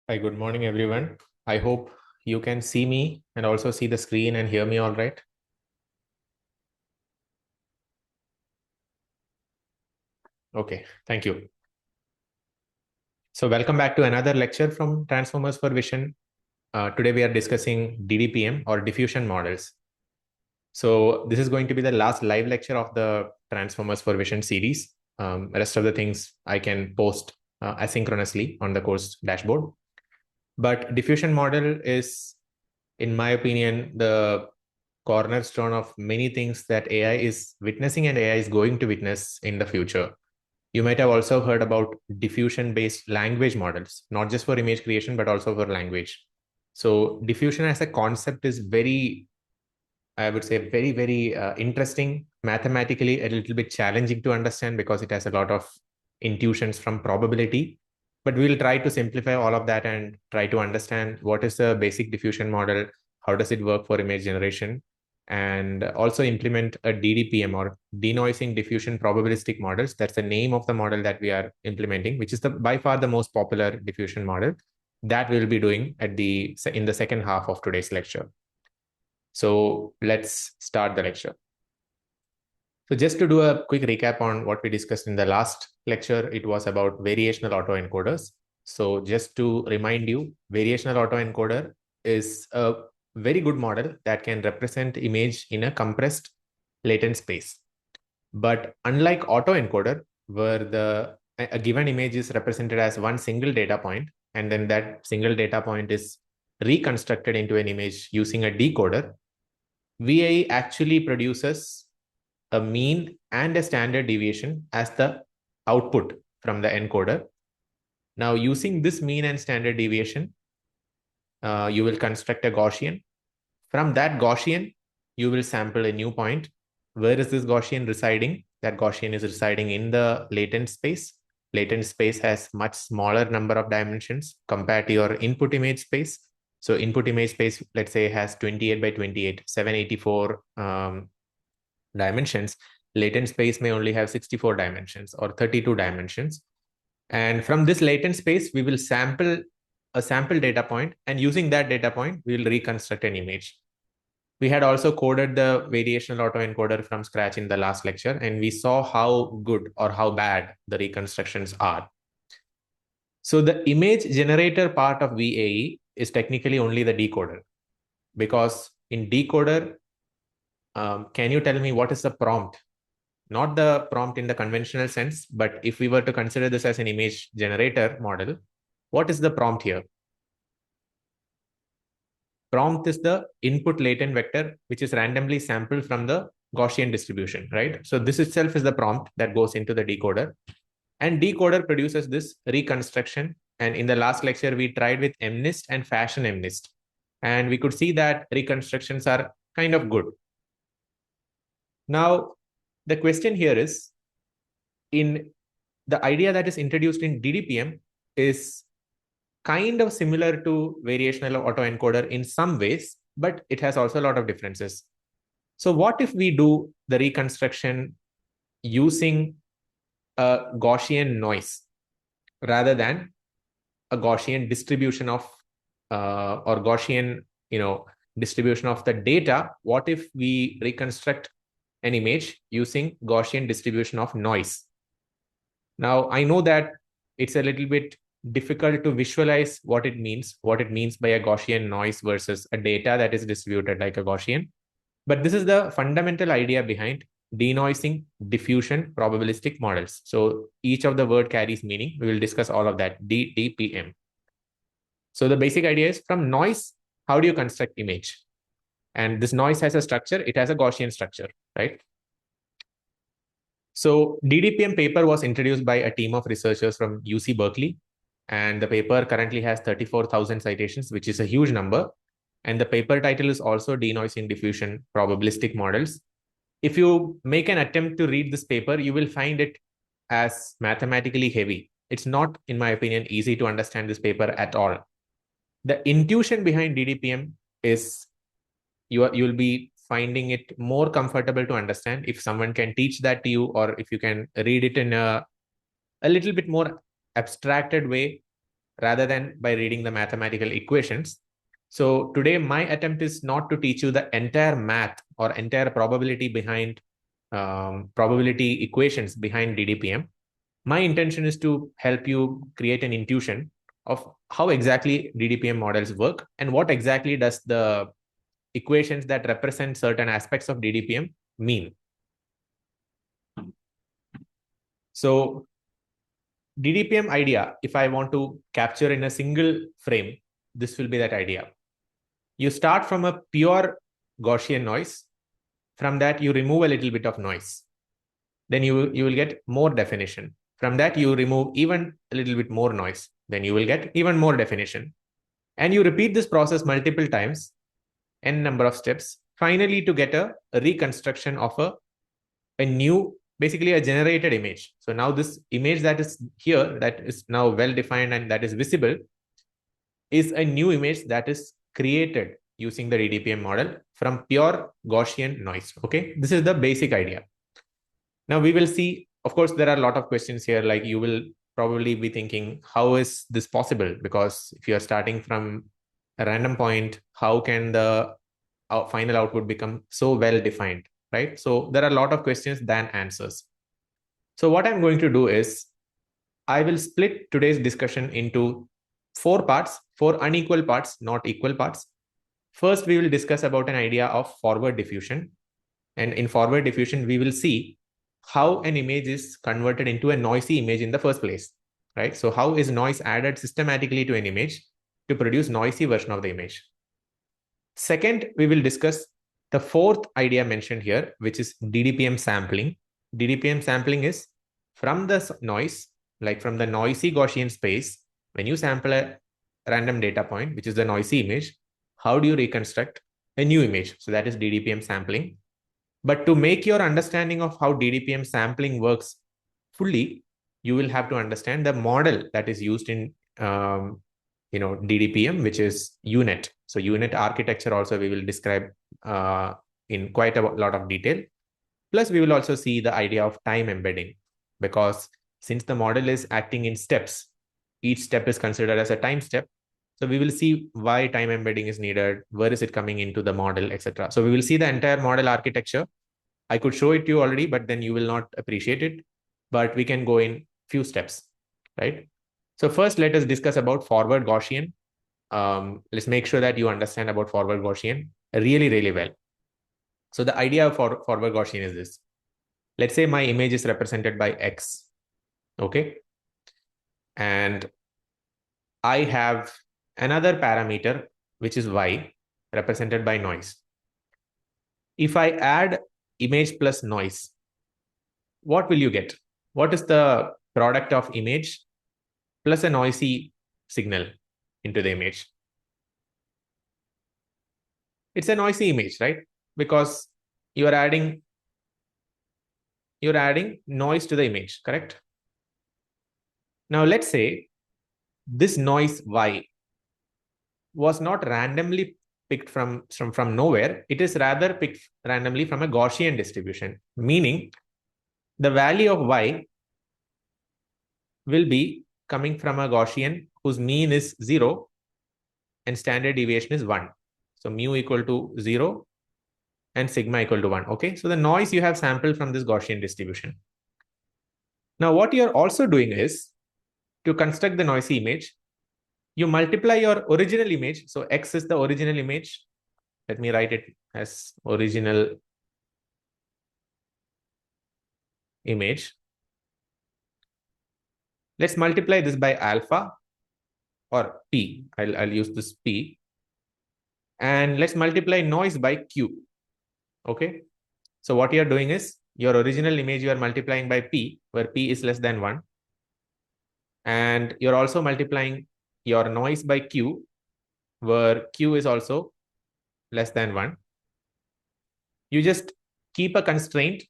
Hi, good morning, everyone. I hope you can see me and also see the screen and hear me all right. Okay, thank you. So welcome back to another lecture from Transformers for Vision. Today we are discussing DDPM or diffusion models. So this is going to be the last live lecture of the Transformers for Vision series. Rest of the things I can post asynchronously on the course dashboard. But diffusion model is, in my opinion, the cornerstone of many things that AI is witnessing and AI is going to witness in the future. You might have also heard about diffusion based language models, not just for image creation, but also for language. So diffusion as a concept is very, I would say, very interesting, mathematically a little bit challenging to understand because it has a lot of intuitions from probability. But we'll try to simplify all of that and try to understand what is the basic diffusion model, how does it work for image generation, and also implement a DDPM or denoising diffusion probabilistic models. That's the name of the model that we are implementing, which is the by far the most popular diffusion model that we'll be doing in the second half of today's lecture. So let's start the lecture. So just to do a quick recap on what we discussed in the last lecture, it was about variational autoencoders. So just to remind you, variational autoencoder is a very good model that can represent image in a compressed latent space. But unlike autoencoder, where a given image is represented as one single data point, and then that single data point is reconstructed into an image using a decoder, VAE actually produces a mean and a standard deviation as the output from the encoder. Now, using this mean and standard deviation, you will construct a Gaussian. From that Gaussian, you will sample a new point. Where is this Gaussian residing? That Gaussian is residing in the latent space. Latent space has much smaller number of dimensions compared to your input image space. So input image space, let's say, has 28 by 28, 784 dimensions. Latent space may only have 64 dimensions or 32 dimensions. And from this latent space, we will sample a sample data point, and using that data point, we will reconstruct an image. We had also coded the variational autoencoder from scratch in the last lecture, and we saw how good or how bad the reconstructions are. So the image generator part of VAE is technically only the decoder, because in decoder, can you tell me what is the prompt? Not the prompt in the conventional sense, but if we were to consider this as an image generator model, what is the prompt here? Prompt is the input latent vector, which is randomly sampled from the Gaussian distribution, right? So this itself is the prompt that goes into the decoder. And decoder produces this reconstruction. And in the last lecture, we tried with MNIST and fashion MNIST. And we could see that reconstructions are kind of good. Now, the question here is, in the idea that is introduced in DDPM is kind of similar to variational autoencoder in some ways, but it has also a lot of differences. So what if we do the reconstruction using a Gaussian noise rather than a Gaussian distribution of or Gaussian, distribution of the data? What if we reconstruct an image using Gaussian distribution of noise? Now, I know that it's a little bit difficult to visualize what it means by a Gaussian noise versus a data that is distributed like a Gaussian. But this is the fundamental idea behind denoising diffusion probabilistic models. So each of the word carries meaning. We will discuss all of that, DDPM. So the basic idea is, from noise, how do you construct image? And this noise has a structure. It has a Gaussian structure, right? So DDPM paper was introduced by a team of researchers from UC Berkeley. And the paper currently has 34,000 citations, which is a huge number. And the paper title is also Denoising Diffusion Probabilistic Models. If you make an attempt to read this paper, you will find it as mathematically heavy. It's not, in my opinion, easy to understand this paper at all. The intuition behind DDPM is you'll be finding it more comfortable to understand if someone can teach that to you, or if you can read it in a little bit more abstracted way. rather than by reading the mathematical equations. So today my attempt is not to teach you the entire math or entire probability behind probability equations behind DDPM. My intention is to help you create an intuition of how exactly DDPM models work and what exactly does the equations that represent certain aspects of DDPM mean. So DDPM idea, if I want to capture in a single frame, this will be that idea. You start from a pure Gaussian noise. From that, you remove a little bit of noise. Then you will get more definition. From that, you remove even a little bit more noise. Then you will get even more definition. And you repeat this process multiple times, n number of steps, finally to get a reconstruction of a new, basically a generated image. So now this image that is here, that is now well defined and that is visible, is a new image that is created using the DDPM model from pure Gaussian noise. Okay, this is the basic idea. Now we will see, of course, there are a lot of questions here, like you will probably be thinking, how is this possible? Because if you are starting from a random point, how can the final output become so well defined, right? So there are a lot of questions than answers. So what I'm going to do is I will split today's discussion into 4 parts, 4 unequal parts, not equal parts. First, we will discuss about an idea of forward diffusion. And in forward diffusion, we will see how an image is converted into a noisy image in the first place, right? So how is noise added systematically to an image to produce noisy version of the image? Second, we will discuss the 4th idea mentioned here, which is DDPM sampling. DDPM sampling is from the noise, like from the noisy Gaussian space, when you sample a random data point, which is the noisy image, how do you reconstruct a new image? So that is DDPM sampling. But to make your understanding of how DDPM sampling works fully, you will have to understand the model that is used in DDPM, which is UNet. So UNet architecture also we will describe in quite a lot of detail. Plus, we will also see the idea of time embedding, because since the model is acting in steps, each step is considered as a time step. So we will see why time embedding is needed, where is it coming into the model, etc. So we will see the entire model architecture. I could show it to you already, but then you will not appreciate it. But we can go in few steps, right? So first, let us discuss about forward Gaussian. Let's make sure that you understand about forward Gaussian really, really well. So the idea of forward Gaussian is this. Let's say my image is represented by X, okay? And I have another parameter, which is Y, represented by noise. If I add image plus noise, what will you get? What is the product of image plus a noisy signal into the image? It's a noisy image, right? Because you're adding noise to the image, correct? Now let's say this noise Y was not randomly picked from nowhere. It is rather picked randomly from a Gaussian distribution, meaning the value of Y will be coming from a Gaussian whose mean is 0 and standard deviation is 1. So mu equal to 0 and sigma equal to 1. Okay, so the noise you have sampled from this Gaussian distribution. Now what you're also doing is, to construct the noisy image, you multiply your original image. So X is the original image. Let me write it as original image. Let's multiply this by alpha or P. I'll use this P. And let's multiply noise by Q. Okay. So what you're doing is, your original image you are multiplying by P, where P is less than 1. And you're also multiplying your noise by Q, where Q is also less than 1. You just keep a constraint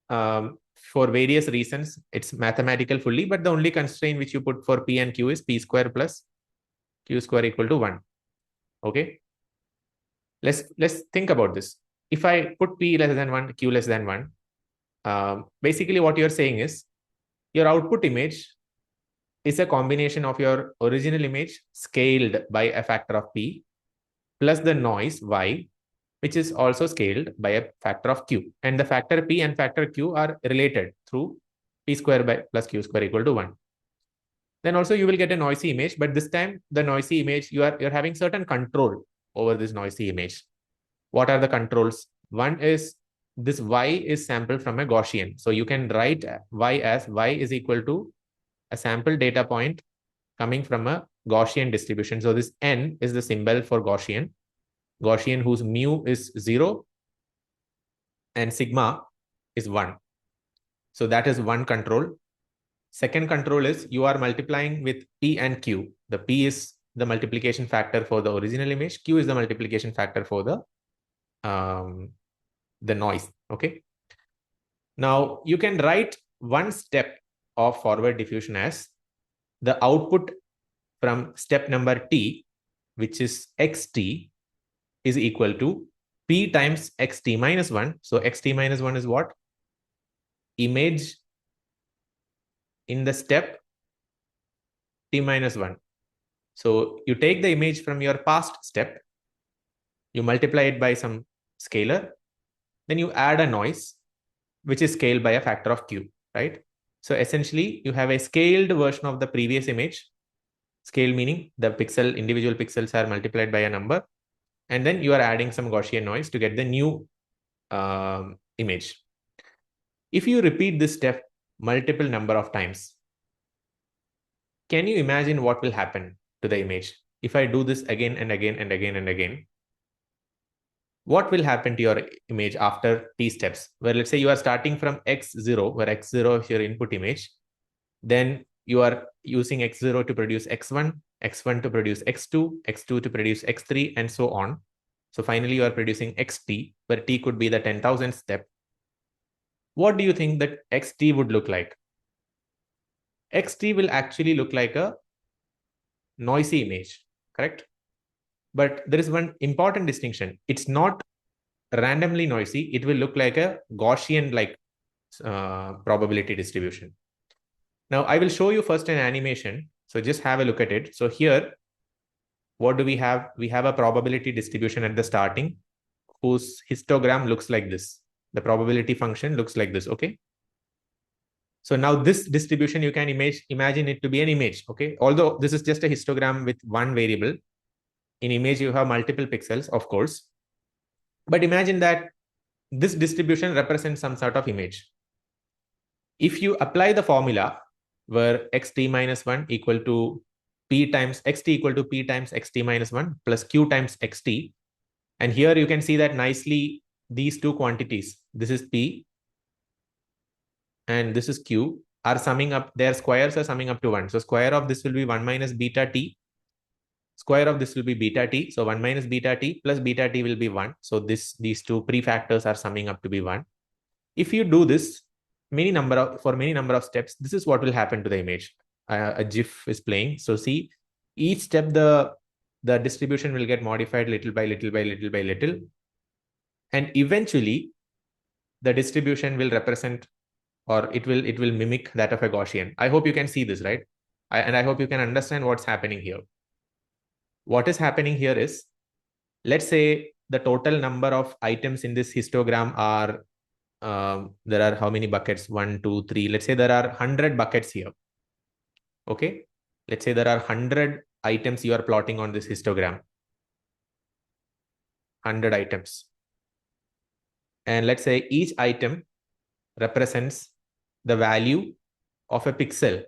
for various reasons. It's mathematical fully, but the only constraint which you put for P and Q is P square plus Q square equal to 1. Okay. Let's think about this. If I put P less than 1, Q less than 1, basically what you're saying is, your output image is a combination of your original image scaled by a factor of p plus the noise y, which is also scaled by a factor of q. And the factor p and factor q are related through p square by plus q square equal to 1. Then also you will get a noisy image, but this time the noisy image, you're having certain control over this noisy image. What are the controls? One is this y is sampled from a Gaussian. So you can write y as y is equal to a sample data point coming from a Gaussian distribution. So this n is the symbol for Gaussian. Gaussian whose mu is 0 and sigma is 1. So that is one control. Second control is you are multiplying with p and q. The p is the multiplication factor for the original image. Q is the multiplication factor for the noise. Okay. Now you can write one step of forward diffusion as the output from step number t, which is xt, is equal to p times xt minus 1. So xt minus 1 is what? Image in the step t minus 1. So you take the image from your past step, you multiply it by some scalar, then you add a noise, which is scaled by a factor of q, right? So essentially, you have a scaled version of the previous image. Scale meaning the individual pixels are multiplied by a number, and then you are adding some Gaussian noise to get the new image. If you repeat this step multiple number of times, can you imagine what will happen to the image? If I do this again and again and again and again, what will happen to your image after t steps? Where let's say you are starting from x0, where x0 is your input image. Then you are using x0 to produce x1, x1 to produce x2, x2 to produce x3, and so on. So finally, you are producing xt, where t could be the 10,000th step. What do you think that xt would look like? Xt will actually look like a noisy image, correct? But there is one important distinction. It's not randomly noisy. It will look like a Gaussian-like probability distribution. Now, I will show you first an animation. So just have a look at it. So here, what do we have? We have a probability distribution at the starting whose histogram looks like this. The probability function looks like this, okay? So now this distribution, you can imagine it to be an image, okay? Although this is just a histogram with one variable. In image, you have multiple pixels, of course. But imagine that this distribution represents some sort of image. If you apply the formula where xt minus 1 equal to p times xt equal to p times xt minus 1 plus q times xt, and here you can see that nicely these two quantities, this is p and this is q, are summing up, their squares are summing up to 1. So square of this will be 1 minus beta t. Square of this will be beta t. So 1 minus beta t plus beta t will be 1. So these two prefactors are summing up to be 1. If you do this for many number of steps, this is what will happen to the image. A GIF is playing. So see, each step the distribution will get modified little by little by little by little. And eventually, the distribution will represent, or it will mimic that of a Gaussian. I hope you can see this, right? And I hope you can understand what's happening here. What is happening here is, let's say the total number of items in this histogram are, there are how many buckets? 1, 2, 3. Let's say there are 100 buckets here. Okay. Let's say there are 100 items you are plotting on this histogram. 100 items. And let's say each item represents the value of a pixel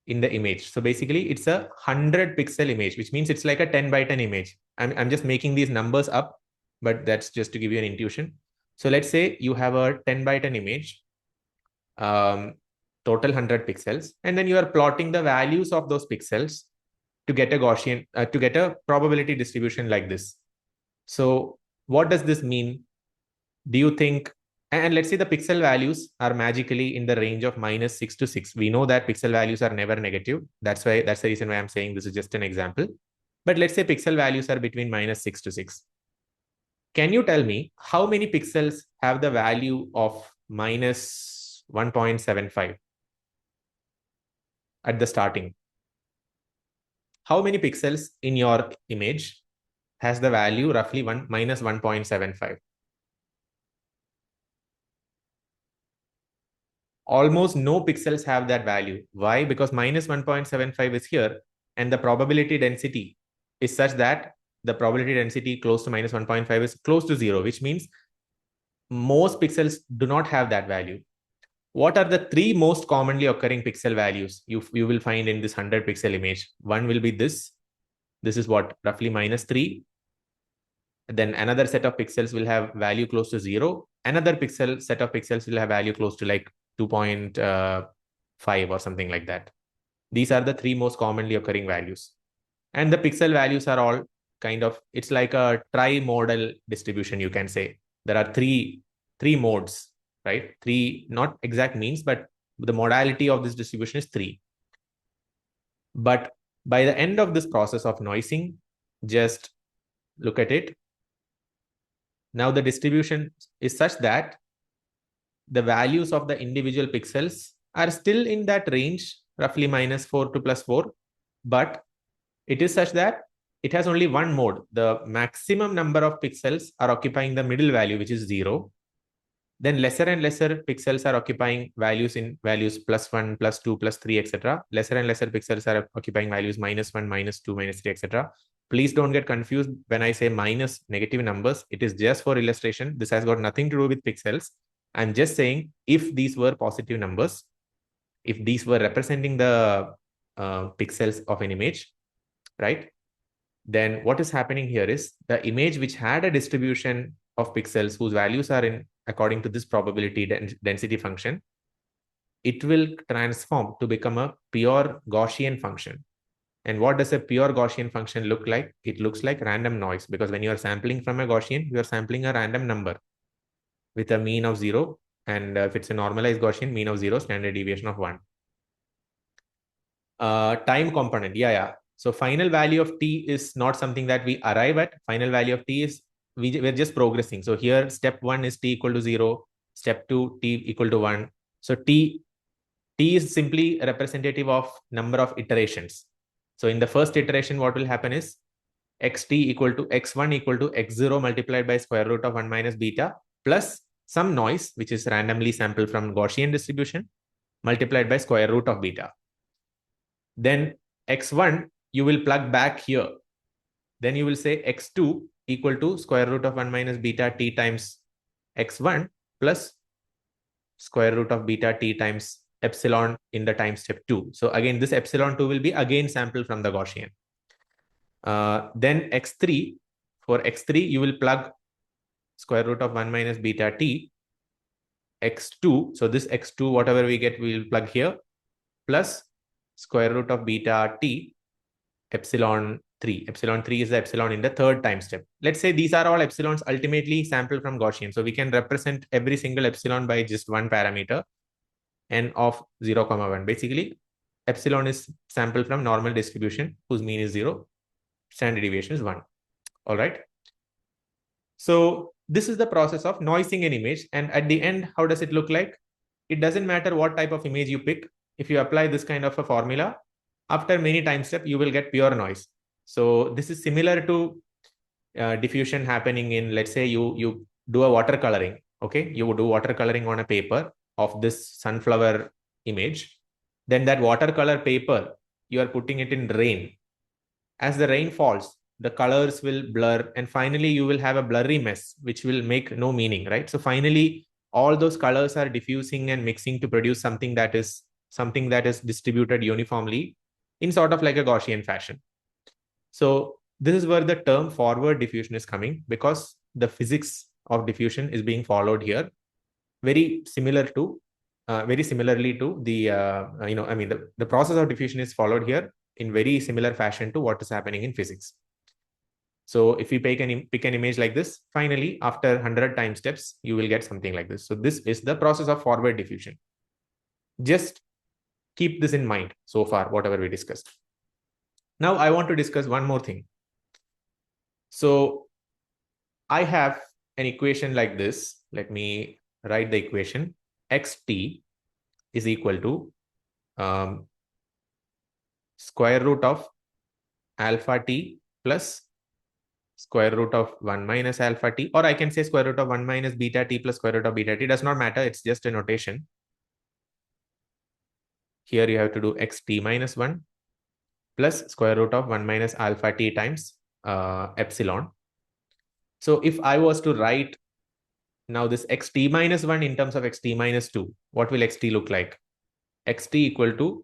in the image. So basically it's a 100 pixel image, which means it's like a 10 by 10 image. I'm just making these numbers up, but that's just to give you an intuition. So let's say you have a 10 by 10 image, total 100 pixels, and then you are plotting the values of those pixels to get a Gaussian, to get a probability distribution like this. So what does this mean? Do you think, and let's say the pixel values are magically in the range of -6 to 6. We know that pixel values are never negative. That's the reason why I'm saying this is just an example. But let's say pixel values are between -6 to 6. Can you tell me how many pixels have the value of -1.75? at the starting. How many pixels in your image has the value roughly minus 1.75? Almost no pixels have that value. Why? Because minus 1.75 is here, and the probability density is such that the probability density close to minus 1.5 is close to 0, which means most pixels do not have that value. What are the three most commonly occurring pixel values you will find in this 100 pixel image? One will be this. This is what, roughly minus 3. Then another set of pixels will have value close to 0. Another set of pixels will have value close to like 2.5 or something like that. These are the three most commonly occurring values. And the pixel values are all kind of, it's like a tri-modal distribution, you can say. There are three modes, right? Three, not exact means, but the modality of this distribution is 3. But by the end of this process of noising, just look at it. Now the distribution is such that the values of the individual pixels are still in that range, roughly minus 4 to plus 4, but it is such that it has only one mode. The maximum number of pixels are occupying the middle value, which is 0. Then lesser and lesser pixels are occupying values plus 1, plus 2, plus 3, etc. Lesser and lesser pixels are occupying values minus 1, minus 2, minus 3, etc. Please don't get confused when I say minus negative numbers. It is just for illustration. This has got nothing to do with pixels. I'm just saying if these were positive numbers, if these were representing the pixels of an image, right? Then what is happening here is the image which had a distribution of pixels whose values are in according to this probability density function, it will transform to become a pure Gaussian function. And what does a pure Gaussian function look like? It looks like random noise, because when you are sampling from a Gaussian, you are sampling a random number with a mean of 0. And if it's a normalized Gaussian, mean of 0, standard deviation of 1. Time component. Yeah. So final value of t is not something that we arrive at. Final value of t is we're just progressing. So here step 1 is t equal to 0. Step 2, t equal to 1. So t is simply a representative of number of iterations. So in the first iteration, what will happen is xt equal to x1 equal to x0 multiplied by square root of 1 minus beta plus some noise, which is randomly sampled from Gaussian distribution, multiplied by square root of beta. Then x1, you will plug back here. Then you will say x2 equal to square root of 1 minus beta t times x1 plus square root of beta t times epsilon in the time step 2. So again, this epsilon 2 will be again sampled from the Gaussian. Then x3, for x3, you will plug square root of 1 minus beta t, x2. So this x2, whatever we get, we will plug here, plus square root of beta t, epsilon 3. Epsilon 3 is the epsilon in the third time step. Let's say these are all epsilons ultimately sampled from Gaussian. So we can represent every single epsilon by just one parameter, n of 0, 1. Basically, epsilon is sampled from normal distribution whose mean is 0. Standard deviation is 1. All right. So this is the process of noising an image. And at the end, how does it look like? It doesn't matter what type of image you pick. If you apply this kind of a formula, after many time steps, you will get pure noise. So this is similar to diffusion happening in, let's say you do a watercoloring. Okay, you would do watercoloring on a paper of this sunflower image. Then that watercolor paper, you are putting it in rain. As the rain falls, the colors will blur, and finally you will have a blurry mess, which will make no meaning, right? So finally, all those colors are diffusing and mixing to produce something that is distributed uniformly in sort of like a Gaussian fashion. So this is where the term forward diffusion is coming, because the physics of diffusion is being followed here, very similarly to the the process of diffusion is followed here in very similar fashion to what is happening in physics. So if you pick an image like this, finally after 100 time steps, you will get something like this. So this is the process of forward diffusion. Just keep this in mind so far, whatever we discussed. Now I want to discuss one more thing. So I have an equation like this. Let me write the equation. Xt is equal to square root of alpha t plus square root of 1 minus alpha t, or I can say square root of 1 minus beta t plus square root of beta t. Does not matter. It's just a notation. Here you have to do xt minus 1 plus square root of 1 minus alpha t times epsilon. So if I was to write now this xt minus 1 in terms of xt minus 2, what will xt look like? Xt equal to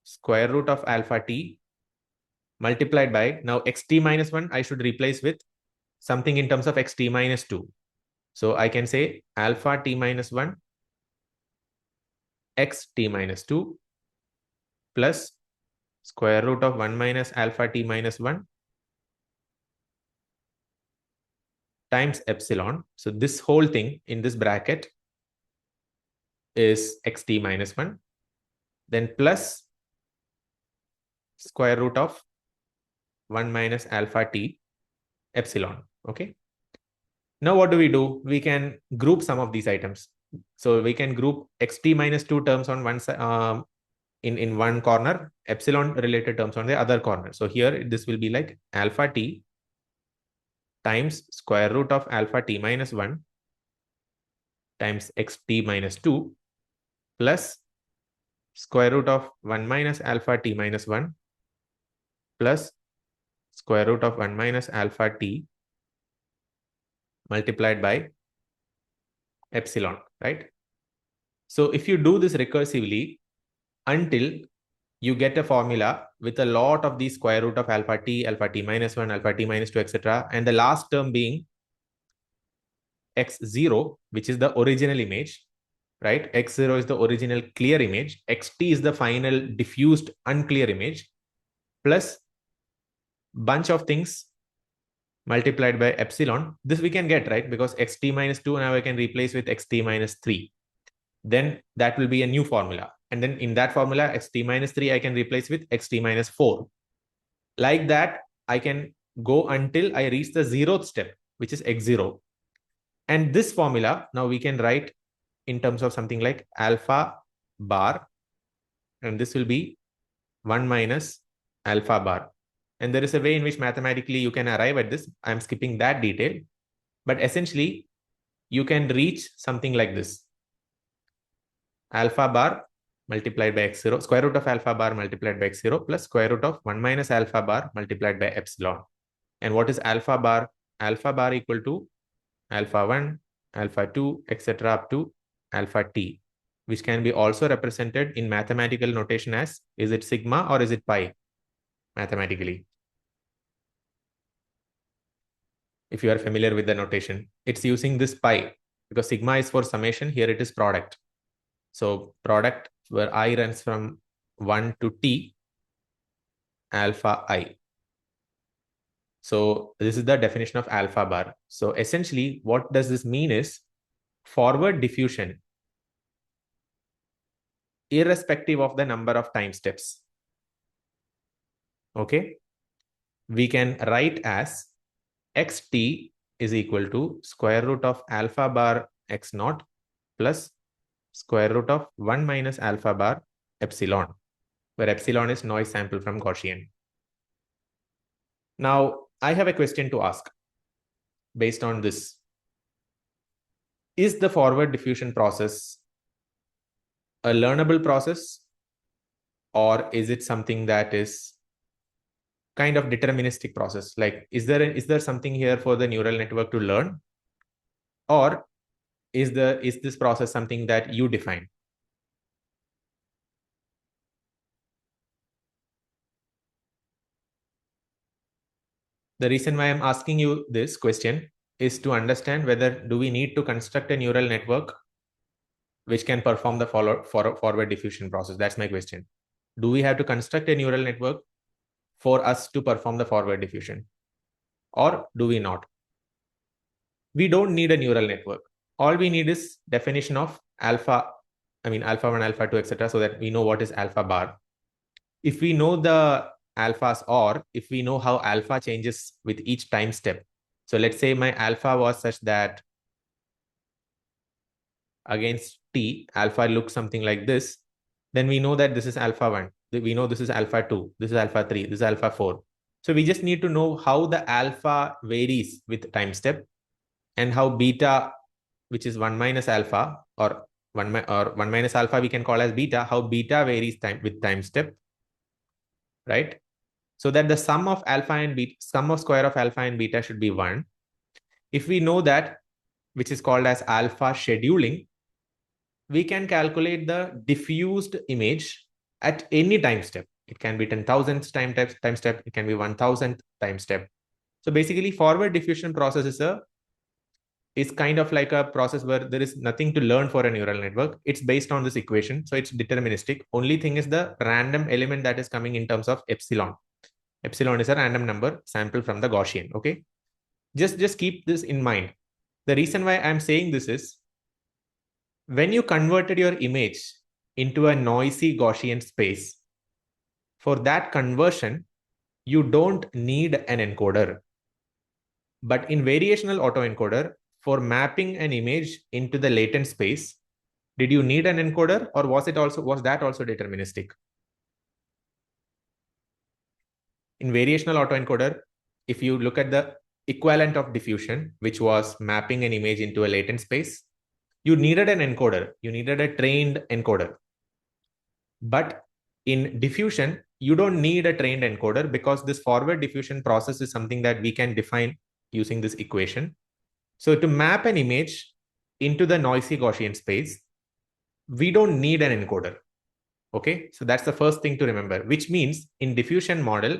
square root of alpha t multiplied by, now xt minus 1 I should replace with something in terms of xt minus 2. So I can say alpha t minus 1 xt minus 2 plus square root of 1 minus alpha t minus 1 times epsilon. So this whole thing in this bracket is xt minus 1, then plus square root of 1 minus alpha t epsilon. Okay. Now what do? We can group some of these items. So we can group xt minus 2 terms on one side, in one corner, epsilon related terms on the other corner. So here this will be like alpha t times square root of alpha t minus 1 times xt minus 2 plus square root of 1 minus alpha t minus 1 plus square root of 1 minus alpha t multiplied by epsilon, right? So if you do this recursively until you get a formula with a lot of these square root of alpha t minus 1, alpha t minus 2, etc. And the last term being x0, which is the original image, right? X0 is the original clear image. Xt is the final diffused unclear image plus bunch of things multiplied by epsilon. This we can get, right? Because xt minus 2 now I can replace with xt minus 3. Then that will be a new formula. And then in that formula, xt minus 3, I can replace with xt minus 4. Like that, I can go until I reach the 0th step, which is x0. And this formula, now we can write in terms of something like alpha bar. And this will be 1 minus alpha bar. And there is a way in which mathematically you can arrive at this. I'm skipping that detail. But essentially, you can reach something like this. Alpha bar multiplied by x0, square root of alpha bar multiplied by x0 plus square root of 1 minus alpha bar multiplied by epsilon. And what is alpha bar? Alpha bar equal to alpha 1, alpha 2, etc. up to alpha t, which can be also represented in mathematical notation as, is it sigma or is it pi mathematically? If you are familiar with the notation, it's using this pi because sigma is for summation. Here it is product. So product where I runs from 1 to t alpha I. So this is the definition of alpha bar. So essentially what does this mean is forward diffusion irrespective of the number of time steps. Okay. We can write as xt is equal to square root of alpha bar x naught plus square root of 1 minus alpha bar epsilon, where epsilon is noise sample from Gaussian. Now, I have a question to ask based on this. Is the forward diffusion process a learnable process, or is it something that is kind of deterministic process? Like, is there something here for the neural network to learn, or is this process something that you define? The reason why I'm asking you this question is to understand whether do we need to construct a neural network which can perform the forward diffusion process. That's my question. Do we have to construct a neural network for us to perform the forward diffusion, or do we not? We don't need a neural network. All we need is definition of alpha 1, alpha 2, etc., so that we know what is alpha bar. If we know the alphas, or if we know how alpha changes with each time step. So let's say my alpha was such that against t, alpha looks something like this. Then we know that this is alpha 1. We know this is alpha 2, this is alpha 3, this is alpha 4. So we just need to know how the alpha varies with time step, and how beta, which is 1 minus alpha, or 1 minus alpha we can call as beta, how beta varies with time step, right? So that the sum of alpha and beta, sum of square of alpha and beta should be 1. If we know that, which is called as alpha scheduling, we can calculate the diffused image at any time step. It can be 10,000th time step, it can be 1,000th time step. So basically, forward diffusion process is kind of like a process where there is nothing to learn for a neural network. It's based on this equation, so it's deterministic. Only thing is the random element that is coming in terms of epsilon. Epsilon is a random number sample from the Gaussian. Okay, just keep this in mind. The reason why I'm saying this is, when you converted your image into a noisy Gaussian space, for that conversion, you don't need an encoder. But in variational autoencoder, for mapping an image into the latent space, did you need an encoder, or was that also deterministic? In variational autoencoder, if you look at the equivalent of diffusion, which was mapping an image into a latent space, you needed an encoder. You needed a trained encoder. But in diffusion, you don't need a trained encoder, because this forward diffusion process is something that we can define using this equation. So to map an image into the noisy Gaussian space, we don't need an encoder. Okay, so that's the first thing to remember, which means in diffusion model,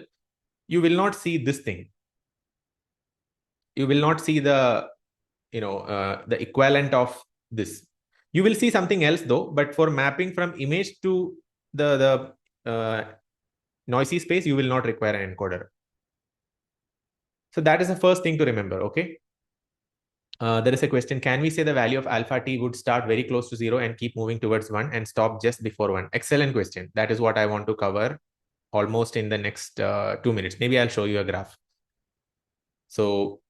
you will not see this thing. You will not see the, the equivalent of this. You will see something else though, but for mapping from image to the noisy space, you will not require an encoder. So that is the first thing to remember. Okay. There is a question. Can we say the value of alpha t would start very close to 0 and keep moving towards 1 and stop just before 1? Excellent question. That is what I want to cover almost in the next 2 minutes. Maybe I'll show you a graph. So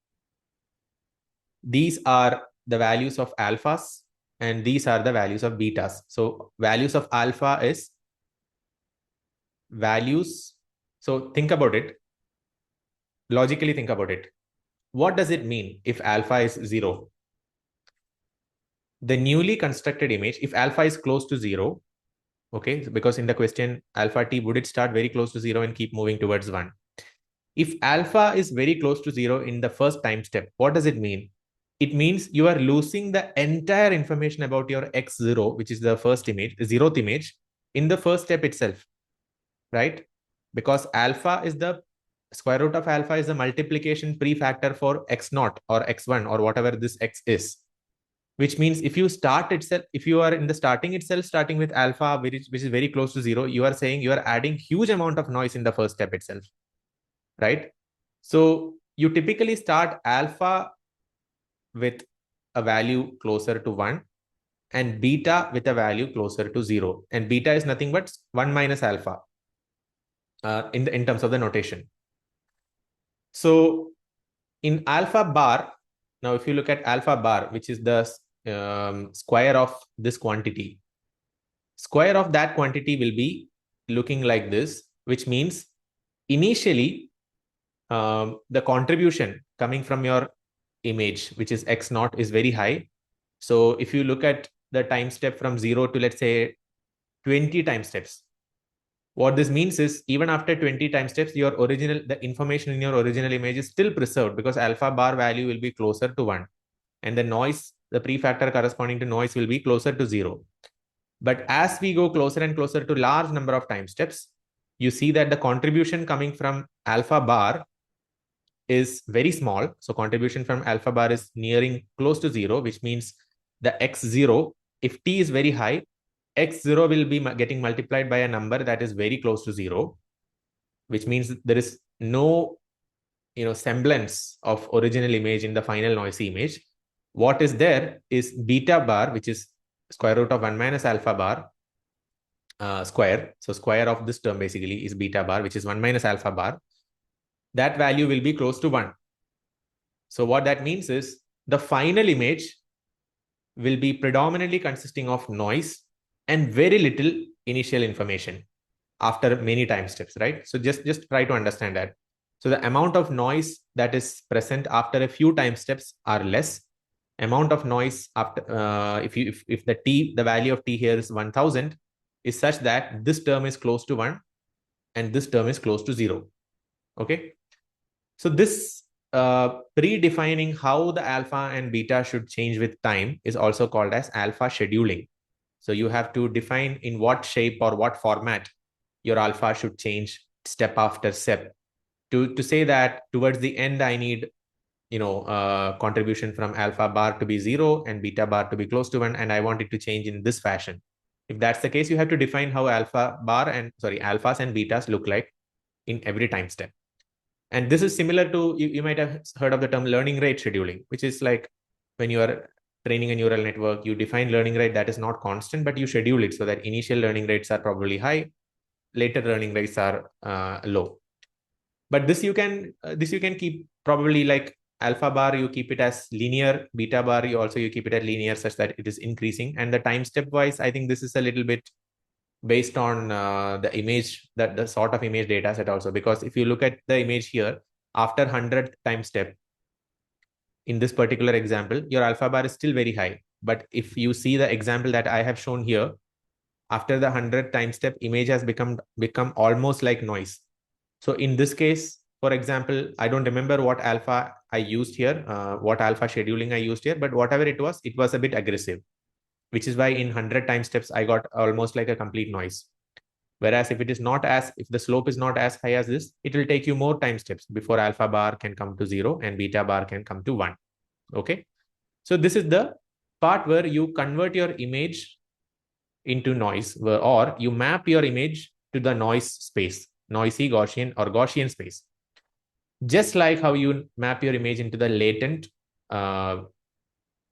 these are the values of alphas, and these are the values of betas. So values of alpha is values. So think about it. Logically think about it. What does it mean if alpha is 0? The newly constructed image, if alpha is close to 0, okay, because in the question, alpha t, would it start very close to 0 and keep moving towards 1? If alpha is very close to 0 in the first time step, what does it mean? It means you are losing the entire information about your x0, which is the first image, the 0th image, in the first step itself, right? Because alpha is the square root of alpha is the multiplication prefactor for x0 or x1 or whatever this x is. Which means if you are in the starting itself, starting with alpha, which is very close to 0, you are saying you are adding huge amount of noise in the first step itself, right? So you typically start alpha with a value closer to 1 and beta with a value closer to 0. And beta is nothing but 1 minus alpha in terms of the notation. So in alpha bar, now if you look at alpha bar, which is the square of this quantity, square of that quantity will be looking like this, which means initially the contribution coming from your image, which is x0, is very high. So if you look at the time step from 0 to, let's say, 20 time steps, what this means is even after 20 time steps, the information in your original image is still preserved, because alpha bar value will be closer to 1 and the noise, the prefactor corresponding to noise, will be closer to 0. But as we go closer and closer to large number of time steps, you see that the contribution coming from alpha bar is very small. So contribution from alpha bar is nearing close to 0, which means the x0, if t is very high, x0 will be getting multiplied by a number that is very close to 0, which means there is no semblance of original image in the final noisy image. What is there is beta bar, which is square root of 1 minus alpha bar square. So square of this term basically is beta bar, which is 1 minus alpha bar. That value will be close to 1. So what that means is the final image will be predominantly consisting of noise and very little initial information. after many time steps, right? So just try to understand that. So the amount of noise that is present after a few time steps are less. Amount of noise after if the value of t here is 1000 is such that this term is close to 1 and this term is close to 0. Okay. So this predefining how the alpha and beta should change with time is also called as alpha scheduling. So you have to define in what shape or what format your alpha should change step after step. To say that towards the end, I need contribution from alpha bar to be 0 and beta bar to be close to 1, and I want it to change in this fashion. If that's the case, you have to define how alphas and betas look like in every time step. And this is similar to, you might have heard of the term learning rate scheduling, which is like when you are training a neural network, you define learning rate that is not constant, but you schedule it so that initial learning rates are probably high, later learning rates are low. But this you can keep probably like alpha bar, you keep it as linear, beta bar, you keep it as linear such that it is increasing. And the time step wise, I think this is a little bit based on the image, that the sort of image data set also, because if you look at the image here, after 100th time step, in this particular example, your alpha bar is still very high. But if you see the example that I have shown here, after the 100th time step, image has become almost like noise. So in this case, for example, I don't remember what alpha I used here, what alpha scheduling I used here, but whatever it was a bit aggressive, which is why in 100 time steps, I got almost like a complete noise. Whereas if the slope is not as high as this, it will take you more time steps before alpha bar can come to 0 and beta bar can come to 1. Okay. So this is the part where you convert your image into noise, or you map your image to the noise space, noisy Gaussian or Gaussian space. Just like how you map your image into the latent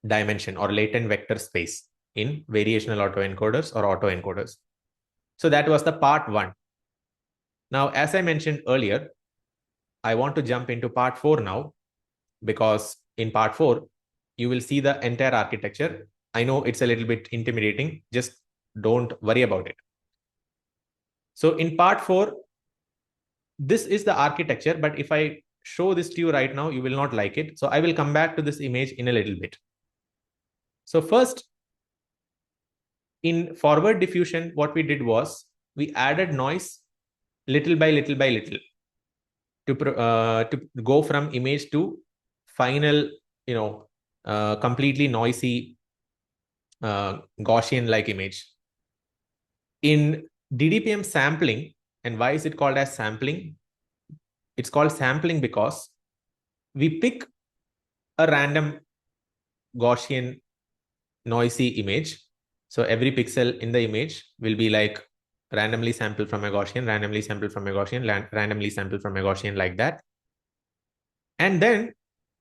dimension or latent vector space in variational autoencoders or autoencoders. So that was the part 1. Now, as I mentioned earlier, I want to jump into part 4 now, because in part 4, you will see the entire architecture. I know it's a little bit intimidating. Just don't worry about it. So in part 4, this is the architecture, but if I show this to you right now, you will not like it. So I will come back to this image in a little bit. So first, in forward diffusion, what we did was we added noise little by little by little to go from image to final, completely noisy Gaussian-like image. In DDPM sampling, and why is it called as sampling? It's called sampling because we pick a random Gaussian noisy image. So every pixel in the image will be like randomly sampled from a Gaussian, randomly sampled from a Gaussian, randomly sampled from a Gaussian, like that. And then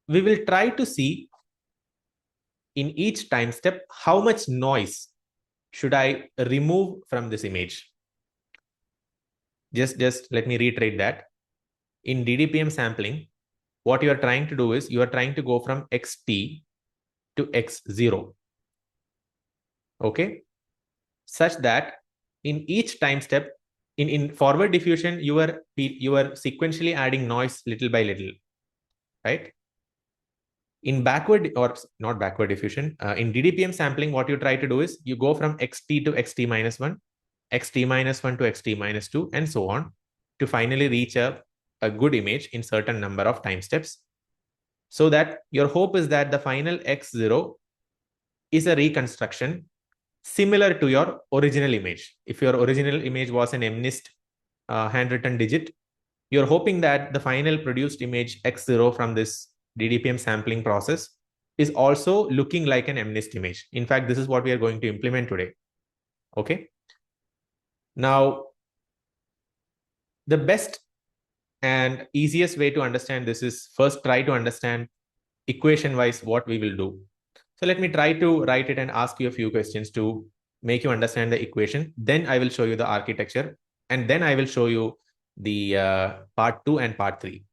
we will try to see in each time step how much noise should I remove from this image. Just let me reiterate that. In DDPM sampling, what you are trying to do is you are trying to go from xt to x0. Okay, such that in each time step, in forward diffusion, you are sequentially adding noise little by little, right? In backward, or not backward diffusion, in DDPM sampling, what you try to do is you go from xt to xt minus 1, xt minus 1 to xt minus 2, and so on, to finally reach a good image in certain number of time steps. So that your hope is that the final x0 is a reconstruction similar to your original image. If your original image was an MNIST handwritten digit, you're hoping that the final produced image x0 from this DDPM sampling process is also looking like an MNIST image. In fact, this is what we are going to implement today. Okay. Now, the best and easiest way to understand this is first try to understand equation wise what we will do. So let me try to write it and ask you a few questions to make you understand the equation. Then I will show you the architecture, and then I will show you the part 2 and part 3.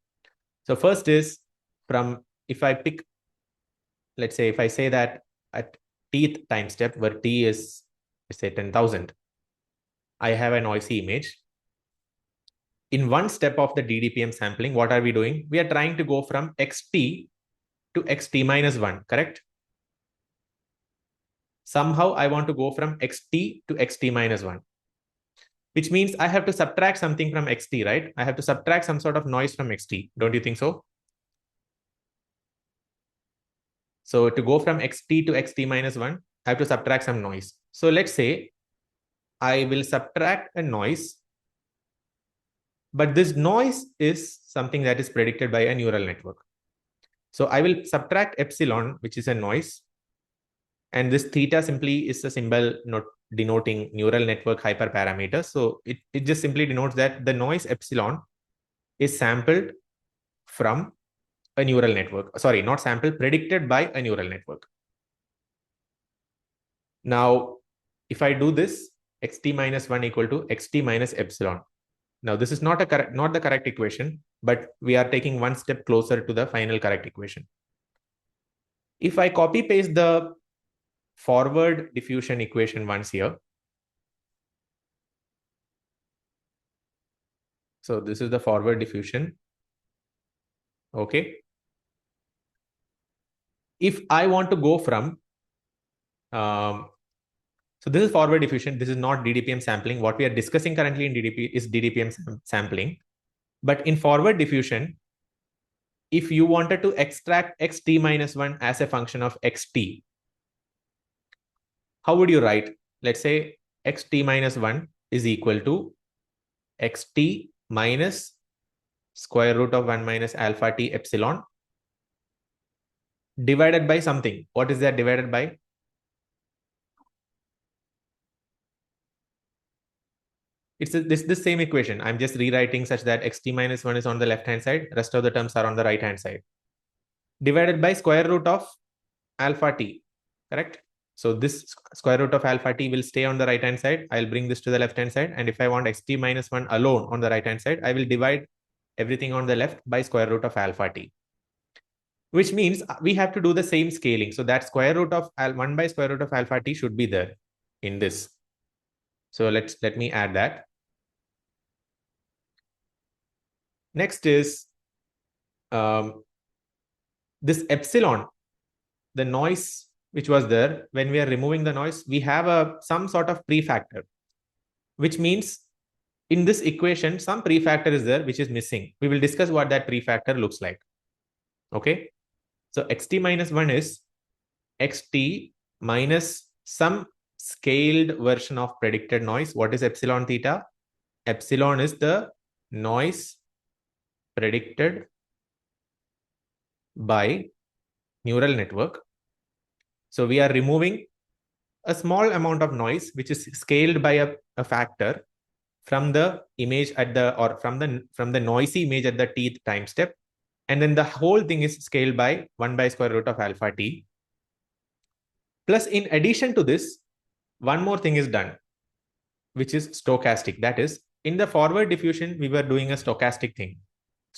So first is from, if I pick, let's say if I say that at tth time step where t is, let's say 10,000, I have a noisy image. in one step of the DDPM sampling, what are we doing? We are trying to go from xt to xt minus 1, correct? Somehow I want to go from xt to xt minus 1, which means I have to subtract something from xt, right? I have to subtract some sort of noise from xt. Don't you think so? So to go from xt to xt minus 1, I have to subtract some noise. So let's say I will subtract a noise, but this noise is something that is predicted by a neural network. So I will subtract epsilon, which is a noise, and this theta simply is a symbol denoting neural network hyperparameter. So it just simply denotes that the noise epsilon is sampled from a neural network. Sorry, not sampled, predicted by a neural network. Now, if I do this, xt minus 1 equal to xt minus epsilon. Now, this is not the correct equation, but we are taking one step closer to the final correct equation. If I copy paste the forward diffusion equation once here, so this is the forward diffusion. Okay. If I want to go from, so this is forward diffusion. This is not DDPM sampling. What we are discussing currently in DDP is DDPM sampling. But in forward diffusion, if you wanted to extract xt minus 1 as a function of xt, how would you write? Let's say xt minus 1 is equal to xt minus square root of 1 minus alpha t epsilon divided by something. What is that divided by? It's this same equation. I'm just rewriting such that xt minus 1 is on the left hand side. Rest of the terms are on the right hand side. Divided by square root of alpha t, correct? So this square root of alpha t will stay on the right hand side. I'll bring this to the left hand side. And if I want xt minus 1 alone on the right hand side, I will divide everything on the left by square root of alpha t, which means we have to do the same scaling. So that square root of 1 by square root of alpha t should be there in this. So let me add that. Next is this epsilon, the noise which was there. When we are removing the noise, we have some sort of prefactor, which means in this equation, some prefactor is there which is missing. We will discuss what that prefactor looks like. Okay. So xt minus 1 is xt minus some scaled version of predicted noise. What is epsilon theta? Epsilon is the noise predicted by neural network. So we are removing a small amount of noise which is scaled by a factor from the image at the, or from the noisy image at the tth time step. And then the whole thing is scaled by 1 by square root of alpha t. Plus, in addition to this, one more thing is done, which is stochastic. That is, in the forward diffusion, we were doing a stochastic thing.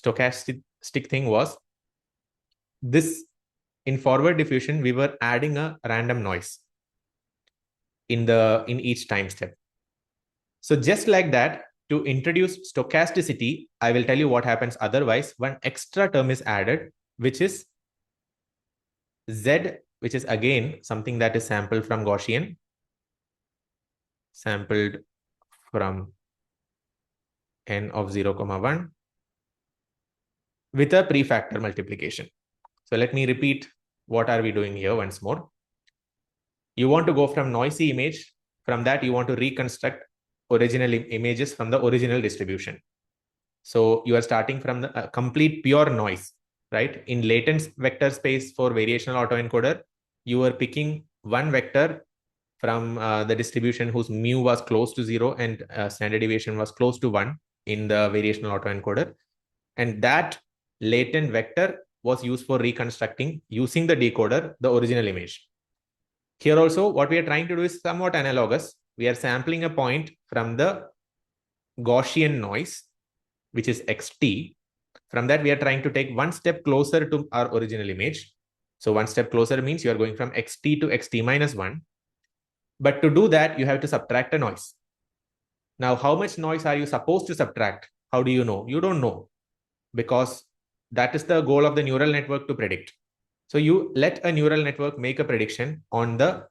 Stochastic thing was this. In forward diffusion, we were adding a random noise in each time step. So just like that, to introduce stochasticity, I will tell you what happens otherwise. One extra term is added, which is Z, which is again something that is sampled from Gaussian, sampled from n of 0, 1 with a prefactor multiplication. So let me repeat what are we doing here once more. You want to go from noisy image. From that, you want to reconstruct original images from the original distribution. So you are starting from the complete pure noise, right? In latent vector space for variational autoencoder, you are picking one vector from the distribution whose mu was close to 0 and standard deviation was close to 1 in the variational autoencoder. And that latent vector was used for reconstructing, using the decoder, the original image. Here also, what we are trying to do is somewhat analogous. We are sampling a point from the Gaussian noise, which is xt. From that, we are trying to take one step closer to our original image. So one step closer means you are going from xt to xt minus 1. But to do that, you have to subtract a noise. Now, how much noise are you supposed to subtract? How do you know? You don't know, because that is the goal of the neural network, to predict. So you let a neural network make a prediction on the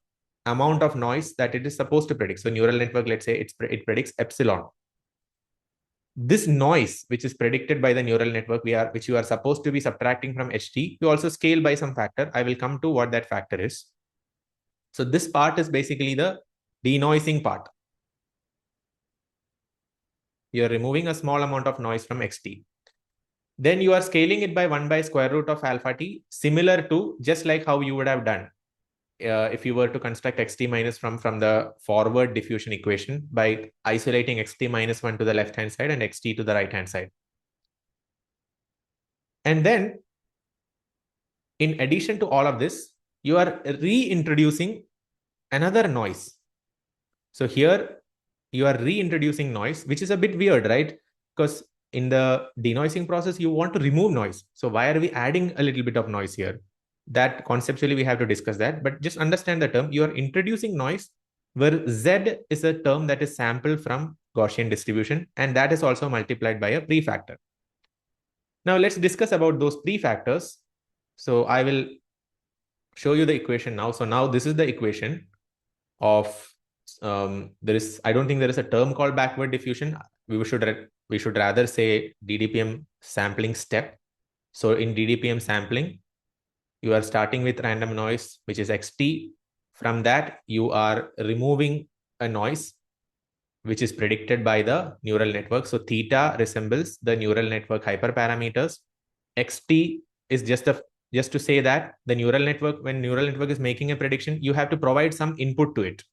amount of noise that it is supposed to predict. So neural network, let's say it predicts epsilon. This noise, which is predicted by the neural network, which you are supposed to be subtracting from ht, you also scale by some factor. I will come to what that factor is. So this part is basically the denoising part. You're removing a small amount of noise from xt. Then you are scaling it by 1 by square root of alpha t, similar to just like how you would have done if you were to construct xt minus from the forward diffusion equation by isolating xt minus 1 to the left hand side and xt to the right hand side. And then in addition to all of this, you are reintroducing another noise. So here you are reintroducing noise, which is a bit weird, right? Because in the denoising process, you want to remove noise. So why are we adding a little bit of noise here? That conceptually we have to discuss that, but just understand the term. You are introducing noise where Z is a term that is sampled from Gaussian distribution, and that is also multiplied by a prefactor. Now let's discuss about those prefactors. So I will show you the equation now. So now this is the equation of I don't think there is a term called backward diffusion. We should rather say DDPM sampling step. So in DDPM sampling, you are starting with random noise, which is xt. From that, you are removing a noise which is predicted by the neural network. So theta resembles the neural network hyperparameters. Xt is just to say that the neural network, when neural network is making a prediction, you have to provide some input to it.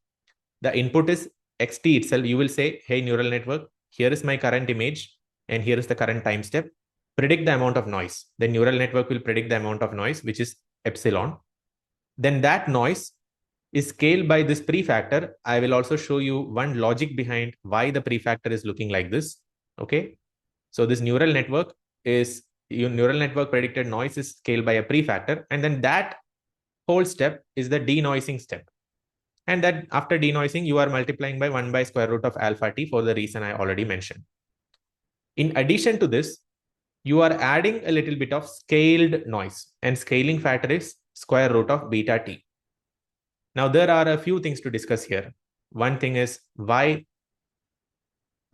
The input is xt itself. You will say, hey, neural network, here is my current image and here is the current time step. Predict the amount of noise. The neural network will predict the amount of noise, which is epsilon. Then that noise is scaled by this prefactor. I will also show you one logic behind why the prefactor is looking like this. Okay. So this neural network predicted noise is scaled by a prefactor. And then that whole step is the denoising step. And that after denoising, you are multiplying by 1 by square root of alpha t for the reason I already mentioned. In addition to this, you are adding a little bit of scaled noise, and scaling factor is square root of beta t. Now, there are a few things to discuss here. One thing is why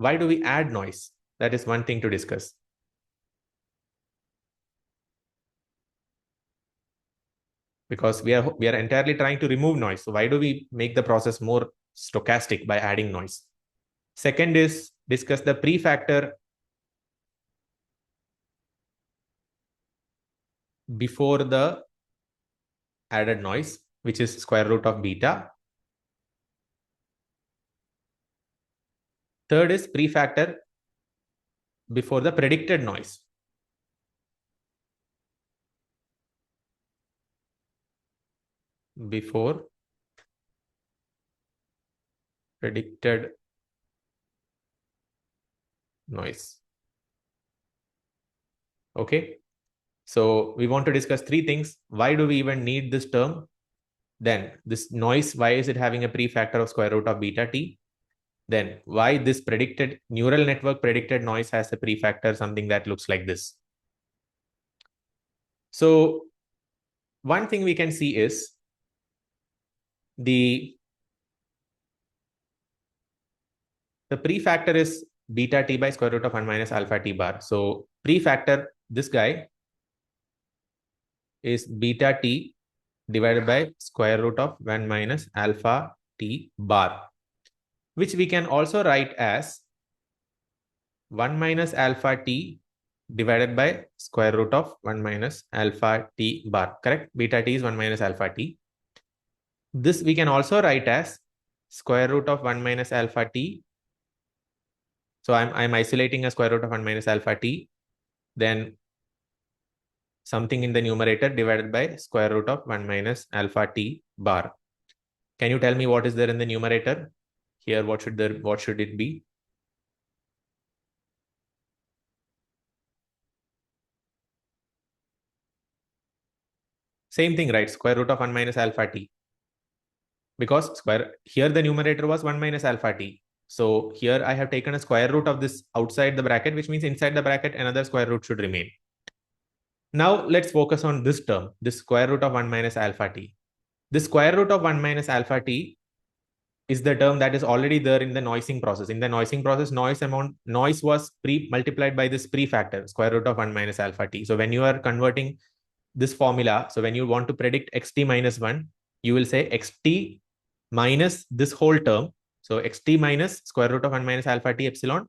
do we add noise? That is one thing to discuss. Because we are entirely trying to remove noise. So why do we make the process more stochastic by adding noise? Second is discuss the prefactor before the added noise, which is square root of beta. Third is prefactor before the predicted noise. Before predicted noise. Okay. So we want to discuss three things. Why do we even need this term? Then this noise, why is it having a prefactor of square root of beta t? Then why this predicted neural network predicted noise has a prefactor, something that looks like this. So one thing we can see is the prefactor is beta t by square root of 1 minus alpha t bar. So prefactor, this guy is beta t divided by square root of 1 minus alpha t bar, which we can also write as 1 minus alpha t divided by square root of 1 minus alpha t bar, correct? Beta t is 1 minus alpha t. This we can also write as square root of 1 minus alpha t. So I'm isolating a square root of 1 minus alpha t, then something in the numerator divided by square root of 1 minus alpha t bar. Can you tell me what is there in the numerator? Here, what should it be? Same thing, right? Square root of 1 minus alpha t. Because here the numerator was 1 minus alpha t. So here I have taken a square root of this outside the bracket, which means inside the bracket, another square root should remain. Now let's focus on this term, this square root of 1 minus alpha t. The square root of 1 minus alpha t is the term that is already there in the noising process. In the noising process, noise was multiplied by this prefactor, square root of 1 minus alpha t. So when you are converting this formula, so when you want to predict xt minus 1, you will say xt minus this whole term. So xt minus square root of 1 minus alpha t epsilon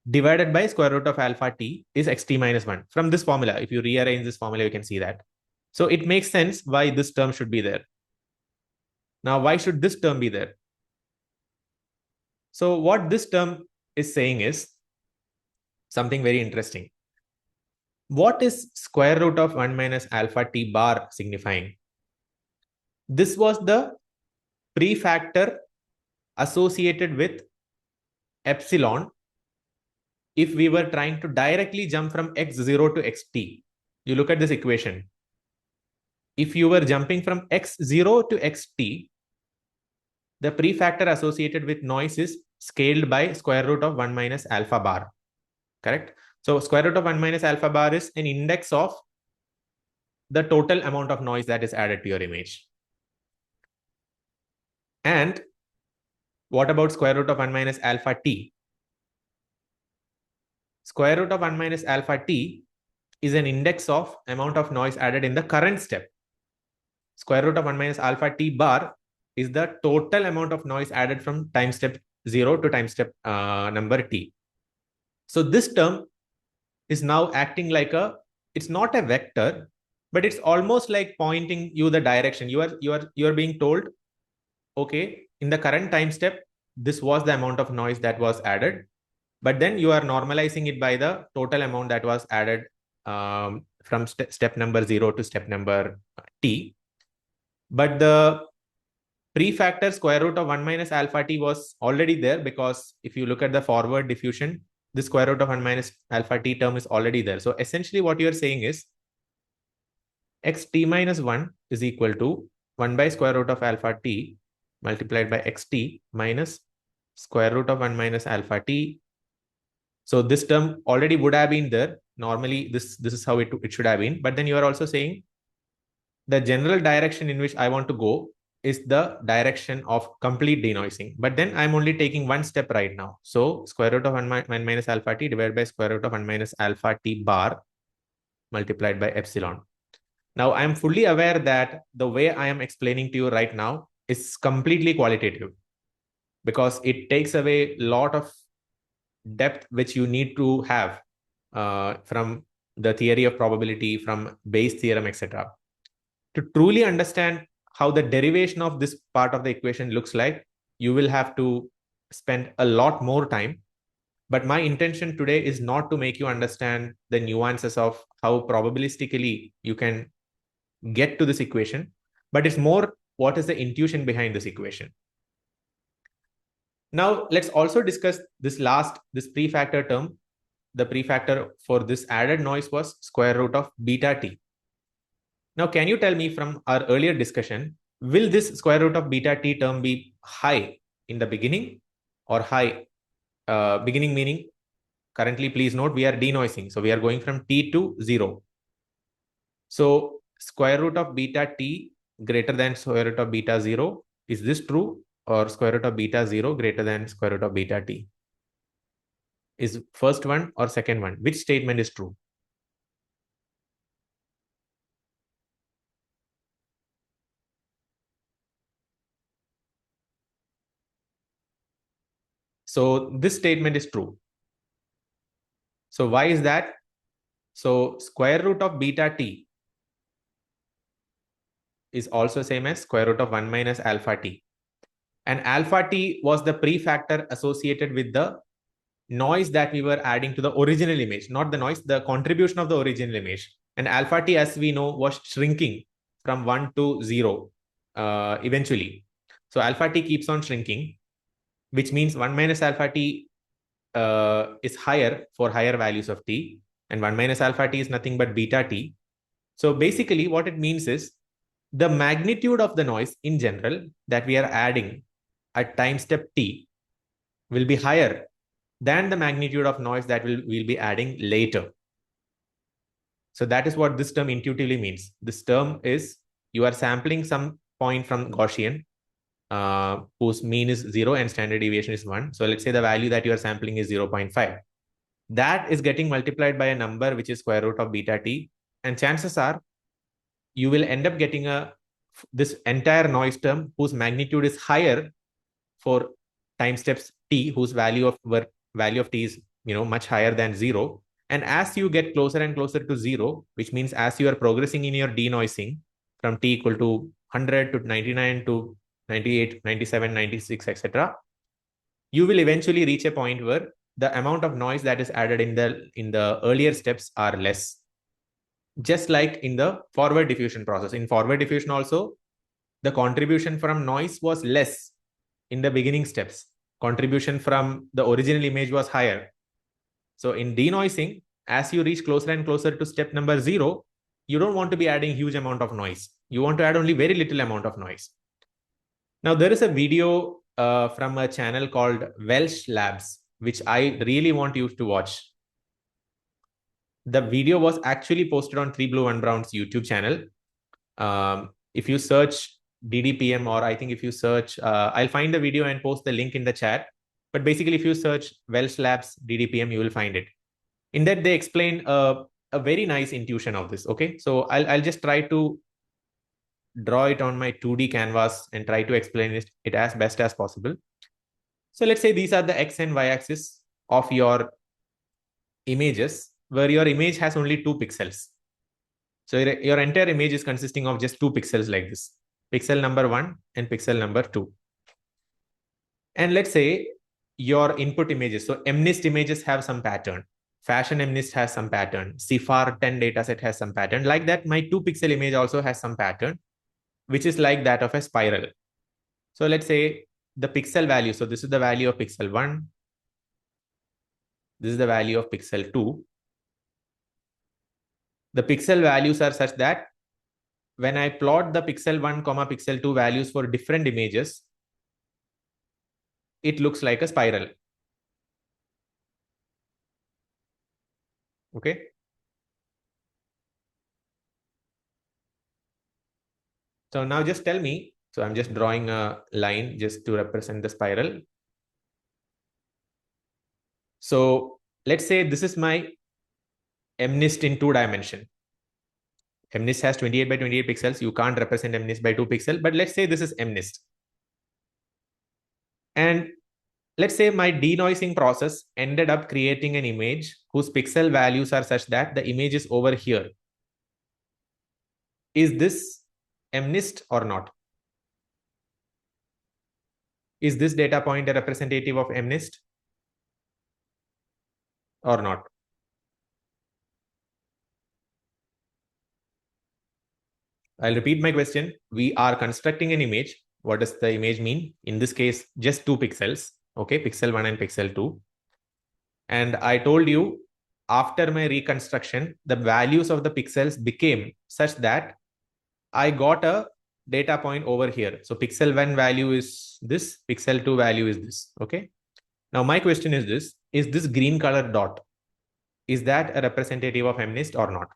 divided by square root of alpha t is xt minus 1. From this formula, if you rearrange this formula, you can see that. So it makes sense why this term should be there. Now, why should this term be there? So what this term is saying is something very interesting. What is square root of 1 minus alpha t bar signifying? This was the prefactor associated with epsilon if we were trying to directly jump from x0 to xt. You look at this equation. If you were jumping from x0 to xt, the prefactor associated with noise is scaled by square root of 1 minus alpha bar. Correct? So square root of 1 minus alpha bar is an index of the total amount of noise that is added to your image. And what about square root of 1 minus alpha t? Square root of 1 minus alpha t is an index of amount of noise added in the current step. Square root of 1 minus alpha t bar is the total amount of noise added from time step 0 to time step number t. So this term is now acting like it's not a vector, but it's almost like pointing you the direction. You are being told, okay, in the current time step, this was the amount of noise that was added, but then you are normalizing it by the total amount that was added from step number 0 to step number t. But the prefactor square root of 1 minus alpha t was already there, because if you look at the forward diffusion, the square root of 1 minus alpha t term is already there. So essentially what you are saying is xt minus 1 is equal to 1 by square root of alpha t multiplied by xt minus square root of 1 minus alpha t. So this term already would have been there. Normally, this is how it should have been. But then you are also saying the general direction in which I want to go is the direction of complete denoising. But then I'm only taking one step right now. So square root of 1 minus alpha t divided by square root of 1 minus alpha t bar multiplied by epsilon. Now I'm fully aware that the way I am explaining to you right now is completely qualitative, because it takes away a lot of depth which you need to have from the theory of probability, from Bayes' theorem, etc. To truly understand how the derivation of this part of the equation looks like, you will have to spend a lot more time. But my intention today is not to make you understand the nuances of how probabilistically you can get to this equation, but it's more what is the intuition behind this equation. Now, let's also discuss this prefactor term. The prefactor for this added noise was square root of beta t. Now, can you tell me from our earlier discussion, will this square root of beta t term be high in the beginning or high? Beginning meaning, currently, please note, we are denoising. So we are going from t to 0. So square root of beta t greater than square root of beta 0. Is this true? Or square root of beta 0 greater than square root of beta t? Is first one or second one? Which statement is true? So this statement is true. So why is that? So square root of beta t is also same as square root of 1 minus alpha t. And alpha t was the prefactor associated with the noise that we were adding to the original image, not the noise, the contribution of the original image. And alpha t, as we know, was shrinking from 1 to 0 eventually. So alpha t keeps on shrinking, which means 1 minus alpha t is higher for higher values of t, and 1 minus alpha t is nothing but beta t. So basically what it means is the magnitude of the noise in general that we are adding at time step t will be higher than the magnitude of noise that we'll be adding later. So that is what this term intuitively means. This term is you are sampling some point from Gaussian, whose mean is 0 and standard deviation is 1. So let's say the value that you are sampling is 0.5. That is getting multiplied by a number which is square root of beta t. And chances are you will end up getting this entire noise term whose magnitude is higher for time steps t, whose value of t is much higher than 0. And as you get closer and closer to 0, which means as you are progressing in your denoising from t equal to 100 to 99 to 98, 97, 96, etc., you will eventually reach a point where the amount of noise that is added in the earlier steps are less. Just like in the forward diffusion process. In forward diffusion also, the contribution from noise was less in the beginning steps. Contribution from the original image was higher. So in denoising, as you reach closer and closer to step number 0, you don't want to be adding huge amount of noise. You want to add only very little amount of noise. Now, there is a video from a channel called Welsh Labs, which I really want you to watch. The video was actually posted on 3 Blue 1 Brown's YouTube channel. If you search DDPM, or I think if you search, I'll find the video and post the link in the chat. But basically, if you search Welsh Labs DDPM, you will find it. In that, they explain a very nice intuition of this. Okay, so I'll just try to draw it on my 2D canvas and try to explain it as best as possible. So let's say these are the X and Y axis of your images, where your image has only 2 pixels. So your entire image is consisting of just 2 pixels like this. Pixel number 1 and pixel number 2. And let's say your input images. So MNIST images have some pattern. Fashion MNIST has some pattern. CIFAR 10 dataset has some pattern. Like that, my 2 pixel image also has some pattern, which is like that of a spiral. So let's say the pixel value. So this is the value of pixel 1. This is the value of pixel 2. The pixel values are such that when I plot the pixel 1, pixel 2 values for different images, it looks like a spiral. Okay. So now just tell me. So I'm just drawing a line just to represent the spiral. So let's say this is my MNIST in 2 dimension. MNIST has 28 by 28 pixels. You can't represent MNIST by 2 pixels, but let's say this is MNIST. And let's say my denoising process ended up creating an image whose pixel values are such that the image is over here. Is this MNIST or not? Is this data point a representative of MNIST or not? I'll repeat my question. We are constructing an image. What does the image mean? In this case, just 2 pixels. Okay, pixel 1 and pixel 2. And I told you, after my reconstruction, the values of the pixels became such that I got a data point over here. So pixel 1 value is this, pixel 2 value is this. Okay. Now my question is this green color dot, is that a representative of MNIST or not?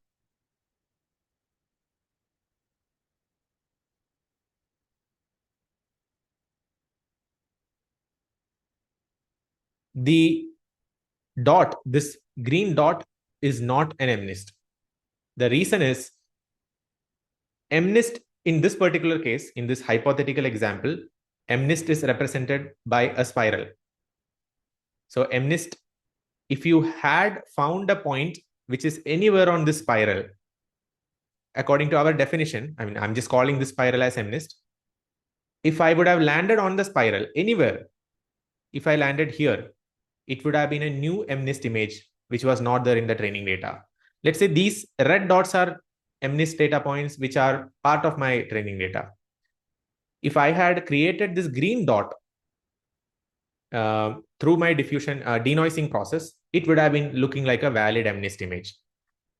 The dot, this green dot, is not an MNIST. The reason is MNIST in this particular case, in this hypothetical example, MNIST is represented by a spiral. So MNIST, if you had found a point which is anywhere on this spiral, according to our definition, I mean, I'm just calling this spiral as MNIST. If I would have landed on the spiral anywhere, if I landed here, it would have been a new MNIST image, which was not there in the training data. Let's say these red dots are MNIST data points, which are part of my training data. If I had created this green dot through my diffusion denoising process, it would have been looking like a valid MNIST image,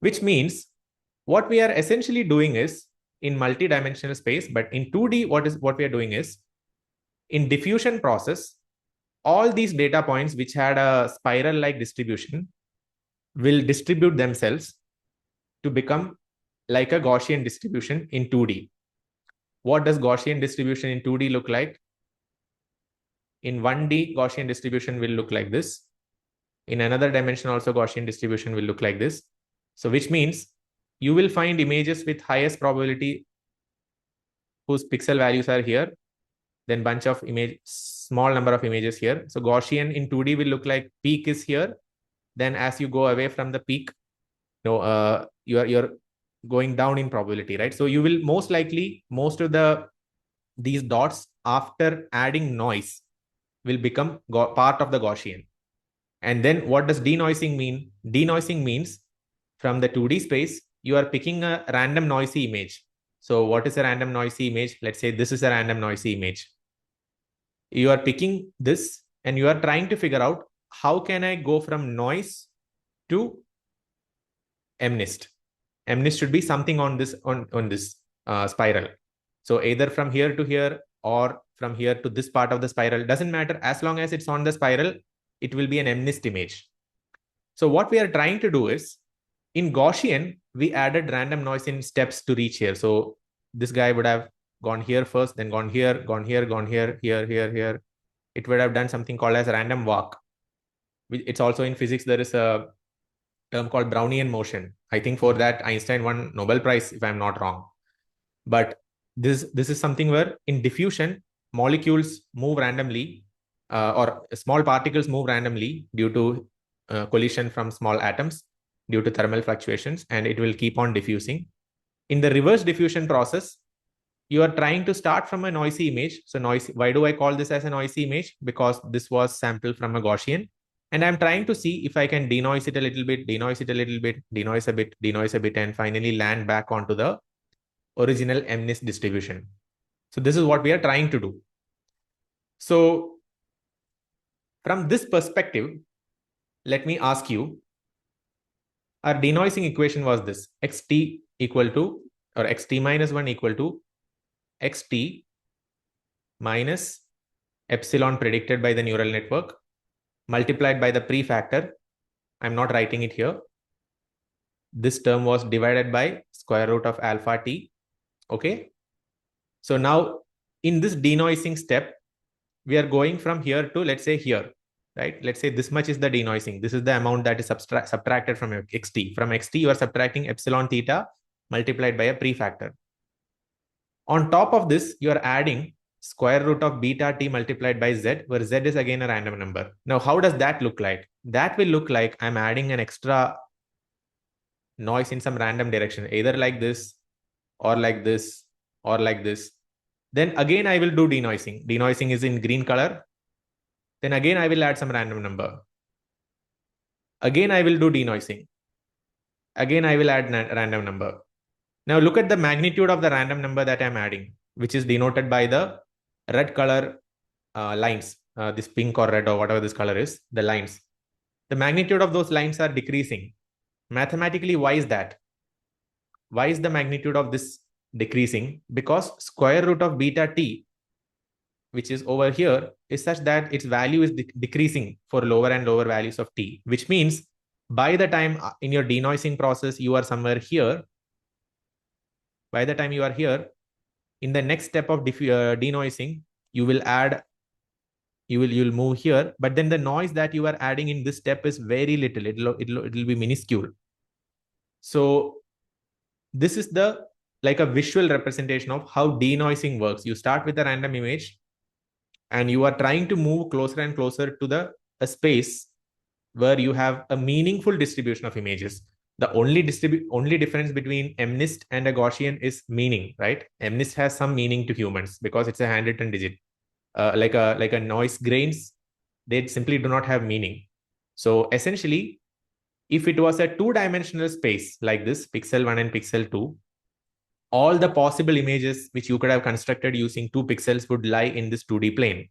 which means what we are essentially doing is in multi-dimensional space, but in 2D, what we are doing is in diffusion process, all these data points which had a spiral-like distribution will distribute themselves to become like a Gaussian distribution in 2D. What does Gaussian distribution in 2D look like? In 1D, Gaussian distribution will look like this. In another dimension also, Gaussian distribution will look like this. So which means you will find images with highest probability whose pixel values are here, then bunch of small number of images here. So Gaussian in 2D will look like peak is here. Then as you go away from the peak, you're going down in probability, right? So you will most likely, most of these dots after adding noise will become part of the Gaussian. And then what does denoising mean? Denoising means from the 2D space, you are picking a random noisy image. So what is a random noisy image? Let's say this is a random noisy image. You are picking this and you are trying to figure out how can I go from noise to MNIST. MNIST should be something on this spiral. So either from here to here or from here to this part of the spiral, doesn't matter. As long as it's on the spiral, it will be an MNIST image. So what we are trying to do is, in Gaussian, we added random noise in steps to reach here. So this guy would have gone here first, then gone here, gone here, gone here, here, here, here. It would have done something called as random walk. It's also in physics, there is a term called Brownian motion. I think for that, Einstein won Nobel Prize, if I'm not wrong. But this is something where in diffusion, molecules move randomly or small particles move randomly due to collision from small atoms due to thermal fluctuations, and it will keep on diffusing. In the reverse diffusion process, you are trying to start from a noisy image. So noisy, why do I call this as a noisy image? Because this was sampled from a Gaussian. And I'm trying to see if I can denoise it a little bit, denoise it a little bit, denoise a bit, denoise a bit, and finally land back onto the original MNIST distribution. So this is what we are trying to do. So from this perspective, let me ask you, our denoising equation was this: xt equal to, or xt minus 1 equal to xt minus epsilon predicted by the neural network multiplied by the prefactor. I'm not writing it here. This term was divided by square root of alpha t. Okay. So now in this denoising step, we are going from here to, let's say, here, right? Let's say this much is the denoising. This is the amount that is subtracted from xt. From xt, you are subtracting epsilon theta multiplied by a prefactor. On top of this, you are adding square root of beta t multiplied by z, where z is again a random number. Now, how does that look like? That will look like I'm adding an extra noise in some random direction, either like this or like this or like this. Then again, I will do denoising. Denoising is in green color. Then again, I will add some random number. Again, I will do denoising. Again, I will add random number. Now look at the magnitude of the random number that I'm adding, which is denoted by the red color lines, this pink or red or whatever this color is, the lines. The magnitude of those lines are decreasing. Mathematically, why is that? Why is the magnitude of this decreasing? Because square root of beta t, which is over here, is such that its value is decreasing for lower and lower values of t, which means by the time in your denoising process, you are somewhere here. By the time you are here, in the next step of denoising, you will add, you'll move here, but then the noise that you are adding in this step is very little. It'll be minuscule. So this is like a visual representation of how denoising works. You start with a random image and you are trying to move closer and closer to a space where you have a meaningful distribution of images. The only difference between MNIST and a Gaussian is meaning, right? MNIST has some meaning to humans because it's a handwritten digit. Like a noise grains, they simply do not have meaning. So essentially, if it was a two-dimensional space like this, pixel 1 and pixel 2, all the possible images which you could have constructed using 2 pixels would lie in this 2D plane.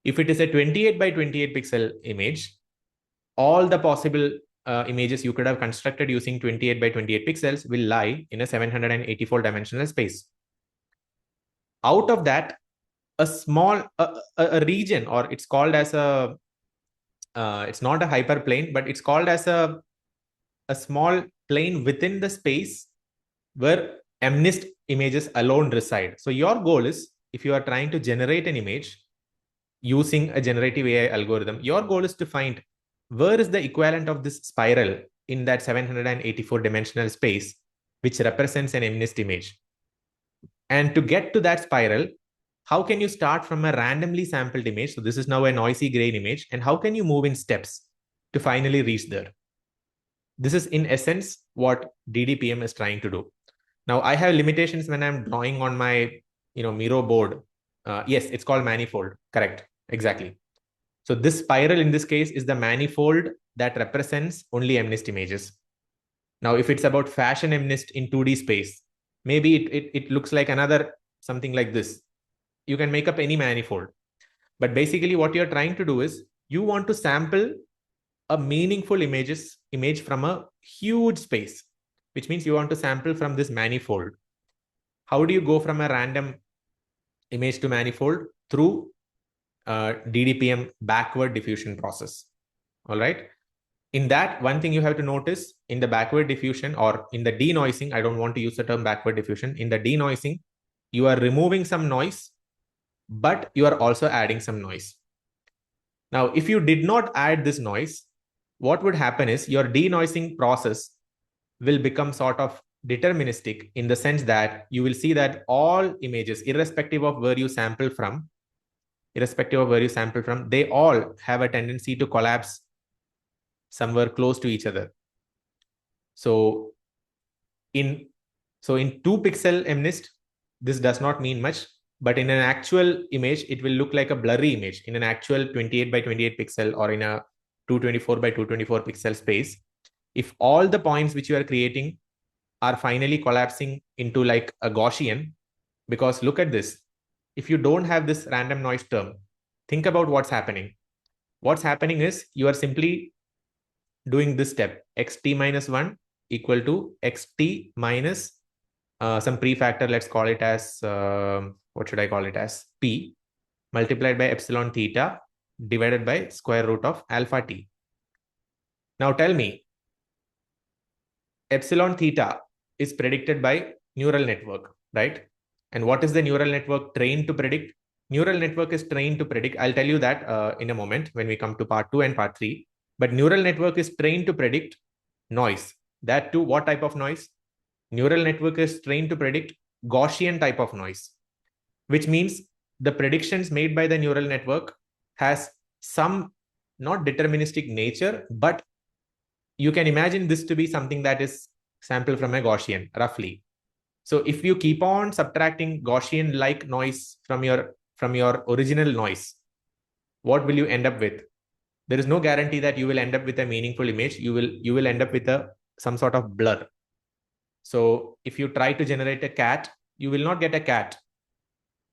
If it is a 28 by 28 pixel image, all the possible images you could have constructed using 28 by 28 pixels will lie in a 784 dimensional space. Out of that, a small a region, or it's called as a it's not a hyperplane, but it's called as a small plane within the space where MNIST images alone reside. So your goal is, if you are trying to generate an image using a generative AI algorithm, your goal is to find where is the equivalent of this spiral in that 784 dimensional space, which represents an MNIST image. And to get to that spiral, how can you start from a randomly sampled image? So this is now a noisy grain image. And how can you move in steps to finally reach there? This is in essence what DDPM is trying to do. Now I have limitations when I'm drawing on my Miro board. Yes, it's called manifold. Correct. Exactly. So this spiral in this case is the manifold that represents only MNIST images. Now, if it's about fashion MNIST in 2D space, maybe it looks like another something like this. You can make up any manifold. But basically what you're trying to do is you want to sample a meaningful image from a huge space, which means you want to sample from this manifold. How do you go from a random image to manifold? Through DDPM backward diffusion process. All right. In that, one thing you have to notice in the backward diffusion or in the denoising, I don't want to use the term backward diffusion. In the denoising, you are removing some noise, but you are also adding some noise. Now, if you did not add this noise, what would happen is your denoising process will become sort of deterministic, in the sense that you will see that all images, irrespective of where you sample from, they all have a tendency to collapse somewhere close to each other. So in 2-pixel MNIST, this does not mean much, but in an actual image, it will look like a blurry image in an actual 28 by 28 pixel or in a 224 by 224 pixel space. If all the points which you are creating are finally collapsing into like a Gaussian, because look at this. If you don't have this random noise term, think about what's happening. What's happening is you are simply doing this step, xt minus 1 equal to xt minus some prefactor, let's call it as, what should I call it as? P multiplied by epsilon theta divided by square root of alpha t. Now tell me, epsilon theta is predicted by neural network, right? And what is the neural network trained to predict? Neural network is trained to predict. I'll tell you that in a moment when we come to part 2 and part 3. But neural network is trained to predict noise. That too, what type of noise? Neural network is trained to predict Gaussian type of noise, which means the predictions made by the neural network has some not deterministic nature, but you can imagine this to be something that is sampled from a Gaussian, roughly. So if you keep on subtracting Gaussian-like noise from your original noise, what will you end up with? There is no guarantee that you will end up with a meaningful image. You will end up with some sort of blur. So if you try to generate a cat, you will not get a cat.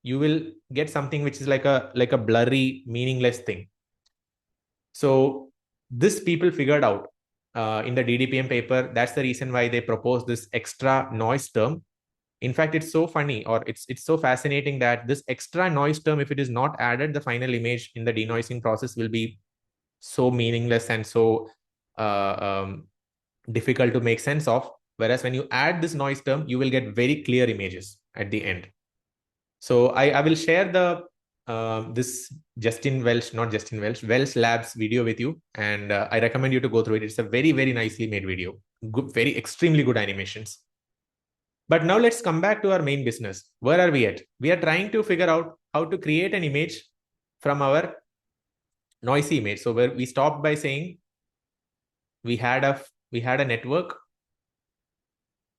You will get something which is like a blurry, meaningless thing. So this people figured out in the DDPM paper. That's the reason why they proposed this extra noise term. In fact, it's so funny, or it's so fascinating that this extra noise term, if it is not added, the final image in the denoising process will be so meaningless and so difficult to make sense of. Whereas when you add this noise term, you will get very clear images at the end. So I will share the this Welch Labs video with you, and I recommend you to go through it. It's a very, very nicely made video, good, very extremely good animations. But now let's come back to our main business. Where are we at? We are trying to figure out how to create an image from our noisy image. So where we stopped by saying we had a network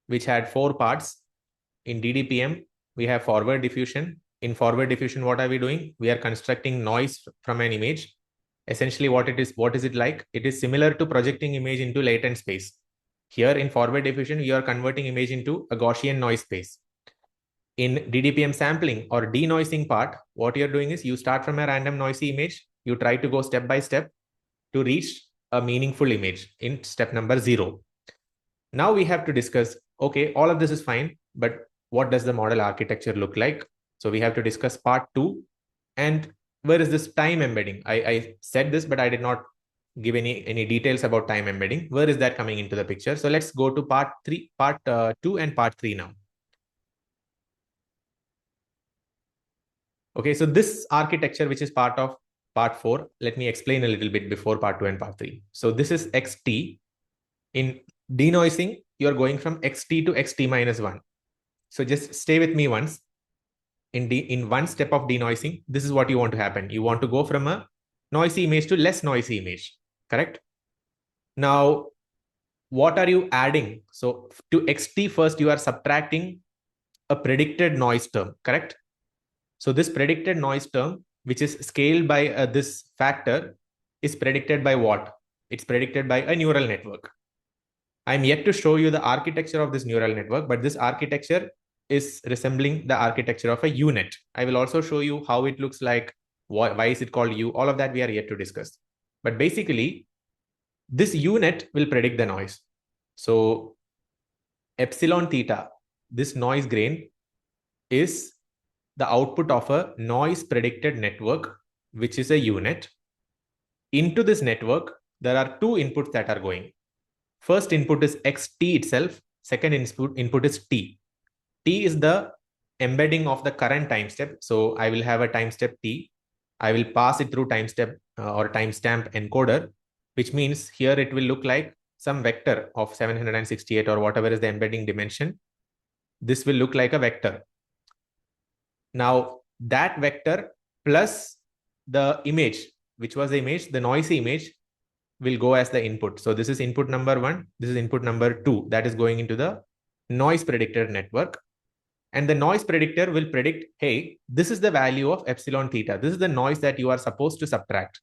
which had 4 parts. In DDPM, we have forward diffusion. In forward diffusion, what are we doing? We are constructing noise from an image. Essentially, what is it like? It is similar to projecting image into latent space. Here in forward diffusion, we are converting image into a Gaussian noise space. In DDPM sampling or denoising part, what you're doing is you start from a random noisy image. You try to go step by step to reach a meaningful image in step number 0. Now we have to discuss, okay, all of this is fine, but what does the model architecture look like? So we have to discuss part 2, And where is this time embedding? I said this, but I did not give any details about time embedding. Where is that coming into the picture? So let's go to part 2 and part 3 now. Okay, so this architecture, which is part of part 4, let me explain a little bit before part 2 and part 3. So this is xt. In denoising, you're going from xt to xt minus 1. So just stay with me once. In one step of denoising, this is what you want to happen. You want to go from a noisy image to less noisy image, correct? Now, what are you adding? So to xt first, you are subtracting a predicted noise term, correct? So this predicted noise term, which is scaled by this factor, is predicted by what? It's predicted by a neural network. I'm yet to show you the architecture of this neural network, but this architecture is resembling the architecture of a UNet. I will also show you how it looks like, why is it called U, all of that we are yet to discuss. But basically, this UNet will predict the noise. So epsilon theta, this noise grain, is the output of a noise predicted network, which is a UNet. Into this network, there are two inputs that are going. First input is xt itself. Second input is t. T is the embedding of the current time step. So I will have a time step t. I will pass it through time step or timestamp encoder, which means here it will look like some vector of 768 or whatever is the embedding dimension. This will look like a vector. Now that vector plus the image, which was the image, the noisy image, will go as the input. So this is input number 1. This is input number 2. That is going into the noise predictor network. And the noise predictor will predict, hey, this is the value of epsilon theta. This is the noise that you are supposed to subtract.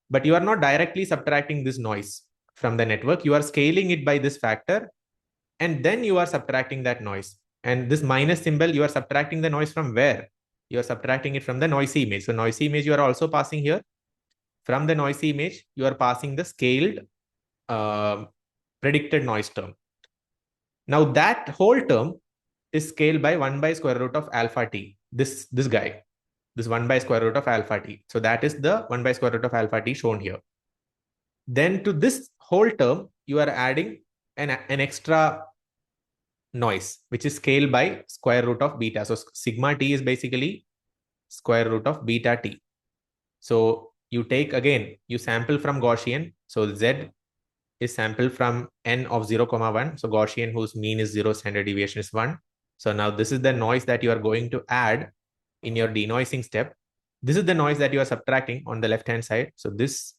But you are not directly subtracting this noise from the network. You are scaling it by this factor. And then you are subtracting that noise. And this minus symbol, you are subtracting the noise from where? You are subtracting it from the noisy image. So noisy image you are also passing here. From the noisy image, you are passing the scaled predicted noise term. Now that whole term is scaled by 1 by square root of alpha t. This guy, this 1 by square root of alpha t. So that is the 1 by square root of alpha t shown here. Then to this whole term, you are adding an extra noise, which is scaled by square root of beta. So sigma t is basically square root of beta t. So you take again, you sample from Gaussian. So Z is sampled from n of 0, 1. So Gaussian, whose mean is 0, standard deviation is 1. So now this is the noise that you are going to add in your denoising step. This is the noise that you are subtracting on the left-hand side. So this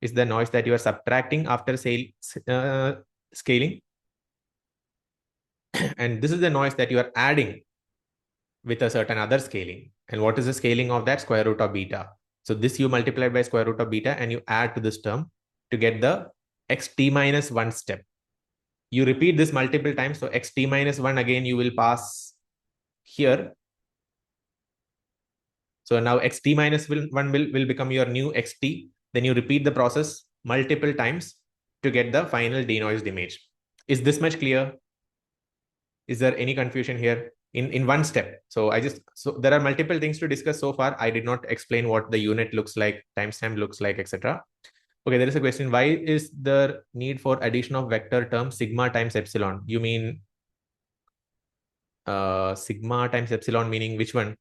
is the noise that you are subtracting after scaling. And this is the noise that you are adding with a certain other scaling. And what is the scaling of that? Square root of beta. So this you multiply by square root of beta and you add to this term to get the xt minus 1 step. You repeat this multiple times. So xt minus 1 again you will pass here. So now xt minus 1 will become your new xt. Then you repeat the process multiple times to get the final denoised image. Is this much clear? Is there any confusion here in one step? So there are multiple things to discuss so far. I did not explain what the UNet looks like, timestamp looks like, etc. Okay, there is a question. Why is there need for addition of vector term sigma times epsilon? You mean sigma times epsilon meaning which one?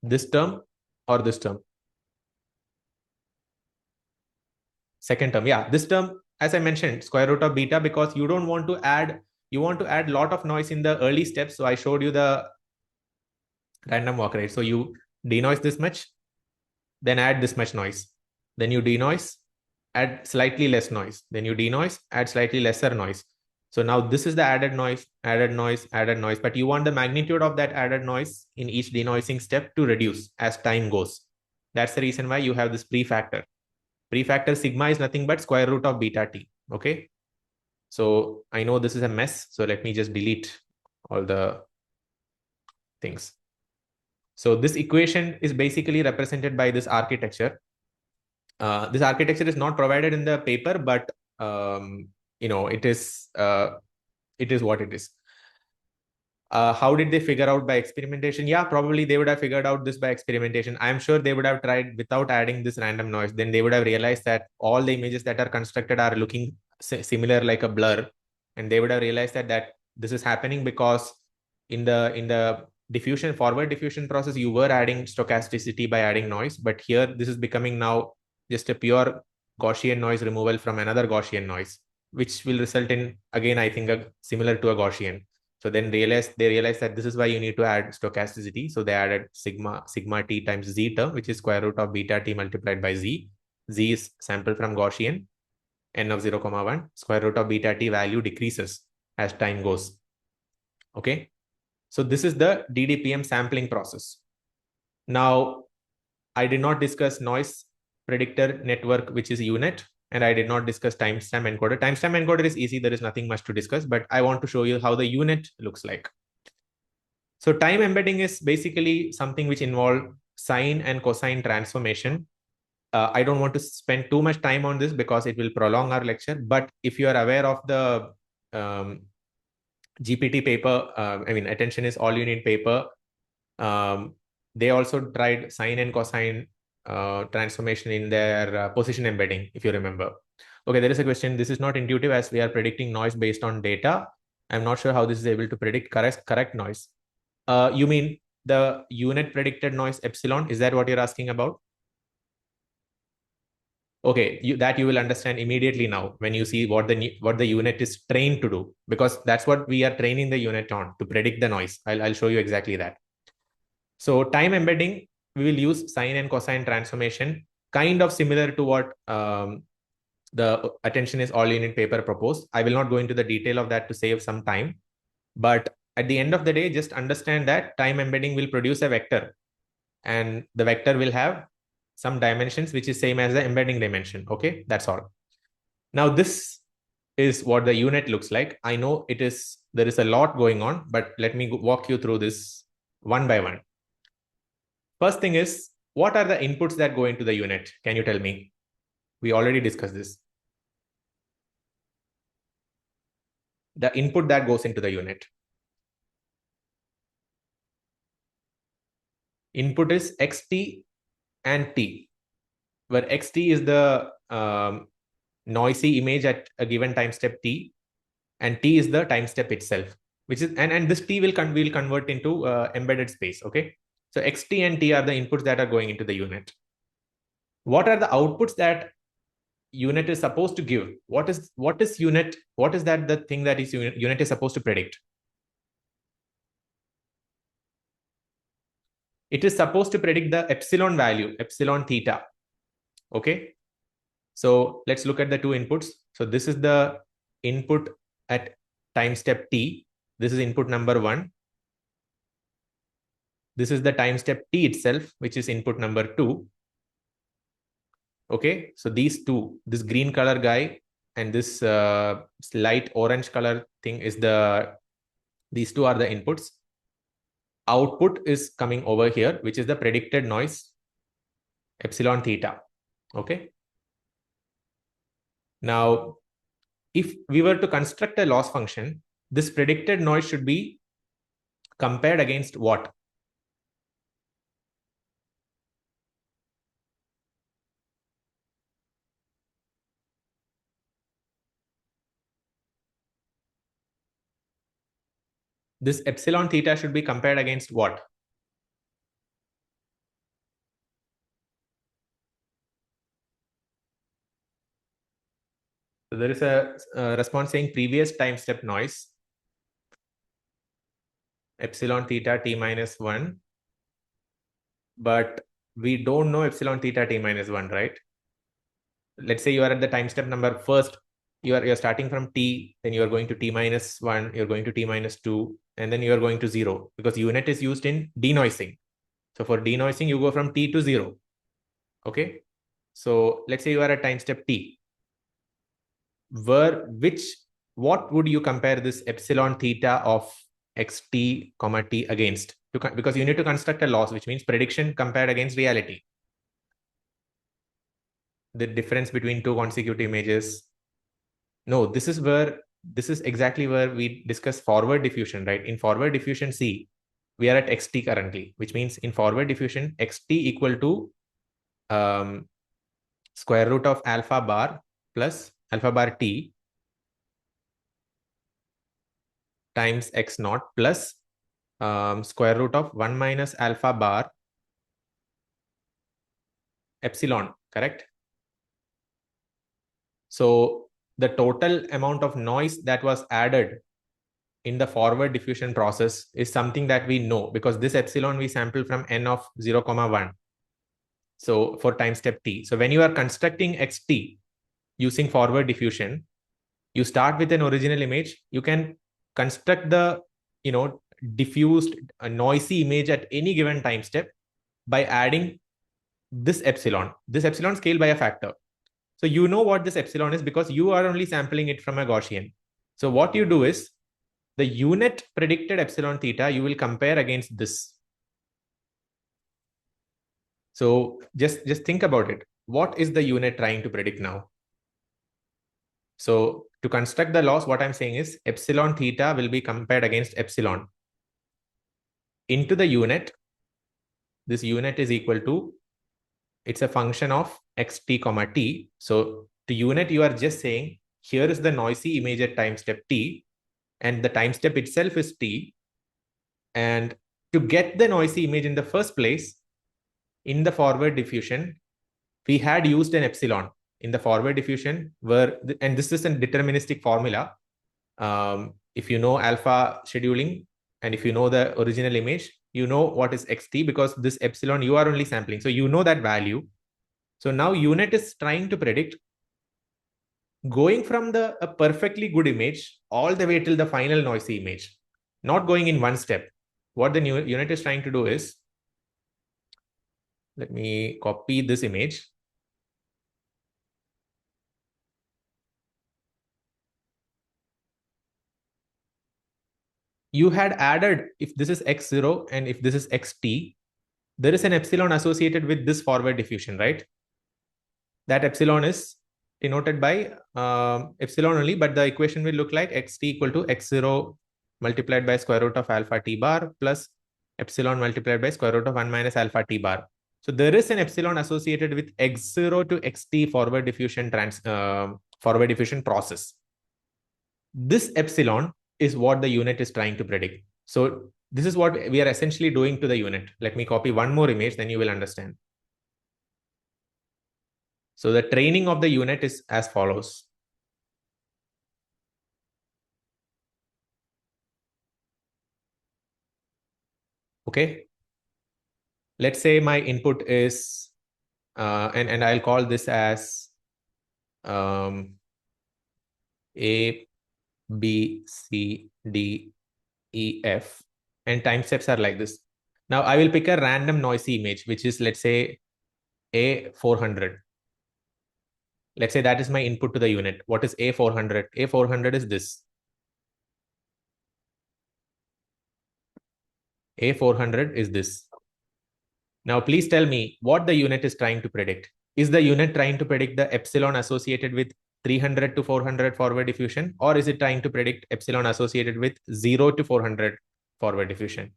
This term or this term? Second term. Yeah, this term, as I mentioned, square root of beta, because you don't want to add, you want to add a lot of noise in the early steps. So I showed you the random walk rate. So you denoise this much, then add this much noise. Then you denoise, add slightly less noise. Then you denoise, add slightly lesser noise. So now this is the added noise, added noise, added noise. But you want the magnitude of that added noise in each denoising step to reduce as time goes. That's the reason why you have this prefactor. Prefactor sigma is nothing but square root of beta t. Okay. So I know this is a mess. So let me just delete all the things. So this equation is basically represented by this architecture. This architecture is not provided in the paper, but it is what it is. How did they figure out by experimentation? Yeah, probably they would have figured out this by experimentation. I'm sure they would have tried without adding this random noise. Then they would have realized that all the images that are constructed are looking similar, like a blur. And they would have realized that this is happening because in the forward diffusion process, you were adding stochasticity by adding noise. But here, this is becoming now just a pure Gaussian noise removal from another Gaussian noise, which will result in, again, I think, similar to a Gaussian. So then they realized that this is why you need to add stochasticity. So they added sigma t times z term, which is square root of beta t multiplied by z. Z is sample from Gaussian, n of 0, 1. Square root of beta t value decreases as time goes. Okay. So this is the DDPM sampling process. Now, I did not discuss noise predictor network, which is UNet, and I did not discuss timestamp encoder. Timestamp encoder is easy. There is nothing much to discuss, but I want to show you how the UNet looks like. So time embedding is basically something which involves sine and cosine transformation. I don't want to spend too much time on this because it will prolong our lecture. But if you are aware of the GPT paper, attention is all you need paper. They also tried sine and cosine transformation in their position embedding, if you remember. Okay, there is a question. This is not intuitive as we are predicting noise based on data. I'm not sure how this is able to predict correct noise. You mean the UNet predicted noise epsilon? Is that what you're asking about? Okay, you will understand immediately now when you see what the UNet is trained to do, because that's what we are training the UNet on, to predict the noise. I'll show you exactly that. So time embedding, we will use sine and cosine transformation, kind of similar to what the attention is all unit paper proposed. I will not go into the detail of that to save some time. But at the end of the day, just understand that time embedding will produce a vector. And the vector will have some dimensions, which is same as the embedding dimension. Okay, that's all. Now, this is what the UNet looks like. I know there is a lot going on, but let me walk you through this one by one. First thing is, what are the inputs that go into the UNet? Can you tell me? We already discussed this. The input that goes into the UNet. Input is xt and t, where xt is the noisy image at a given time step t, and t is the time step itself, which is and this t will convert into embedded space. Okay, so xt and t are the inputs that are going into the UNet. What are the outputs that UNet is supposed to give? What is UNet? What is that the thing that is UNet is supposed to predict? It is supposed to predict the epsilon value, epsilon theta. Okay, so let's look at the two inputs. So this is the input at time step t. This is input number 1. This is the time step t itself, which is input number 2. Okay, so these two, this green color guy and this light orange color thing is these two are the inputs. Output is coming over here, which is the predicted noise, epsilon theta. Okay. Now, if we were to construct a loss function, this predicted noise should be compared against what? This epsilon theta should be compared against what? So there is a response saying previous time step noise, epsilon theta t minus 1. But we don't know epsilon theta t minus 1, right? Let's say you are at the time step number first. You're starting from t, then you're going to t minus 1, you're going to t minus 2, and then you're going to 0, because UNet is used in denoising. So for denoising, you go from t to 0. Okay. So let's say you are at time step t. What would you compare this epsilon theta of xt comma t against? Because you need to construct a loss, which means prediction compared against reality. The difference between two consecutive images. No, this is where this is exactly where we discuss forward diffusion, right? In forward diffusion C, we are at xt currently, which means in forward diffusion, xt equal to square root of alpha bar plus alpha bar t times x naught plus square root of 1 minus alpha bar epsilon, correct? So the total amount of noise that was added in the forward diffusion process is something that we know, because this epsilon we sample from n of 0, 1. So for time step t. So when you are constructing xt using forward diffusion, you start with an original image. You can construct the diffused noisy image at any given time step by adding this epsilon scale by a factor. So you know what this epsilon is because you are only sampling it from a Gaussian. So what you do is the UNet predicted epsilon theta you will compare against this. So just think about it. What is the UNet trying to predict now? So to construct the loss, what I'm saying is epsilon theta will be compared against epsilon. Into the UNet, this UNet is equal to, it's a function of xt comma t. So to UNet, you are just saying, here is the noisy image at time step t, and the time step itself is t. And to get the noisy image in the first place, in the forward diffusion, we had used an epsilon in the forward diffusion and this is a deterministic formula. If you know alpha scheduling and if you know the original image, you know what is xt because this epsilon you are only sampling. So you know that value. So now UNet is trying to predict going from a perfectly good image all the way till the final noisy image, not going in one step. What the new UNet is trying to do is, let me copy this image. You had added, if this is x0 and if this is xt, there is an epsilon associated with this forward diffusion, right? That epsilon is denoted by epsilon only, but the equation will look like xt equal to x0 multiplied by square root of alpha t bar plus epsilon multiplied by square root of 1 minus alpha t bar. So there is an epsilon associated with x0 to xt forward diffusion process. This epsilon is what the UNet is trying to predict. So this is what we are essentially doing to the UNet. Let me copy one more image, then you will understand. So the training of the UNet is as follows. Okay. Let's say my input is, and I'll call this as A, B, C, D, E, F, and time steps are like this. Now I will pick a random noisy image, which is, let's say, A400. Let's say that is my input to the UNet. What is A400? A400 is this. A400 is this. Now, please tell me what the UNet is trying to predict. Is the UNet trying to predict the epsilon associated with 300 to 400 forward diffusion, or is it trying to predict epsilon associated with 0 to 400 forward diffusion?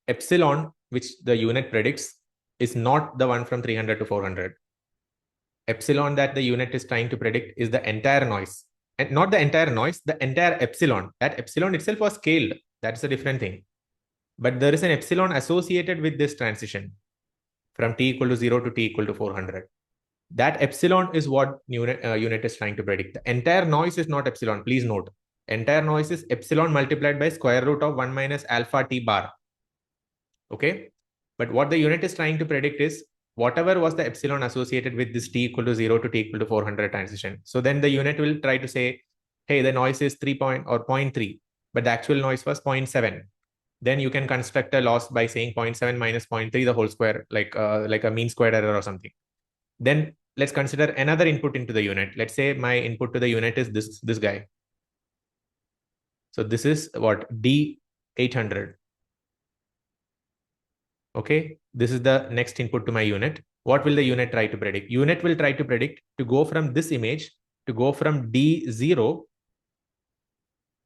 Epsilon, which the UNet predicts, is not the one from 300 to 400. Epsilon that the UNet is trying to predict is the entire noise. And not the entire noise, the entire epsilon. That epsilon itself was scaled. That's a different thing. But there is an epsilon associated with this transition from t equal to 0 to t equal to 400. That epsilon is what UNet is trying to predict. The entire noise is not epsilon. Please note. Entire noise is epsilon multiplied by square root of 1 minus alpha t bar. Okay. But what the UNet is trying to predict is whatever was the epsilon associated with this t equal to 0 to t equal to 400 transition. So then the UNet will try to say, hey, the noise is 0.3, but the actual noise was 0.7. Then you can construct a loss by saying 0.7 minus 0.3 the whole square, like a mean squared error or something. Then let's consider another input into the UNet. Let's say my input to the UNet is this guy. So this is what? D800. Okay, this is the next input to my UNet. what will the unit try to predict? Unit will try to predict to go from this image, to go from D0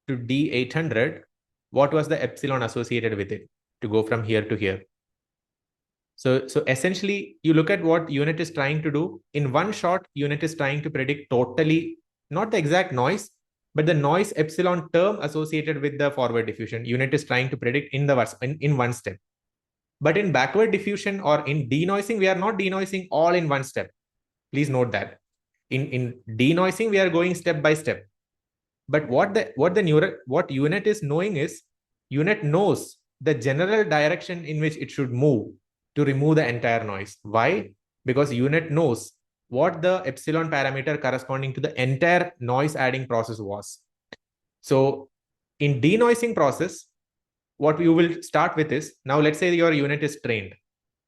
to D800, what was the epsilon associated with it to go from here to here. So essentially, you look at what unit is trying to do. In one shot, unit is trying to predict totally, not the exact noise, but the noise epsilon term associated with the forward diffusion. Unit is trying to predict in one step. But in backward diffusion or in denoising, we are not denoising all in one step. Please note that. In denoising, we are going step by step. But what unit is knowing is, unit knows the general direction in which it should move to remove the entire noise. Why? Because unit knows what the epsilon parameter corresponding to the entire noise adding process was. So in denoising process, what you will start with is, now let's say your unit is trained.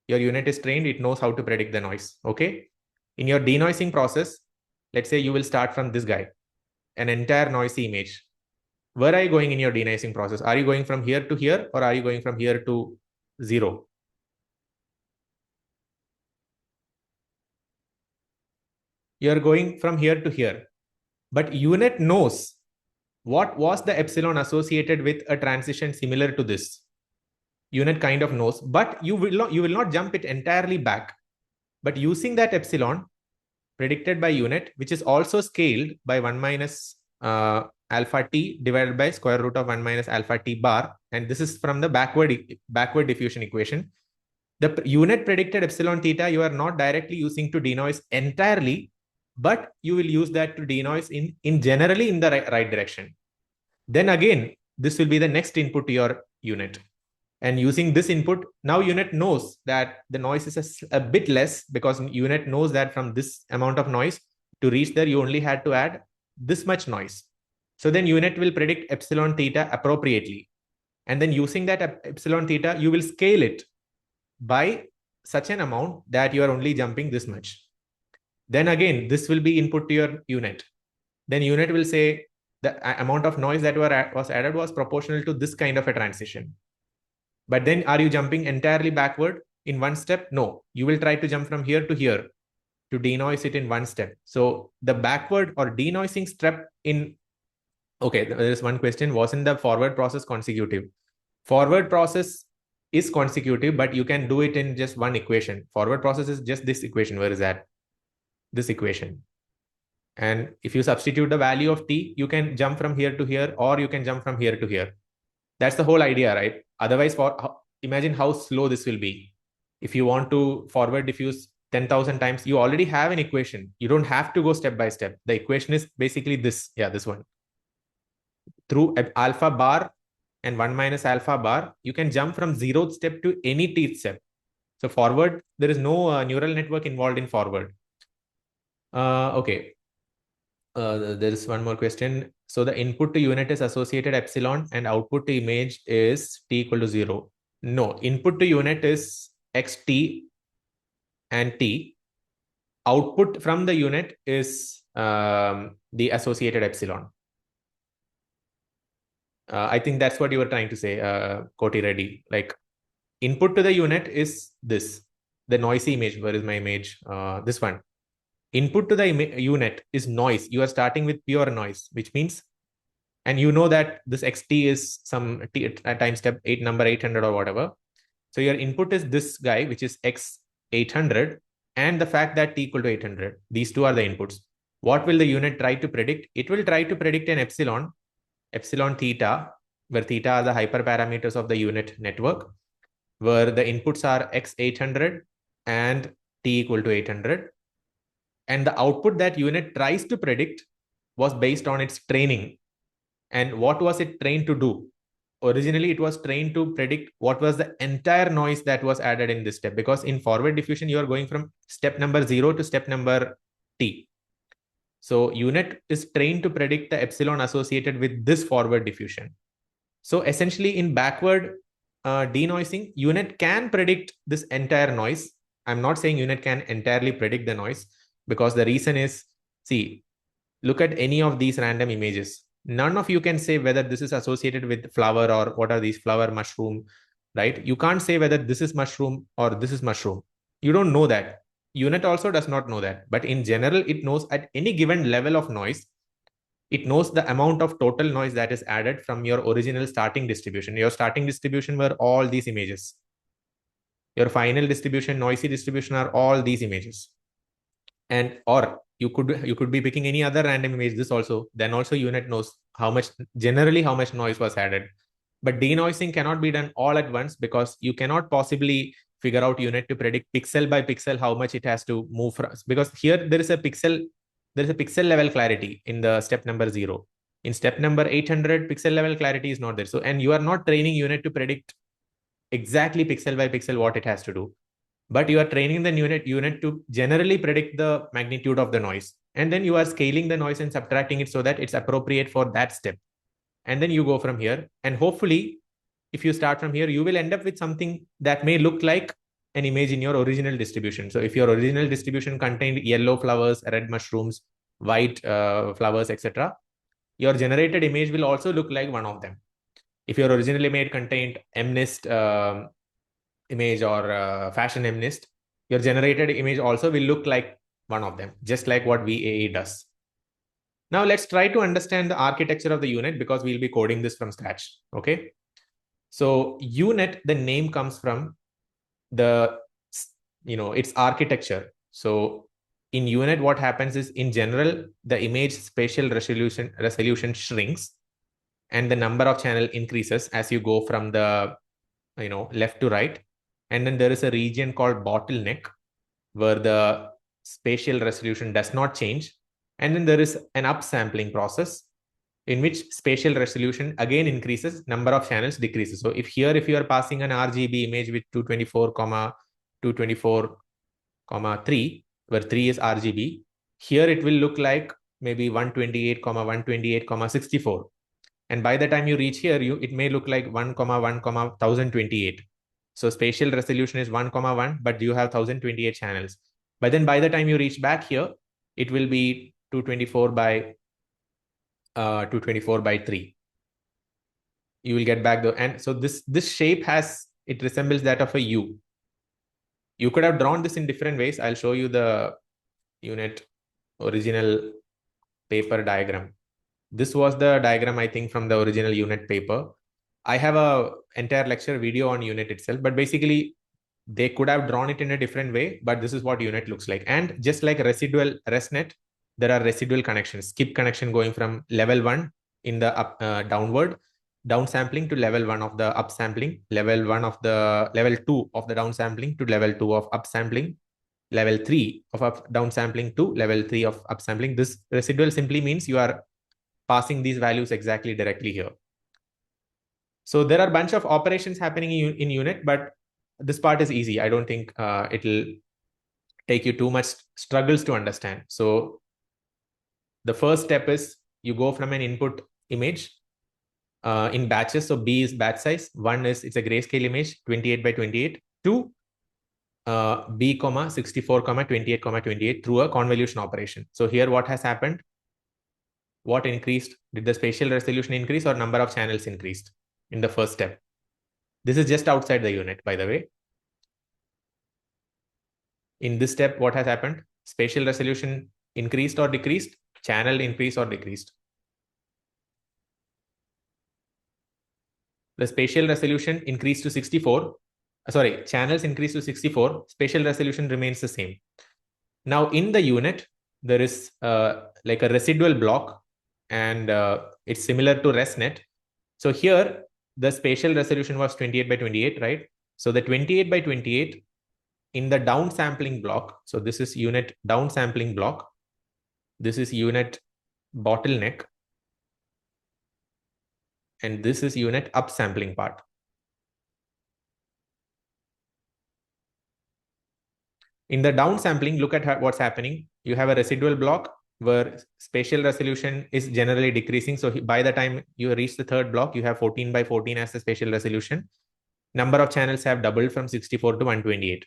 Your unit is trained, it knows how to predict the noise. Okay. In your denoising process, let's say you will start from this guy, an entire noisy image. Where are you going in your denoising process? Are you going from here to here, or are you going from here to 0? You're going from here to here. But unit knows what was the epsilon associated with a transition similar to this. Unit kind of knows, but you will not jump it entirely back. But using that epsilon predicted by unit, which is also scaled by 1 minus alpha t divided by square root of 1 minus alpha t bar, and this is from the backward diffusion equation. The unit predicted epsilon theta you are not directly using to denoise entirely, but you will use that to denoise in generally in the right direction. Then again, this will be the next input to your unit. And using this input, now unit knows that the noise is a bit less, because unit knows that from this amount of noise to reach there, you only had to add this much noise. So then unit will predict epsilon theta appropriately. And then using that epsilon theta, you will scale it by such an amount that you are only jumping this much. Then again, this will be input to your unit. Then unit will say the amount of noise that was added was proportional to this kind of a transition. But then are you jumping entirely backward in one step? No, you will try to jump from here to here to denoise it in one step. So the backward or denoising step in, okay, there is one question, wasn't the forward process consecutive? Forward process is consecutive, but you can do it in just one equation. Forward process is just this equation. Where is that? This equation. And if you substitute the value of t, you can jump from here to here, or you can jump from here to here. That's the whole idea, right? Otherwise, imagine how slow this will be. If you want to forward diffuse 10,000 times, you already have an equation. You don't have to go step by step. The equation is basically this. Yeah, this one. Through alpha bar and 1 minus alpha bar, you can jump from 0th step to any tth step. So forward, there is no neural network involved in forward. Okay. There is one more question. So the input to unit is associated epsilon and output to image is t equal to 0. No, input to unit is xt and t. Output from the unit is the associated epsilon. I think that's what you were trying to say, Koti Reddy. Like, input to the unit is this, the noisy image. Where is my image? This one. Input to the unit is noise. You are starting with pure noise, which means, and you know that this xt is some t time step 8 number 800 or whatever. So your input is this guy, which is x 800, and the fact that t equal to 800. These two are the inputs. What will the unit try to predict? It will try to predict an epsilon theta, where theta are the hyperparameters of the unit network, where the inputs are x 800 and t equal to 800. And the output that unit tries to predict was based on its training. And what was it trained to do? Originally, it was trained to predict what was the entire noise that was added in this step. Because in forward diffusion, you are going from step number 0 to step number t. So unit is trained to predict the epsilon associated with this forward diffusion. So essentially, in backward denoising, unit can predict this entire noise. I'm not saying unit can entirely predict the noise, because the reason is, see, look at any of these random images. None of you can say whether this is associated with flower or what are these flower, mushroom, right? You can't say whether this is mushroom or this is mushroom. You don't know that. UNet also does not know that. But in general, it knows at any given level of noise, it knows the amount of total noise that is added from your original starting distribution. Your starting distribution were all these images. Your final distribution, noisy distribution, are all these images. And or you could be picking any other random image. This also, then also UNet knows generally how much noise was added. But denoising cannot be done all at once, because you cannot possibly figure out UNet to predict pixel by pixel how much it has to move from, because here there is a pixel level clarity in the step number 0. In step number 800, pixel level clarity is not there. So, and you are not training UNet to predict exactly pixel by pixel what it has to do, but you are training the unit to generally predict the magnitude of the noise. And then you are scaling the noise and subtracting it so that it's appropriate for that step. And then you go from here. And hopefully, if you start from here, you will end up with something that may look like an image in your original distribution. So if your original distribution contained yellow flowers, red mushrooms, white flowers, etc., your generated image will also look like one of them. If your original image contained MNIST image or fashion MNIST, your generated image also will look like one of them, just like what VAE does. Now let's try to understand the architecture of the UNet, because we'll be coding this from scratch. Okay. So UNet, the name comes from the, its architecture. So in UNet, what happens is, in general, the image spatial resolution shrinks, and the number of channel increases as you go from the left to right. And then there is a region called bottleneck, where the spatial resolution does not change. And then there is an upsampling process in which spatial resolution again increases, number of channels decreases. So if you are passing an RGB image with 224,3, where 3 is RGB, here it will look like maybe 128,128,64. And by the time you reach here, it may look like 1,1,1028. So spatial resolution is 1,1, but you have 1028 channels. But then by the time you reach back here, it will be 224 by 3. You will get back and so this shape it resembles that of a U. You could have drawn this in different ways. I'll show you the UNet original paper diagram. This was the diagram, I think, from the original UNet paper. I have a entire lecture video on UNet itself, but basically they could have drawn it in a different way, but this is what UNet looks like. And just like residual ResNet, there are residual connections, skip connection going from level 1 in the downward downsampling to level 1 of the upsampling, level 2 of the downsampling to level 2 of upsampling, level 3 of downsampling to level 3 of upsampling. This residual simply means you are passing these values exactly directly here. So there are a bunch of operations happening in UNet, but this part is easy. I don't think it'll take you too much struggles to understand. So the first step is you go from an input image in batches. So B is batch size. 1 is it's a grayscale image, 28 by 28, to B, 64, 28, 28 through a convolution operation. So here what has happened? What increased? Did the spatial resolution increase or number of channels increased in the first step? This is just outside the UNet, by the way. In this step, what has happened? Spatial resolution increased or decreased? Channel increased or decreased? The spatial resolution increased to 64. Channels increased to 64. Spatial resolution remains the same. Now in the UNet, there is like a residual block, and it's similar to ResNet. So here, the spatial resolution was 28 by 28, right? So the 28 by 28 in the downsampling block. So this is UNet downsampling block. This is UNet bottleneck. And this is UNet upsampling part. In the downsampling, look at what's happening. You have a residual block where spatial resolution is generally decreasing. So by the time you reach the third block, you have 14 by 14 as the spatial resolution. Number of channels have doubled from 64 to 128.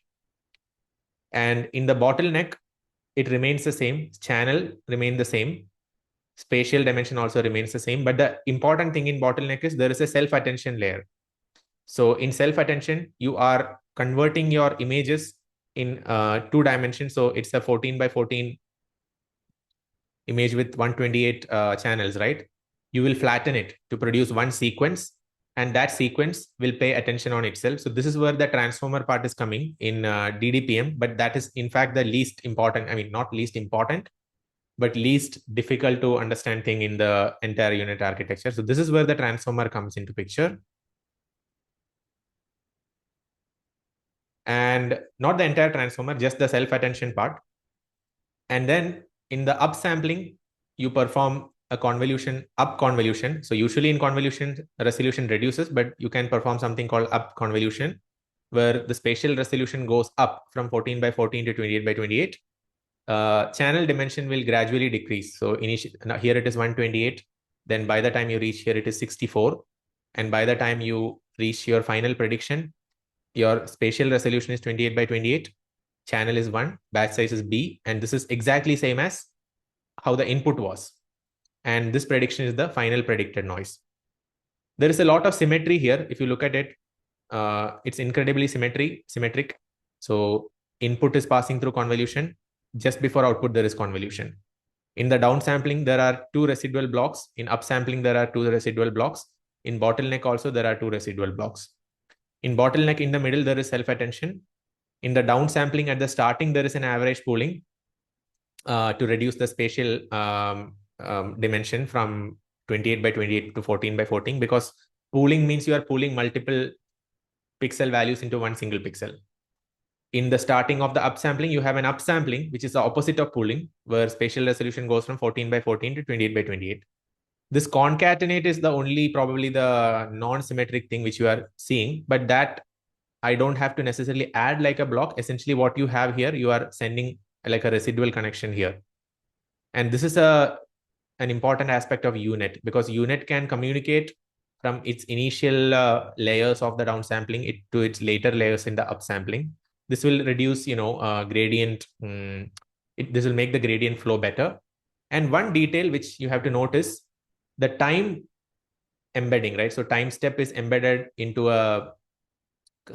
And in the bottleneck, it remains the same. Channel remain the same. Spatial dimension also remains the same. But the important thing in bottleneck is there is a self-attention layer. So in self-attention, you are converting your images in 2 dimensions. So it's a 14 by 14 image with 128 channels, right? You will flatten it to produce one sequence, and that sequence will pay attention on itself. So this is where the transformer part is coming in DDPM, but that is in fact the least important, I mean, not least important, but least difficult to understand thing in the entire unit architecture. So this is where the transformer comes into picture. And not the entire transformer, just the self-attention part. And then in the upsampling, you perform a convolution, up convolution. So usually in convolution, resolution reduces, but you can perform something called up convolution, where the spatial resolution goes up from 14 by 14 to 28 by 28. Channel dimension will gradually decrease. So here it is 128. Then by the time you reach here, it is 64. And by the time you reach your final prediction, your spatial resolution is 28 by 28. Channel is 1, batch size is B, and this is exactly same as how the input was. And this prediction is the final predicted noise. There is a lot of symmetry here. If you look at it, it's incredibly symmetric. So input is passing through convolution. Just before output, there is convolution. In the downsampling, there are 2 residual blocks. In upsampling, there are 2 residual blocks. In bottleneck also, there are 2 residual blocks. In bottleneck, in the middle, there is self-attention. In the downsampling at the starting, there is an average pooling to reduce the spatial dimension from 28 by 28 to 14 by 14, because pooling means you are pooling multiple pixel values into one single pixel. In the starting of the upsampling, you have an upsampling, which is the opposite of pooling, where spatial resolution goes from 14 by 14 to 28 by 28. This concatenate is the only probably the non-symmetric thing which you are seeing, but that I don't have to necessarily add like a block. Essentially what you have here, you are sending like a residual connection here. And this is an important aspect of UNet, because UNet can communicate from its initial layers of the downsampling to its later layers in the upsampling. This will reduce, gradient. This will make the gradient flow better. And one detail which you have to notice, the time embedding, right? So time step is embedded into a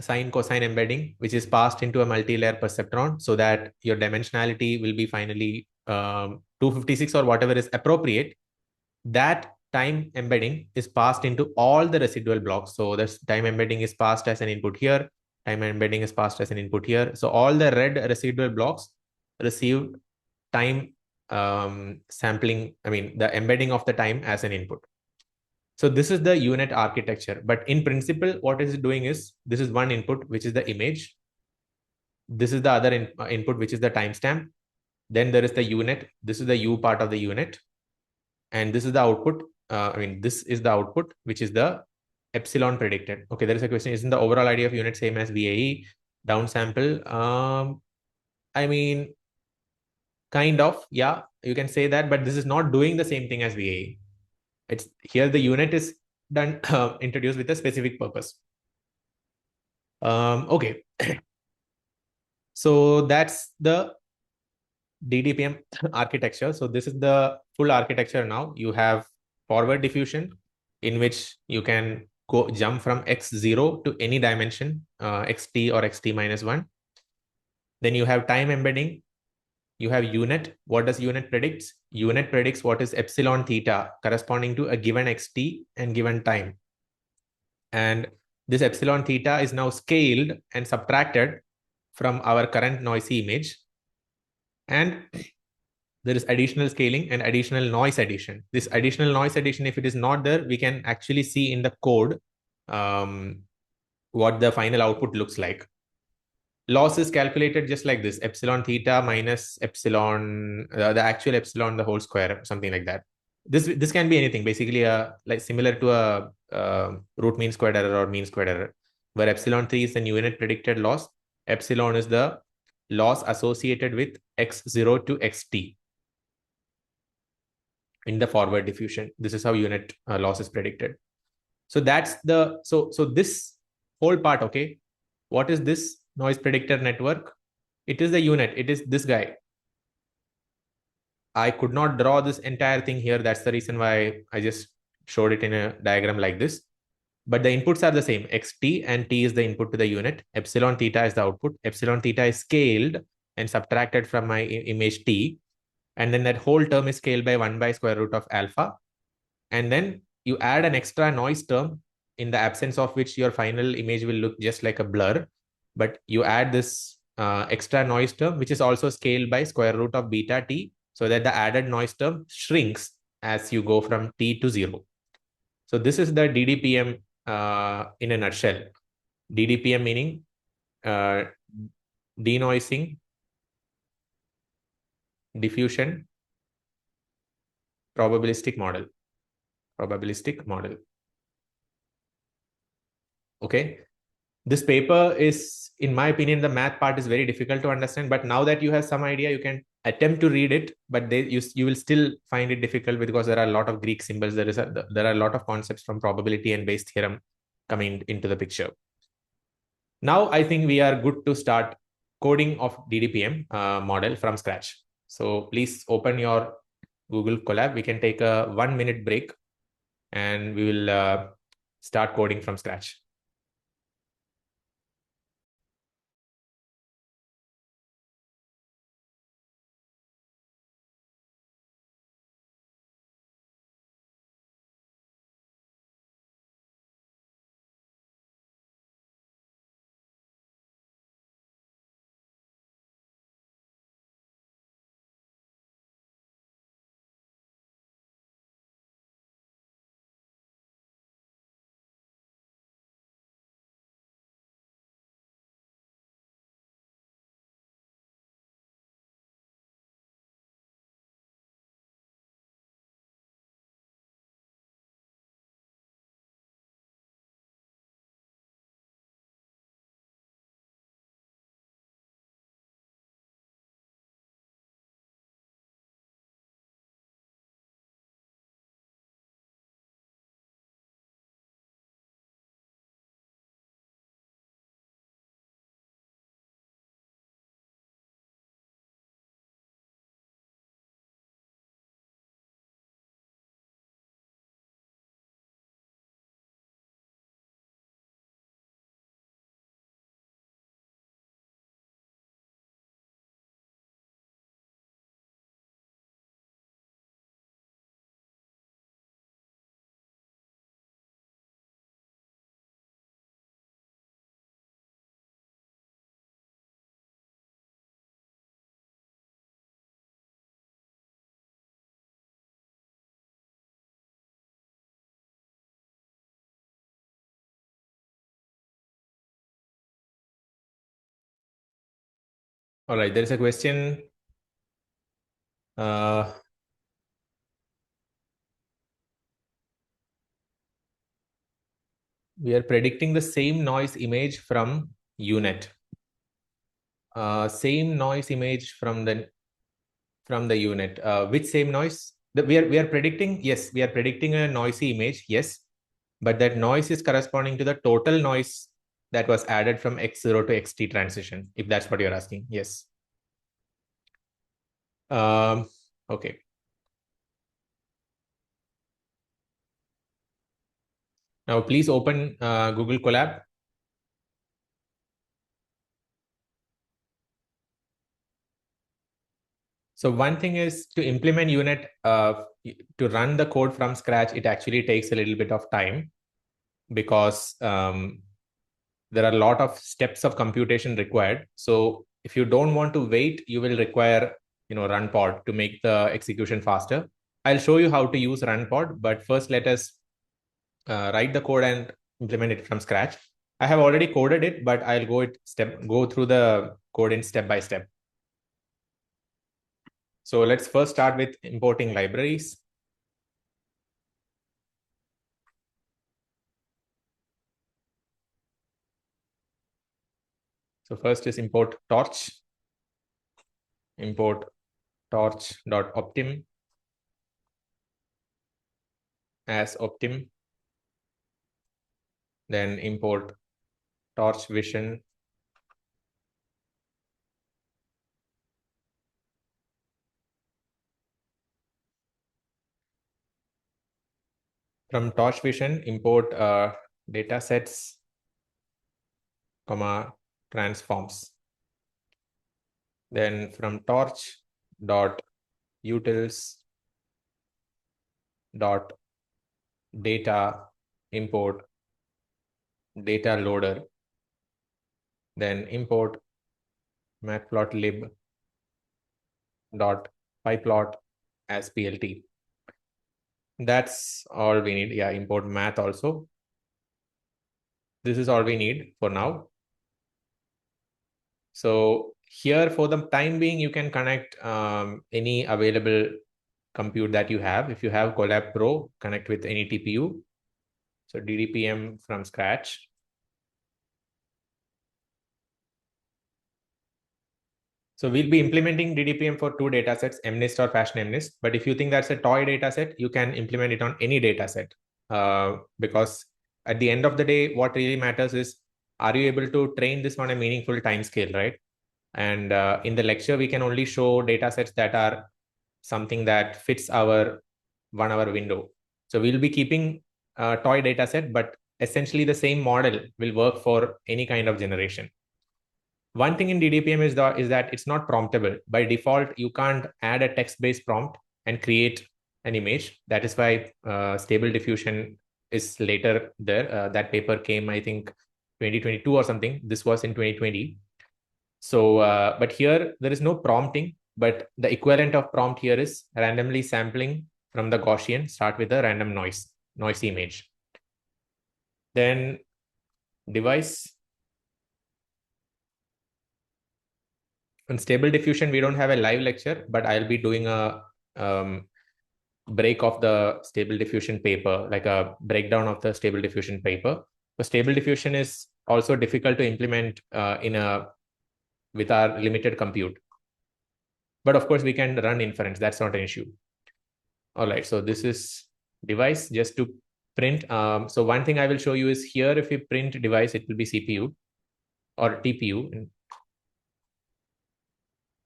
sine cosine embedding, which is passed into a multi-layer perceptron, so that your dimensionality will be finally 256 or whatever is appropriate. That time embedding is passed into all the residual blocks. So this time embedding is passed as an input here. Time embedding is passed as an input here. So all the red residual blocks receive time sampling, the embedding of the time as an input. So this is the UNet architecture. But in principle, what it is doing is, this is one input, which is the image. This is the other input, which is the timestamp. Then there is the UNet. This is the U part of the UNet. And this is the output. This is the output, which is the epsilon predicted. Okay, there is a question. Isn't the overall idea of UNet same as VAE? Downsample? Kind of, yeah, you can say that, but this is not doing the same thing as VAE. It's here the UNet is done introduced with a specific purpose. Okay. So that's the DDPM architecture. So this is the full architecture now. You have forward diffusion, in which you can jump from x0 to any dimension, xt or xt minus 1. Then you have time embedding. You have UNet. What does UNet predicts? UNet predicts what is epsilon theta corresponding to a given xt and given time. And this epsilon theta is now scaled and subtracted from our current noisy image. And there is additional scaling and additional noise addition. This additional noise addition, if it is not there, we can actually see in the code what the final output looks like. Loss is calculated just like this: epsilon theta minus epsilon, the actual epsilon, the whole square, something like that. This can be anything, basically, like similar to a root mean squared error or mean squared error, where epsilon 3 is the UNet predicted loss. Epsilon is the loss associated with x0 to xt in the forward diffusion. This is how UNet loss is predicted. So that's the so this whole part. Okay, what is this noise predictor network? It is the UNet. It is this guy. I could not draw this entire thing here. That's the reason why I just showed it in a diagram like this. but the inputs are the same. Xt and t is the input to the unit. Epsilon theta is the output. Epsilon theta is scaled and subtracted from my image t. And then that whole term is scaled by 1 by square root of alpha. And then you add an extra noise term, in the absence of which your final image will look just like a blur. But you add this extra noise term, which is also scaled by square root of beta t, so that the added noise term shrinks as you go from t to 0. So this is the DDPM in a nutshell. DDPM meaning uh, denoising, diffusion, probabilistic model. Okay. This paper is, in my opinion, the math part is very difficult to understand. But now that you have some idea, you can attempt to read it, but you will still find it difficult because there are a lot of Greek symbols. There are a lot of concepts from probability and Bayes theorem coming into the picture. Now I think we are good to start coding of DDPM model from scratch. So please open your Google Colab. We can take a 1-minute break and we will start coding from scratch. All right, there is a question. We are predicting the same noise image from UNet. Same noise image from the unit. Which same noise? We are predicting, yes, we are predicting a noisy image, yes, but that noise is corresponding to the total noise that was added from x0 to xt transition, if that's what you're asking. Yes. Okay. Now please open Google Colab. So one thing is to implement UNet, to run the code from scratch, it actually takes a little bit of time because there are a lot of steps of computation required. So if you don't want to wait, you will require, run pod to make the execution faster. I'll show you how to use run pod, but first let us write the code and implement it from scratch. I have already coded it, but I'll go through the code in step by step. So let's first start with importing libraries. So first is import torch. Import torch.optim as optim. Then import torch vision. From torch vision, import datasets, comma, transforms. Then from torch dot utils dot data import data loader, then import matplotlib dot pyplot as plt. That's all we need. Yeah, import math also. This is all we need for now. So here for the time being, you can connect any available compute that you have. If you have Colab Pro, connect with any TPU. So DDPM from scratch. So we'll be implementing DDPM for two datasets, MNIST or Fashion MNIST. But if you think that's a toy dataset, you can implement it on any dataset. Because at the end of the day, what really matters is, are you able to train this on a meaningful time scale, right? And in the lecture, we can only show datasets that are something that fits our 1 hour window. So we'll be keeping a toy dataset, but essentially the same model will work for any kind of generation. One thing in DDPM is that it's not promptable. By default, you can't add a text-based prompt and create an image. That is why Stable Diffusion is later there. That paper came, I think, 2022 or something. This was in 2020. So, but here there is no prompting, but the equivalent of prompt here is randomly sampling from the Gaussian, start with a random noise image. Then device. On Stable Diffusion, we don't have a live lecture, but I'll be doing a break of the Stable Diffusion paper, like a breakdown of the Stable Diffusion paper. So Stable Diffusion is also difficult to implement with our limited compute. But of course, we can run inference. That's not an issue. All right, so this is device just to print. So one thing I will show you is here, if you print device, it will be CPU or TPU.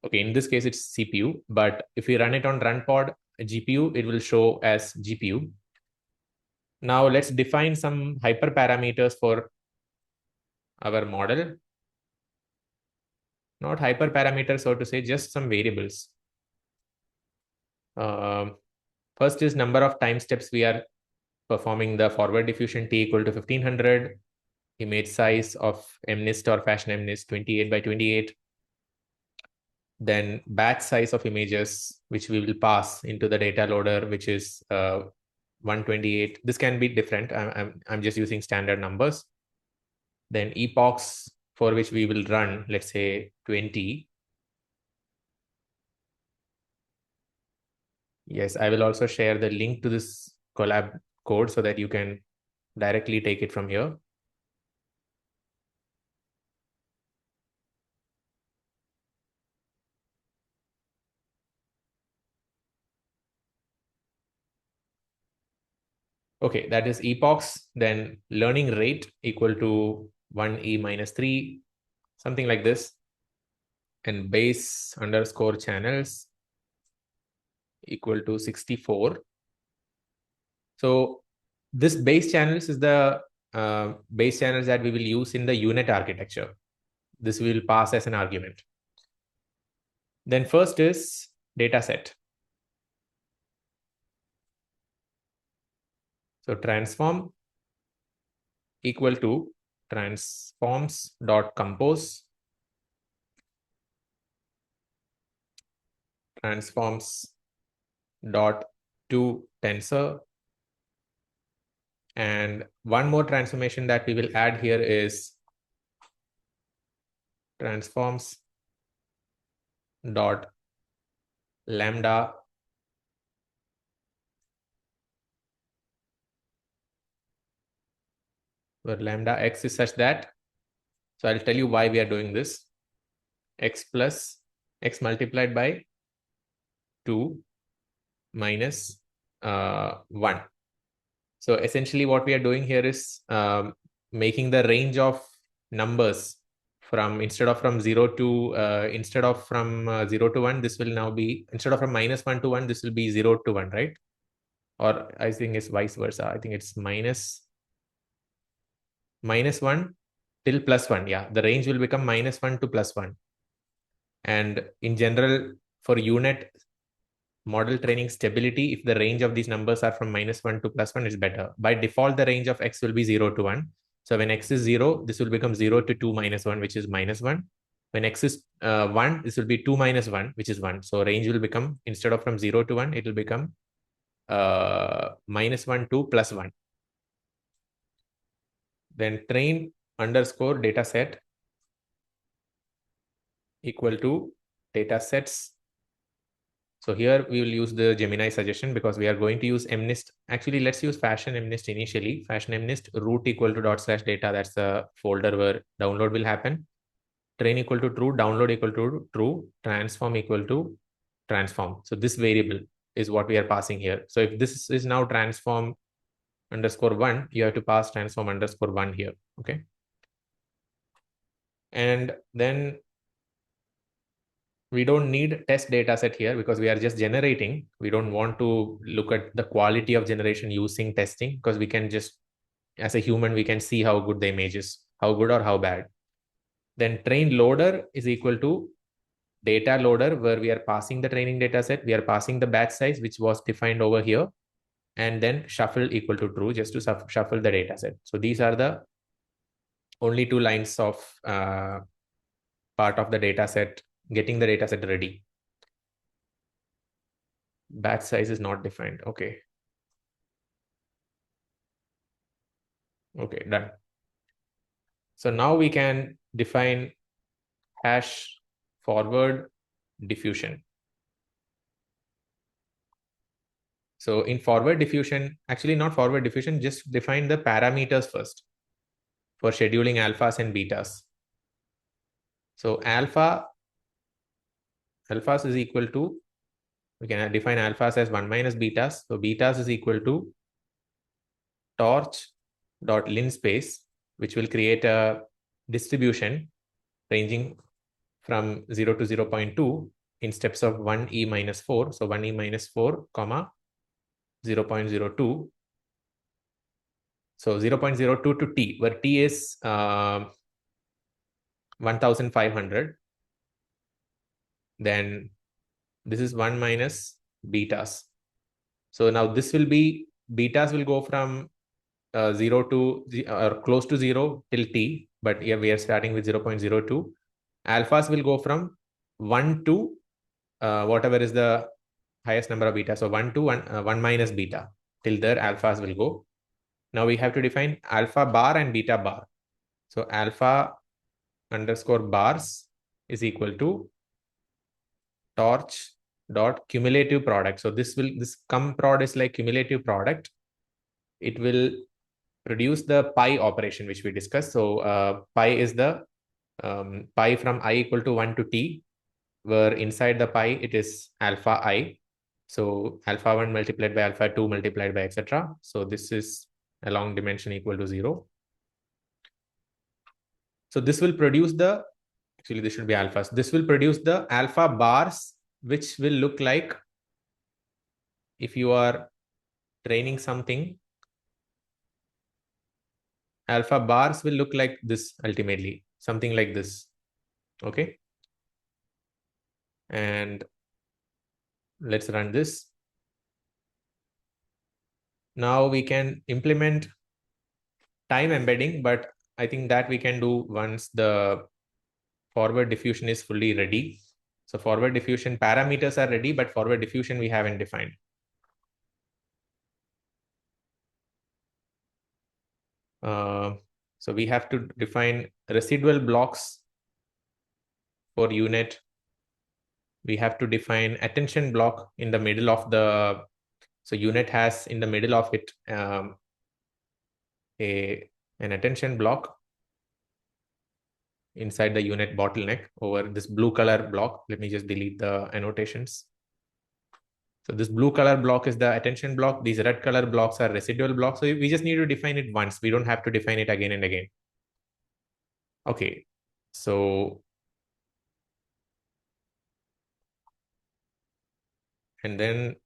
Okay, in this case, it's CPU, but if we run it on runpod GPU, it will show as GPU. Now let's define some hyperparameters for our model. Not hyperparameters, so to say, just some variables. First is number of time steps we are performing the forward diffusion T equal to 1500. Image size of MNIST or Fashion MNIST 28 by 28. Then batch size of images, which we will pass into the data loader, which is 128. This can be different. I'm just using standard numbers. Then epochs for which we will run, let's say 20. Yes, I will also share the link to this Colab code so that you can directly take it from here. Okay, that is epochs. Then learning rate equal to 1e minus 3, something like this. And base underscore channels equal to 64. So this base channels is the base channels that we will use in the UNet architecture. This will pass as an argument. Then first is dataset. So transform equal to transforms.compose transforms.to tensor. And one more transformation that we will add here is transforms dot lambda where lambda x is such that, so I'll tell you why we are doing this. X plus x multiplied by 2 minus 1. So essentially what we are doing here is making the range of numbers from instead of from 0 to 1, this will now be, instead of from -1 to 1, this will be 0 to 1, right? Or I think it's vice versa. I think it's minus -1 till +1. Yeah, the range will become -1 to +1. And in general, for UNet model training stability, if the range of these numbers are from -1 to +1, it's better. By default, the range of x will be 0 to 1. So when x is 0, this will become 0 to 2 minus 1, which is -1. When x is 1, this will be 2 minus 1, which is 1. So range will become, instead of from 0 to 1, it will become -1 to +1. Then train underscore dataset equal to datasets. So here we will use the Gemini suggestion because we are going to use MNIST. Actually, let's use fashion MNIST initially. Fashion MNIST root equal to /data. That's the folder where download will happen. Train equal to true, download equal to true, transform equal to transform. So this variable is what we are passing here. So if this is now transform underscore 1, you have to pass transform underscore 1 here. Okay. And then we don't need test data set here because we are just generating. We don't want to look at the quality of generation using testing because we can just, as a human, we can see how good the image is, how good or how bad. Then train loader is equal to data loader, where we are passing the training data set. We are passing the batch size, which was defined over here. And then shuffle equal to true, just to shuffle the data set. So these are the only two lines of part of the data set, getting the data set ready. Batch size is not defined. Okay. Okay, done. So now we can define hash forward diffusion. So in forward diffusion, actually not forward diffusion, just define the parameters first for scheduling alphas and betas. So alphas is equal to, we can define alphas as 1 minus betas. So betas is equal to torch dot linspace, which will create a distribution ranging from 0 to 0.2 in steps of 1e minus 4. So 1e minus 4, comma 0.02. So 0.02 to t, where t is 1500. Then this is 1 minus betas. So now this will be, betas will go from 0 to or close to 0 till t, but here we are starting with 0.02. Alphas will go from 1 to whatever is the highest number of beta. So 1 to 1 minus beta. Till there, alphas will go. Now we have to define alpha bar and beta bar. So alpha underscore bars is equal to torch dot cumulative product. So this cum prod is like cumulative product. It will produce the pi operation, which we discussed. So pi is the pi from I equal to 1 to t, where inside the pi it is alpha I. So alpha 1 multiplied by alpha 2 multiplied by etc. So this is along dimension equal to 0. So this will produce the, actually this should be alphas. This will produce the alpha bars, which will look like, if you are training something, alpha bars will look like this ultimately, something like this. Okay. And let's run this. Now we can implement time embedding, but I think that we can do once the forward diffusion is fully ready. So forward diffusion parameters are ready, but forward diffusion we haven't defined. So we have to define residual blocks for UNet. We have to define attention block in the middle of the, so UNet has in the middle of it an attention block inside the UNet bottleneck over this blue color block. Let me just delete the annotations. So this blue color block is the attention block. These red color blocks are residual blocks. So we just need to define it once. We don't have to define it again and again. Okay. So, and then,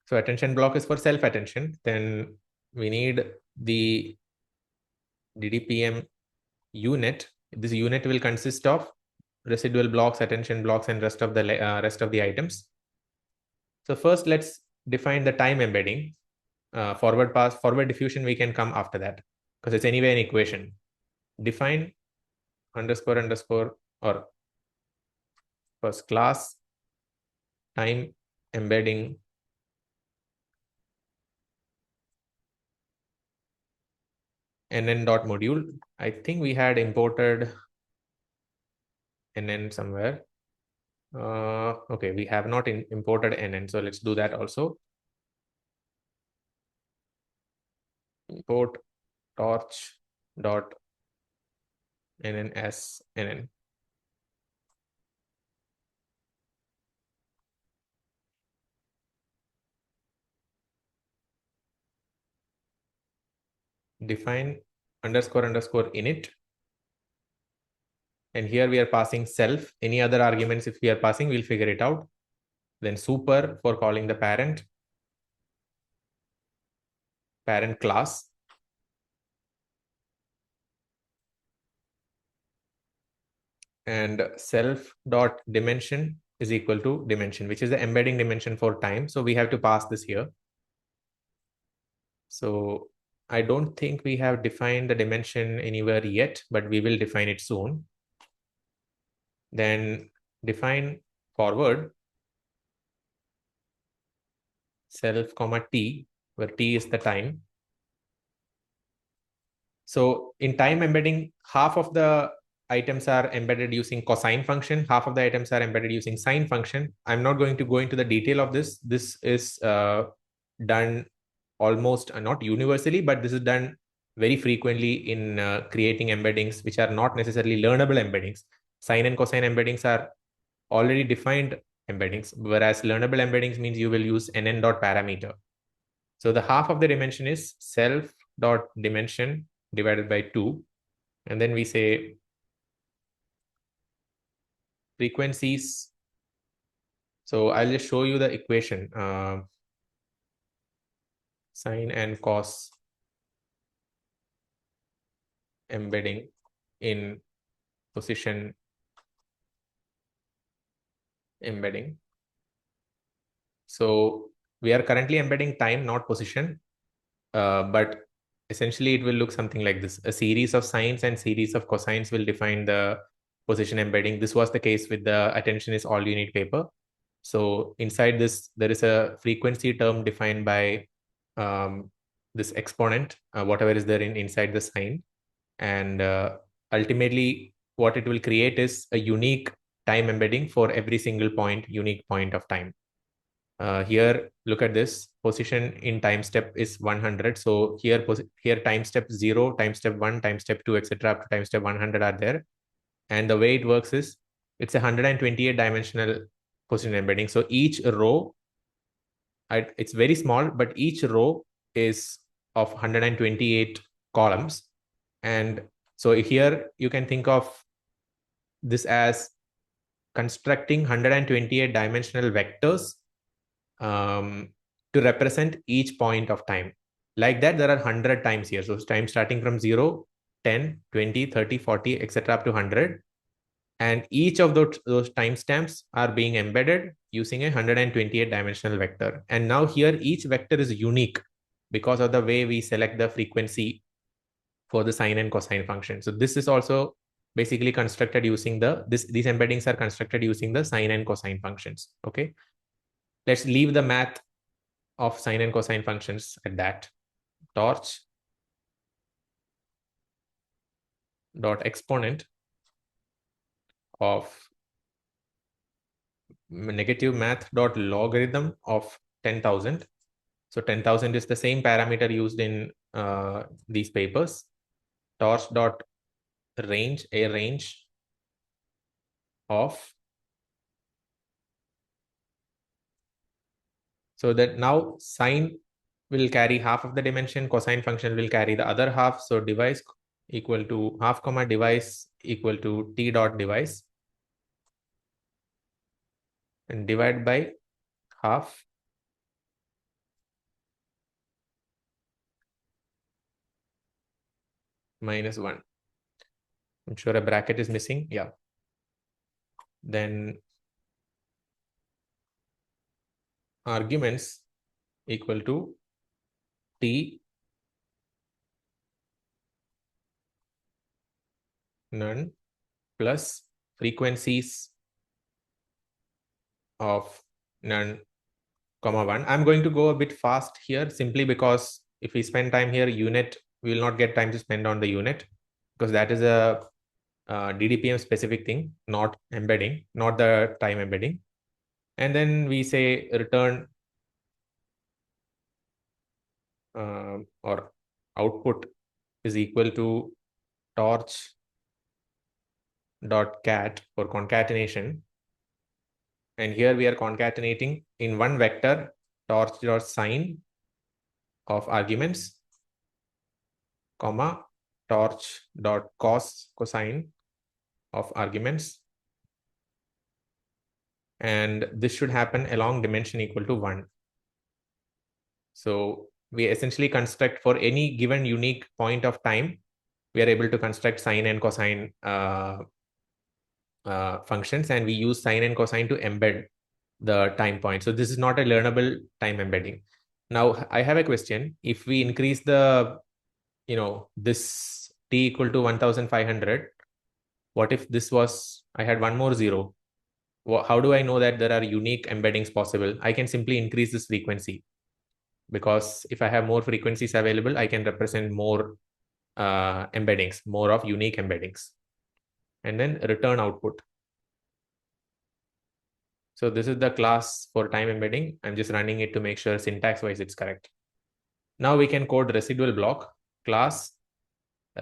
so attention block is for self-attention. Then we need the DDPM UNet. This UNet will consist of residual blocks, attention blocks, and rest of the items. So first, let's define the time embedding. Forward diffusion we can come after that because it's anyway an equation. Define underscore underscore or first class time embedding nn.module. I think we had imported nn somewhere. Okay, we have not imported nn, so let's do that also. Import torch dot nns nn. Define underscore underscore init. And here we are passing self. Any other arguments if we are passing, we'll figure it out. Then super for calling the parent class. And self dot dimension is equal to dimension, which is the embedding dimension for time. So we have to pass this here. So I don't think we have defined the dimension anywhere yet, but we will define it soon. Then define forward self comma t, where t is the time. So in time embedding, half of the items are embedded using cosine function, half of the items are embedded using sine function. I'm not going to go into the detail of this. This is done almost not universally, but this is done very frequently in creating embeddings which are not necessarily learnable embeddings. Sine and cosine embeddings are already defined embeddings, whereas learnable embeddings means you will use nn dot parameter. So the half of the dimension is self dot dimension divided by 2. And then we say frequencies. So I'll just show you the equation. Sine and cos embedding in position embedding. So we are currently embedding time, not position. But essentially it will look something like this. A series of sines and series of cosines will define the position embedding. This was the case with the attention is all you need paper. So inside this, there is a frequency term defined by this exponent, whatever is there inside the sine. And ultimately, what it will create is a unique time embedding for every single unique point of time. Here, look at this. Position in time step is 100. So here time step 0, time step 1, time step 2, etc. up to time step 100 are there. And the way it works is it's a 128 dimensional position embedding. So each row, it's very small, but each row is of 128 columns. And so here you can think of this as constructing 128 dimensional vectors to represent each point of time. Like that, there are 100 times here. So time starting from 0, 10, 20, 30, 40, etc. up to 100. And each of those timestamps are being embedded using a 128 dimensional vector. And now here, each vector is unique because of the way we select the frequency for the sine and cosine function. So this is also basically constructed using these embeddings are constructed using the sine and cosine functions. Okay. Let's leave the math of sine and cosine functions at that. Torch dot exponent of negative math dot logarithm of 10,000. So 10,000 is the same parameter used in these papers. Torch dot range, a range of. So that now sine will carry half of the dimension, cosine function will carry the other half. So device equal to half comma device equal to t dot device and divide by half. minus 1. I'm sure a bracket is missing. Yeah. Then arguments equal to t none plus frequencies of none comma 1. I'm going to go a bit fast here simply because if we spend time here, unit, we will not get time to spend on the unit because that is a DDPM specific thing, not embedding, not the time embedding. And then we say return or output is equal to torch dot cat for concatenation. And here we are concatenating in one vector torch dot sign of arguments, comma, torch dot cosine of arguments. And this should happen along dimension equal to 1. So we essentially construct for any given unique point of time, we are able to construct sine and cosine functions, and we use sine and cosine to embed the time point. So this is not a learnable time embedding. Now I have a question. If we increase the, this t equal to 1500, what if this was, I had one more zero? How do I know that there are unique embeddings possible? I can simply increase this frequency because if I have more frequencies available, I can represent more embeddings, more of unique embeddings, and then return output. So this is the class for time embedding. I'm just running it to make sure syntax wise it's correct. Now we can code residual block class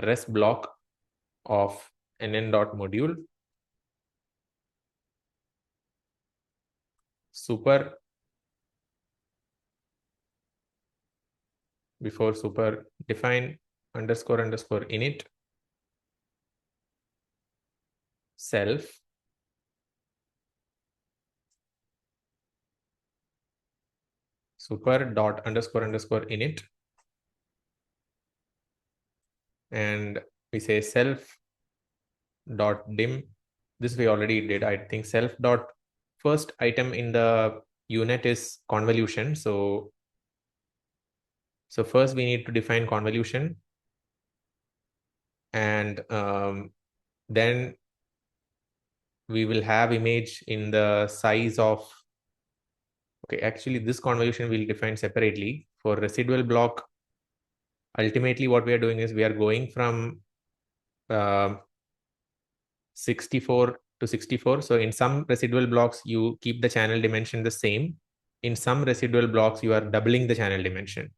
res block of nn.module super before super define underscore init self super dot underscore init, and we say self dot dim. This we already did. I think self dot first item in the unit is convolution. So first we need to define convolution, and then we will have image in the size of, okay, actually this convolution we'll define separately. For residual block, ultimately what we are doing is we are going from 64 to 64. So in some residual blocks, you keep the channel dimension the same. In some residual blocks, you are doubling the channel dimension,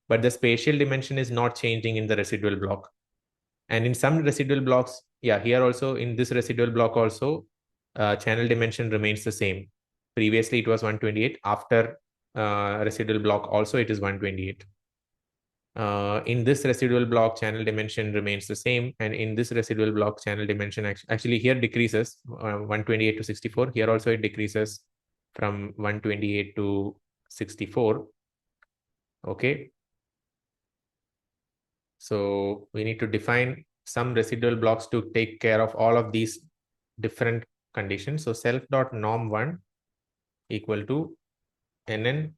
but the spatial dimension is not changing in the residual block. And in some residual blocks, yeah, here also in this residual block also, channel dimension remains the same. Previously, it was 128. After residual block also, it is 128. In this residual block, channel dimension remains the same. And in this residual block, channel dimension actually here decreases 128 to 64. Here also it decreases from 128 to 64. Okay. So we need to define some residual blocks to take care of all of these different conditions. So self.norm1 equal to nn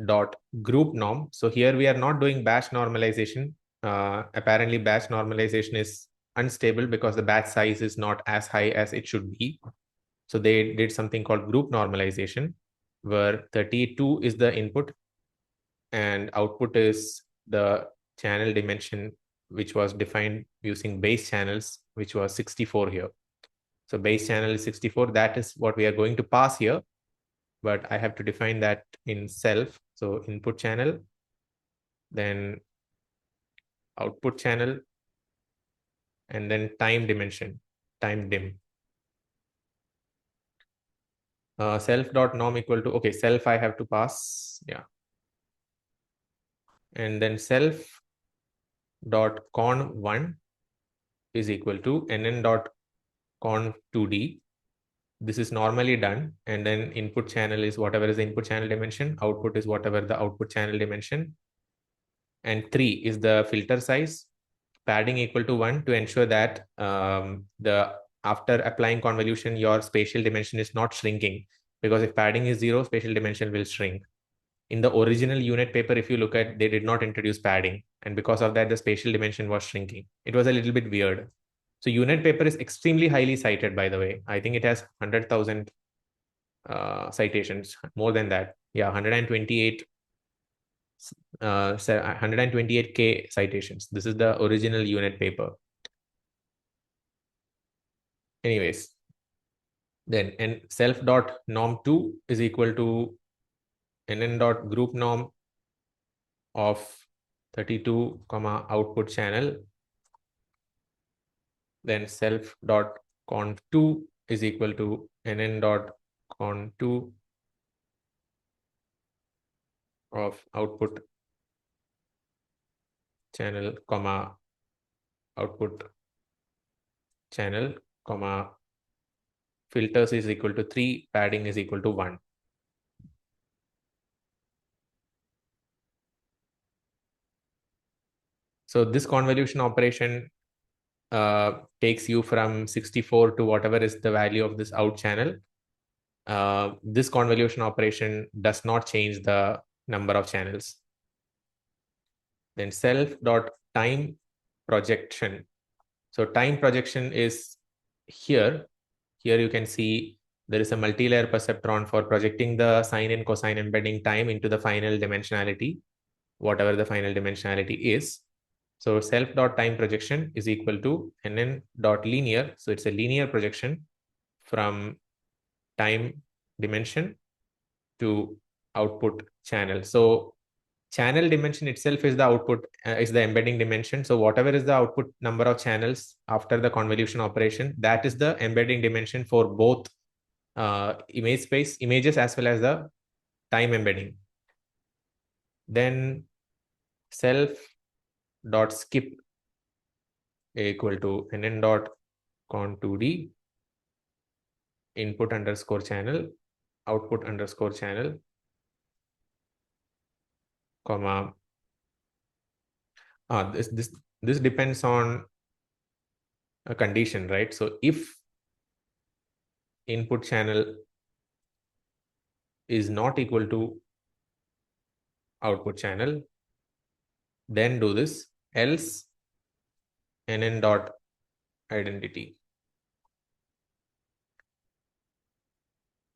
dot group norm. So here we are not doing batch normalization. Apparently batch normalization is unstable because the batch size is not as high as it should be. So they did something called group normalization, where 32 is the input and output is the channel dimension, which was defined using base channels, which was 64 here. So base channel is 64. That is what we are going to pass here, but I have to define that in self. So input channel, then output channel, and then time dimension, time dim. Self.norm equal to, okay, self I have to pass, yeah. And then self dot con1 is equal to nn dot con2d. This is normally done, and then input channel is whatever is the input channel dimension, output is whatever the output channel dimension, and 3 is the filter size, padding equal to 1 to ensure that after applying convolution, your spatial dimension is not shrinking, because if padding is 0, spatial dimension will shrink. In the original UNet paper, if you look at, they did not introduce padding, and because of that, the spatial dimension was shrinking. It was a little bit weird. So UNet paper is extremely highly cited, by the way. I think it has 100,000 citations, more than that. Yeah, 128K citations. This is the original UNet paper. Anyways, then and self dot norm 2 is equal to nn dot group norm of 32 comma output channel. Then self dot con 2 is equal to nn dot con 2 of output channel comma output channel comma filters is equal to 3, padding is equal to 1. So this convolution operation takes you from 64 to whatever is the value of this out channel. This convolution operation does not change the number of channels. Then self dot time projection. So time projection is here. Here you can see there is a multi-layer perceptron for projecting the sine and cosine embedding time into the final dimensionality, whatever the final dimensionality is. So self dot time projection is equal to nn dot linear. So it's a linear projection from time dimension to output channel. So channel dimension itself is the output, is the embedding dimension. So whatever is the output number of channels after the convolution operation, that is the embedding dimension for both images as well as the time embedding. Then self dot skip equal to nn dot con 2d input underscore channel, output underscore channel, comma. This depends on a condition, right? So if input channel is not equal to output channel, then do this, else nn dot identity.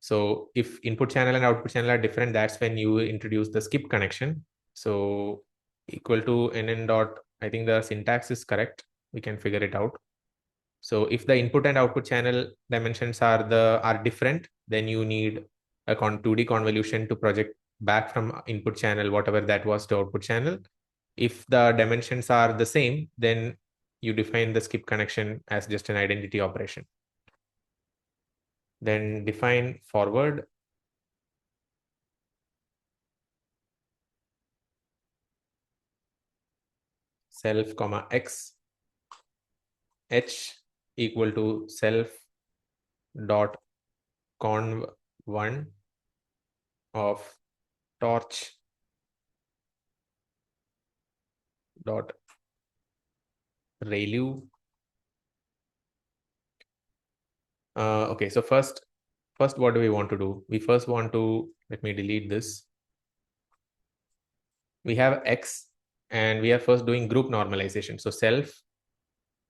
So if input channel and output channel are different, that's when you introduce the skip connection. So equal to nn dot, I think the syntax is correct. We can figure it out. So if the input and output channel dimensions are different, then you need a 2D convolution to project back from input channel, whatever that was, to output channel. If the dimensions are the same, then you define the skip connection as just an identity operation. Then define forward. Self comma x h equal to self dot conv 1 of torch dot ReLU. Okay, so first, what do we want to do? We first want to, let me delete this. We have x, and we are first doing group normalization. So self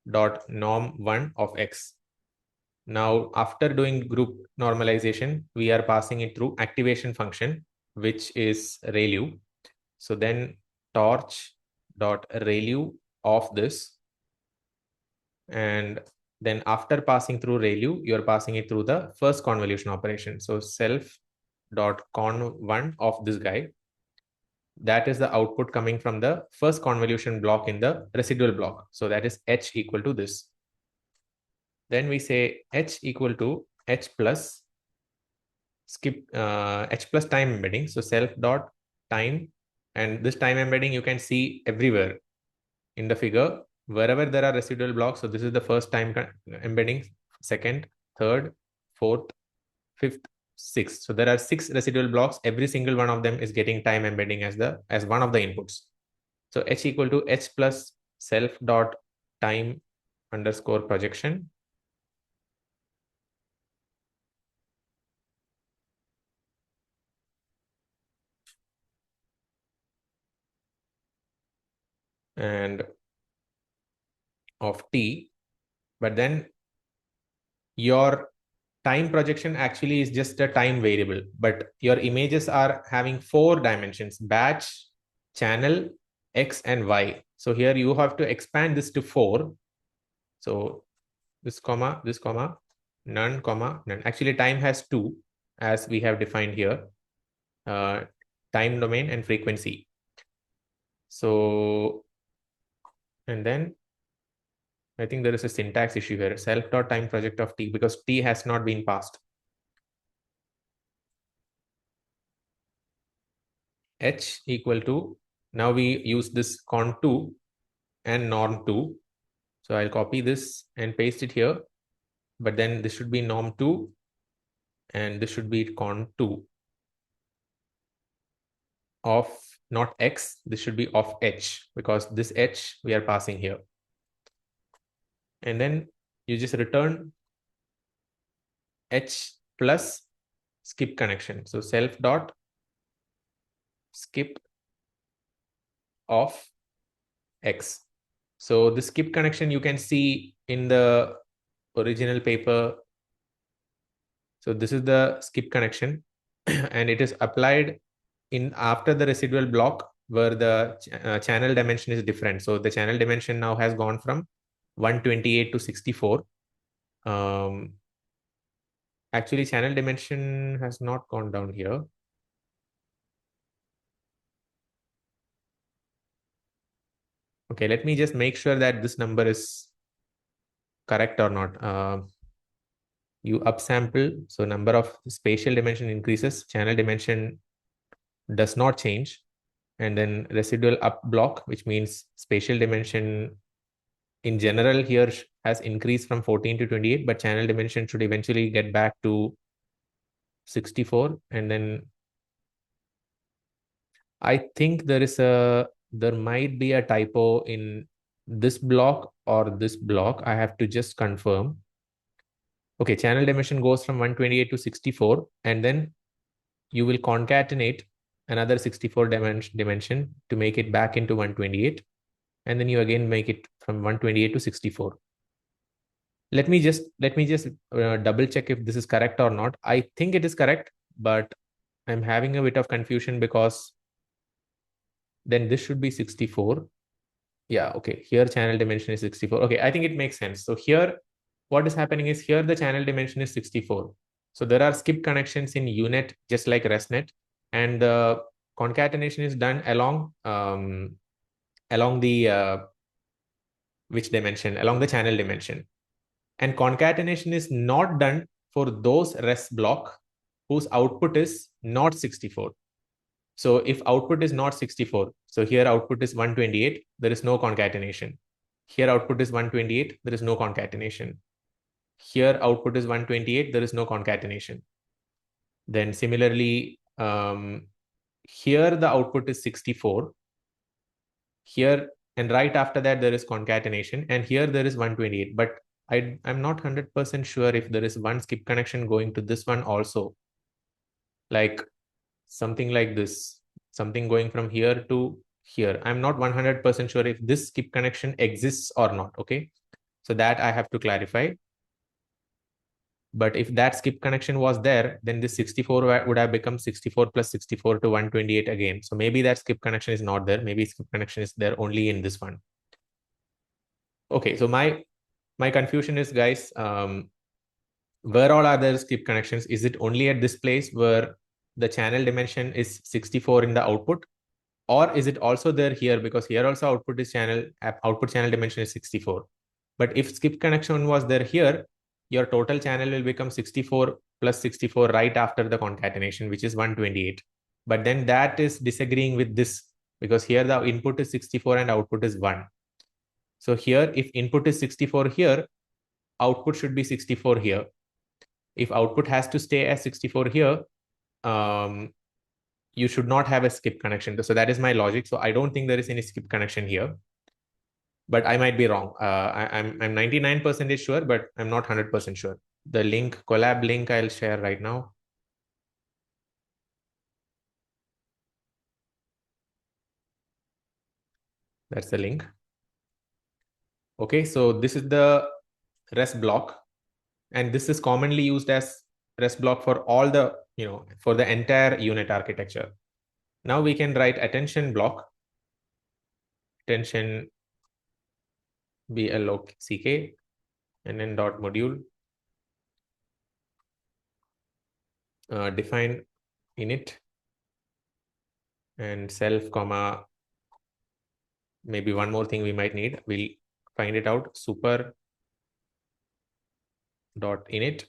dot norm 1 of x. Now, after doing group normalization, we are passing it through activation function, which is ReLU. So then torch dot ReLU of this, and then after passing through ReLU, you're passing it through the first convolution operation. So self dot con1 of this guy. That is the output coming from the first convolution block in the residual block. So that is h equal to this. Then we say h equal to h plus skip h plus time embedding. So self dot time, and this time embedding you can see everywhere in the figure, wherever there are residual blocks. So this is the first time embedding, second, third, fourth, fifth, sixth. So there are 6 residual blocks. Every single one of them is getting time embedding as one of the inputs. So h equal to h plus self dot time underscore projection. And of t, but then your time projection actually is just a time variable, but your images are having 4 dimensions: batch, channel, x, and y. So here you have to expand this to 4. So this comma, none, comma, none. Actually, time has 2, as we have defined here, time domain and frequency. So, and then I think there is a syntax issue here. Self.time project of t, because t has not been passed. H equal to, now we use this con2 and norm2. So I'll copy this and paste it here. But then this should be norm2 and this should be con2 of not x. This should be of h, because this h we are passing here. And then you just return h plus skip connection. So self dot skip of x. So the skip connection you can see in the original paper. So this is the skip connection and it is applied in after the residual block where the channel dimension is different. So the channel dimension now has gone from 128 to 64. Actually, channel dimension has not gone down here. Okay, let me just make sure that this number is correct or not. You upsample, so number of spatial dimension increases, channel dimension does not change, and then residual up block, which means spatial dimension in general here has increased from 14 to 28, but channel dimension should eventually get back to 64. And then I think there might be a typo in this block or this block. I have to just confirm. Okay, channel dimension goes from 128 to 64, and then you will concatenate another 64 dimension to make it back into 128. And then you again make it from 128 to 64. Let me just double check if this is correct or not. I think it is correct, but I'm having a bit of confusion because then this should be 64. Yeah, okay. Here channel dimension is 64. Okay, I think it makes sense. So here, what is happening is here the channel dimension is 64. So there are skip connections in UNet, just like ResNet, and the concatenation is done along the which dimension? Along the channel dimension. And concatenation is not done for those res block whose output is not 64. So if output is not 64, so here output is 128, there is no concatenation. Here output is 128, there is no concatenation. Here output is 128, there is no concatenation. Then similarly, here the output is 64. Here and right after that there is concatenation, and here there is 128. But I'm not 100% sure if there is one skip connection going to this one also. Like something like this, something going from here to here. I'm not 100% sure if this skip connection exists or not. Okay, so that I have to clarify. But if that skip connection was there, then this 64 would have become 64 plus 64 to 128 again. So maybe that skip connection is not there. Maybe skip connection is there only in this one. Okay, so my confusion is, guys, where all are there skip connections? Is it only at this place where the channel dimension is 64 in the output? Or is it also there here? Because here also output channel dimension is 64. But if skip connection was there here, your total channel will become 64 plus 64 right after the concatenation, which is 128. But then that is disagreeing with this, because here the input is 64 and output is 1. So here, if input is 64 here, output should be 64 here. If output has to stay as 64 here, you should not have a skip connection. So that is my logic. So I don't think there is any skip connection here, but I might be wrong. I'm 99% sure, but I'm not 100% sure. The link, collab link, I'll share right now. That's the link. Okay, so this is the REST block, and this is commonly used as REST block for all the, for the entire unit architecture. Now we can write attention block, attention block, and then dot module, define init and self comma, maybe one more thing we might need. We'll find it out. Super dot init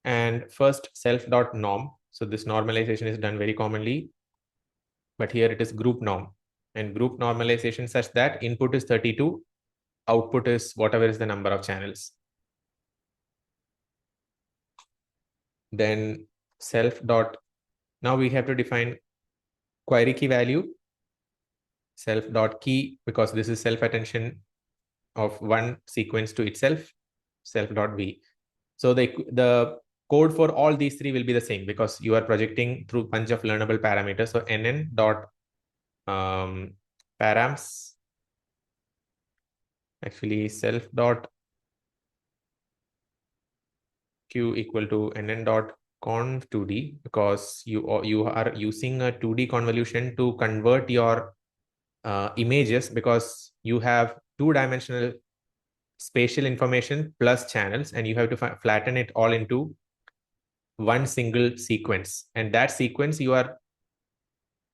and first self dot norm. So this normalization is done very commonly, but here it is group norm, and group normalization such that input is 32, output is whatever is the number of channels. Then self dot, now we have to define query key value, self dot key, because this is self attention of one sequence to itself, self dot v. So the code for all these three will be the same because you are projecting through bunch of learnable parameters. So nn dot params, actually self dot q equal to nn dot conv 2d, because you are using a 2D convolution to convert your images, because you have two-dimensional spatial information plus channels, and you have to flatten it all into one single sequence, and that sequence you are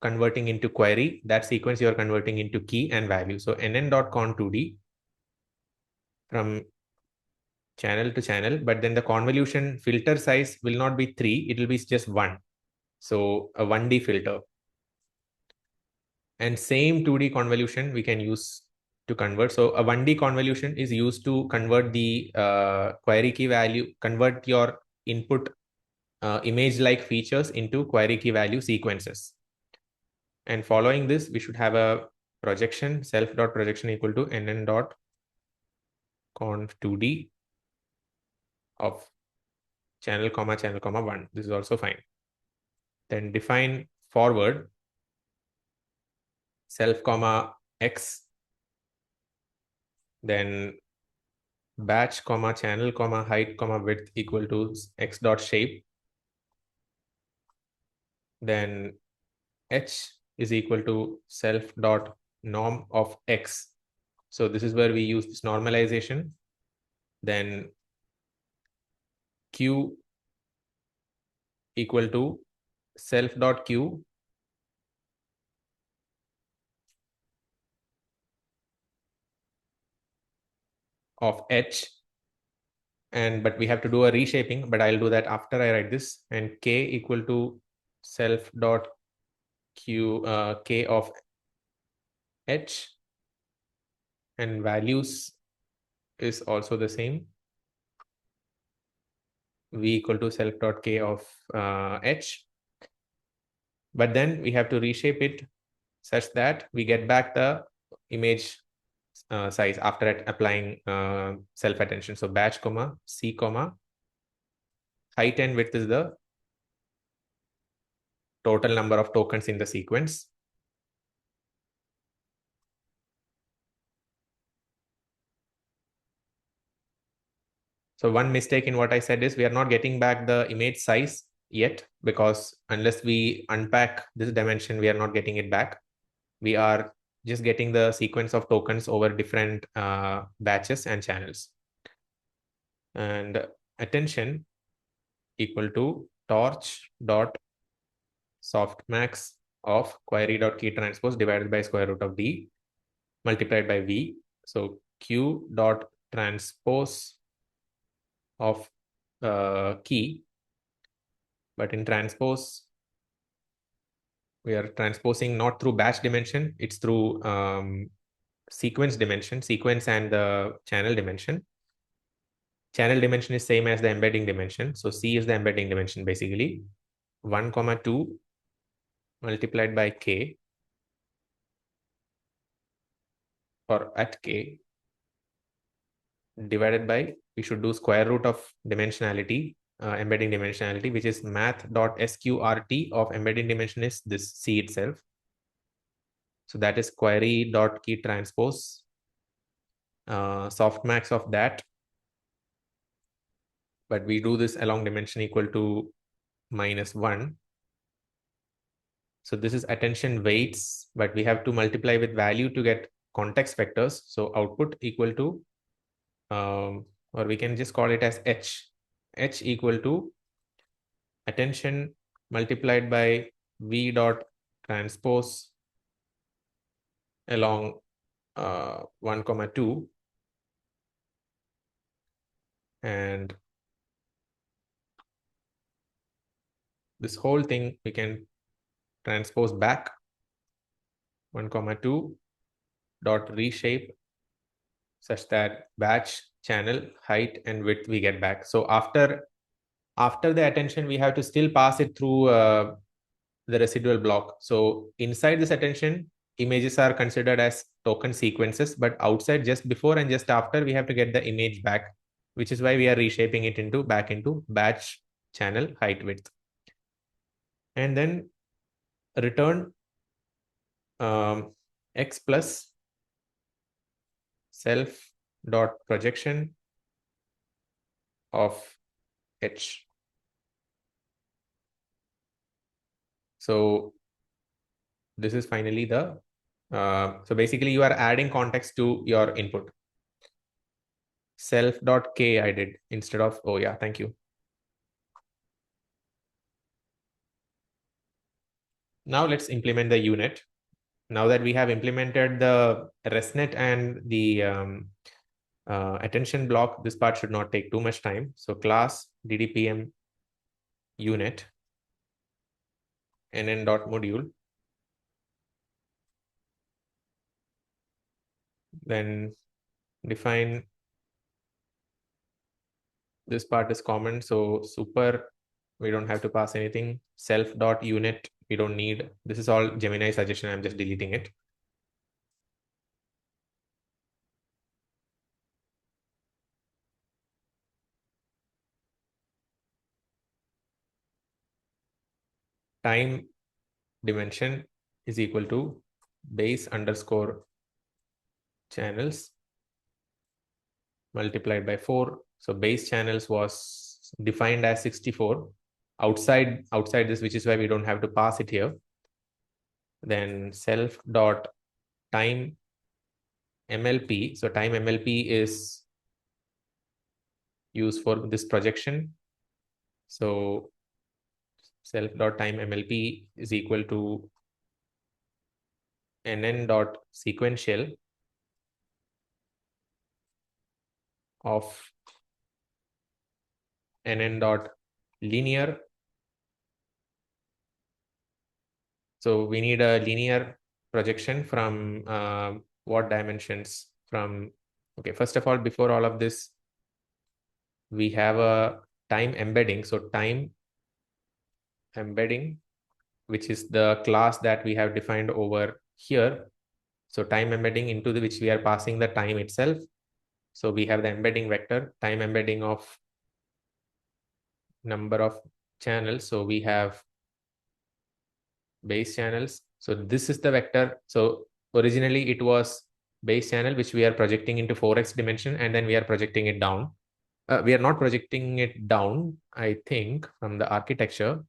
converting into query, that sequence you are converting into key and value. So nn.con 2d from channel to channel, but then the convolution filter size will not be 3, it will be just 1. So a 1D filter. And same 2D convolution we can use to convert. So a 1D convolution is used to convert the query key value, convert your input image-like features into query key value sequences. And following this, we should have a projection, self.projection equal to nn.conv 2D of channel, comma, 1. This is also fine. Then define forward, self, comma, x, then batch, comma, channel, comma, height, comma, width equal to x dot shape. Then h is equal to self dot norm of x. So this is where we use this normalization. Then q equal to self dot q of h, and but we have to do a reshaping, but I'll do that after I write this. And k equal to self dot q k of h, and values is also the same, v equal to self dot k of h. But then we have to reshape it such that we get back the image size after applying self attention. So batch, comma, c, comma, height and width is the total number of tokens in the sequence. So one mistake in what I said is we are not getting back the image size yet, because unless we unpack this dimension, we are not getting it back. We are just getting the sequence of tokens over different batches and channels. And attention equal to torch dot softmax of query dot key transpose divided by square root of d multiplied by v. So q dot transpose of key, but in transpose we are transposing not through batch dimension, it's through sequence dimension, sequence and the channel dimension. Channel dimension is same as the embedding dimension. So C is the embedding dimension basically. 1, 2 multiplied by k, or at k, divided by, we should do square root of dimensionality, embedding dimensionality, which is math.sqrt of embedding dimension is this C itself. So that is query.key transpose, softmax of that. But we do this along dimension equal to -1. So this is attention weights, but we have to multiply with value to get context vectors. So output equal to, or we can just call it as H. H equal to attention multiplied by V dot transpose along 1, 2, and this whole thing we can transpose back 1, 2 dot reshape such that batch, channel, height, and width we get back. So after the attention, we have to still pass it through the residual block. So inside this attention, images are considered as token sequences, but outside, just before and just after, we have to get the image back, which is why we are reshaping it into back into batch, channel, height, width. And then return x plus self dot projection of h. So this is finally the, so basically you are adding context to your input. Self dot k I did instead of, oh yeah, thank you. Now let's implement the unit. Now that we have implemented the ResNet and the attention block, this part should not take too much time. So class DDPM unit nn.module. Then define, this part is common, so super, we don't have to pass anything. Self.unit, we don't need. This is all Gemini suggestion, I'm just deleting it. Time dimension is equal to base underscore channels multiplied by 4. So base channels was defined as 64 outside this, which is why we don't have to pass it here. Then self dot time MLP. So time MLP is used for this projection. So self dot time MLP is equal to nn dot sequential of nn dot linear. So we need a linear projection from what dimensions? From, okay, first of all, before all of this, we have a time embedding. So time embedding, which is the class that we have defined over here. So time embedding into which we are passing the time itself. So we have the embedding vector, time embedding of number of channels. So we have base channels. So this is the vector. So originally it was base channel, which we are projecting into 4x dimension, and then we are projecting it down. We are not projecting it down, I think, from the architecture.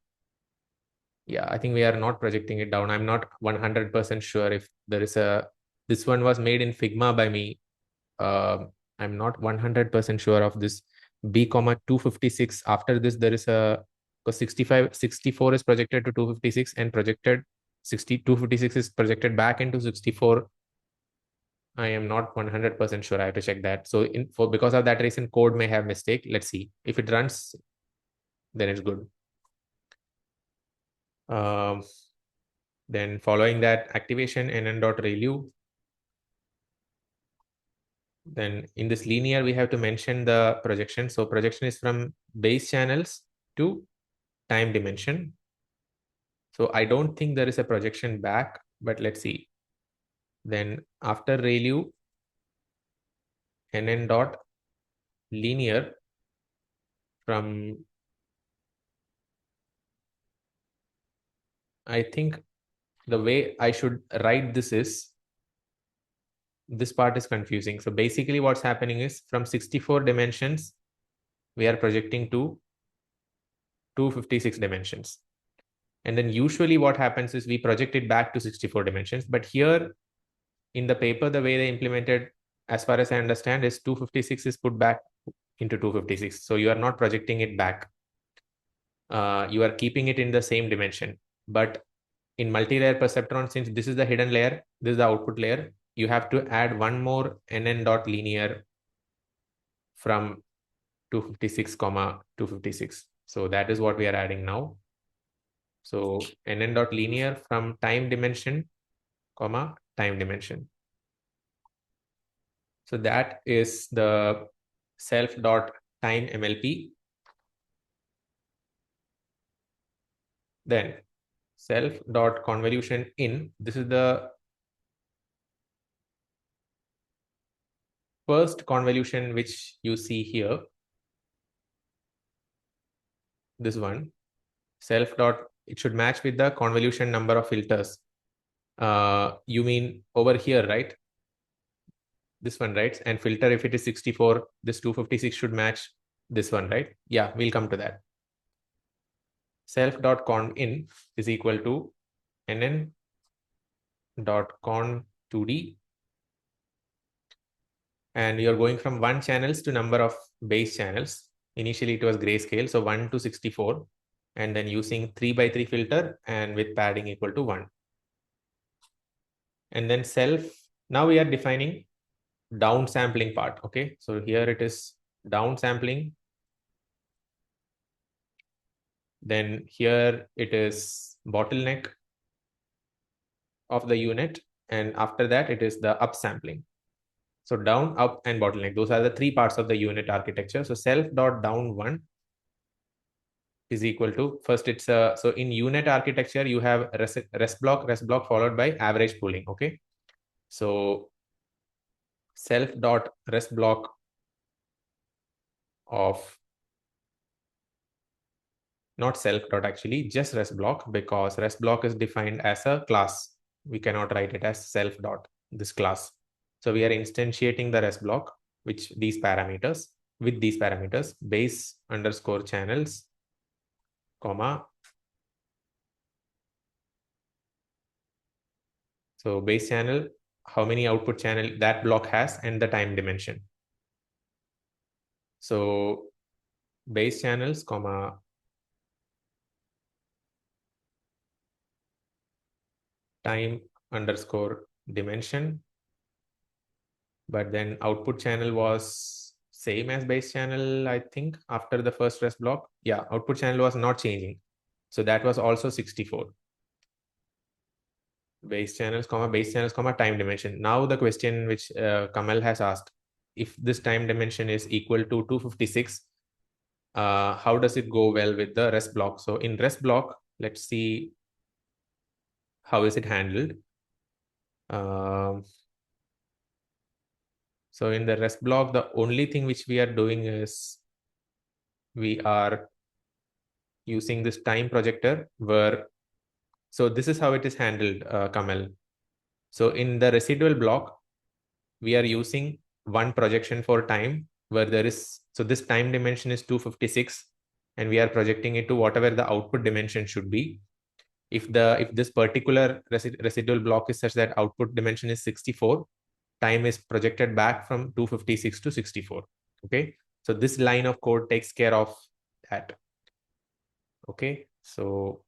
Yeah, I think we are not projecting it down. I'm not 100% sure if there is a, this one was made in Figma by me. I'm not 100% sure of this. B comma 256. After this, there is a, because 64 is projected to 256 and projected 256 is projected back into 64. I am not 100% sure. I have to check that. So because of that reason, code may have mistake. Let's see. If it runs, then it's good. Then following that, activation nn.relu. Then in this linear, we have to mention the projection. So projection is from base channels to time dimension. So I don't think there is a projection back, but let's see. Then after ReLU, nn dot linear from, I think the way I should write this is, this part is confusing. So basically what's happening is from 64 dimensions, we are projecting to 256 dimensions. And then usually what happens is we project it back to 64 dimensions. But here in the paper, the way they implemented, as far as I understand, is 256 is put back into 256. So you are not projecting it back. You are keeping it in the same dimension. But in multi-layer perceptron, since this is the hidden layer, this is the output layer, you have to add one more nn dot linear from 256 comma 256. So that is what we are adding now. So nn dot linear from time dimension comma time dimension. So that is the self dot time MLP. Then self dot convolution in. This is the first convolution which you see here. This one, self dot, it should match with the convolution number of filters. You mean over here, right? This one, right? And filter, if it is 64, this 256 should match this one, right? Yeah, we'll come to that. Self dot con in is equal to nn dot con 2d, and you're going from 1 channels to number of base channels. Initially it was grayscale, so 1 to 64, and then using 3x3 filter and with padding equal to 1. And then self, now we are defining downsampling part. Okay, so here it is downsampling. Then here it is bottleneck of the unit, and after that it is the upsampling. So down, up, and bottleneck, those are the 3 parts of the unit architecture. So self dot down 1 is equal to, first it's so in unit architecture you have rest block followed by average pooling. Okay, so self dot rest block of, not self dot, actually just rest block, because rest block is defined as a class. We cannot write it as self dot this class. So we are instantiating the rest block which these parameters, with these parameters, base underscore channels comma, so base channel, how many output channel that block has, and the time dimension. So base channels comma time underscore dimension, but then output channel was same as base channel, I think, after the first rest block. Yeah, output channel was not changing, so that was also 64. Base channels comma time dimension. Now the question which Kamal has asked, if this time dimension is equal to 256, how does it go well with the rest block? So in rest block, let's see how is it handled. So in the rest block, the only thing which we are doing is we are using this time projector where, so this is how it is handled, Kamal. So in the residual block, we are using one projection for time where there is, so this time dimension is 256, and we are projecting it to whatever the output dimension should be. If this particular residual block is such that output dimension is 64, time is projected back from 256 to 64. Okay, so this line of code takes care of that. Okay, so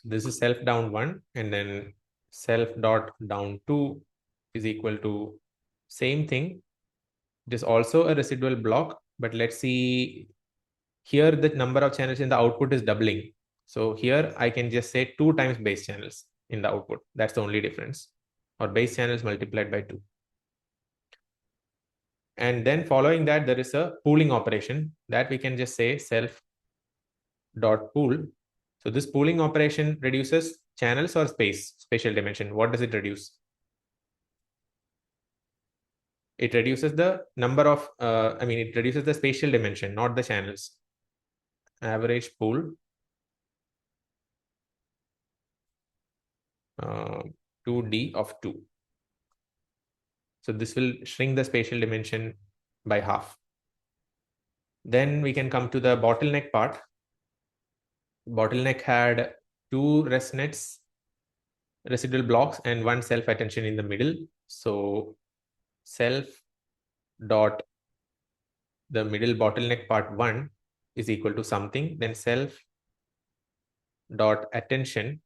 this is self down 1, and then self dot down 2 is equal to same thing. It is also a residual block, but let's see here the number of channels in the output is doubling. So here I can just say 2 times base channels in the output. That's the only difference, or base channels multiplied by 2. And then following that, there is a pooling operation that we can just say self dot pool. So this pooling operation reduces channels or spatial dimension. What does it reduce? It reduces the number of, it reduces the spatial dimension, not the channels. Average pool 2D of 2. So this will shrink the spatial dimension by half. Then we can come to the bottleneck part. Bottleneck had 2 ResNets residual blocks and 1 self attention in the middle. So self dot the middle bottleneck part 1 is equal to something, then self dot attention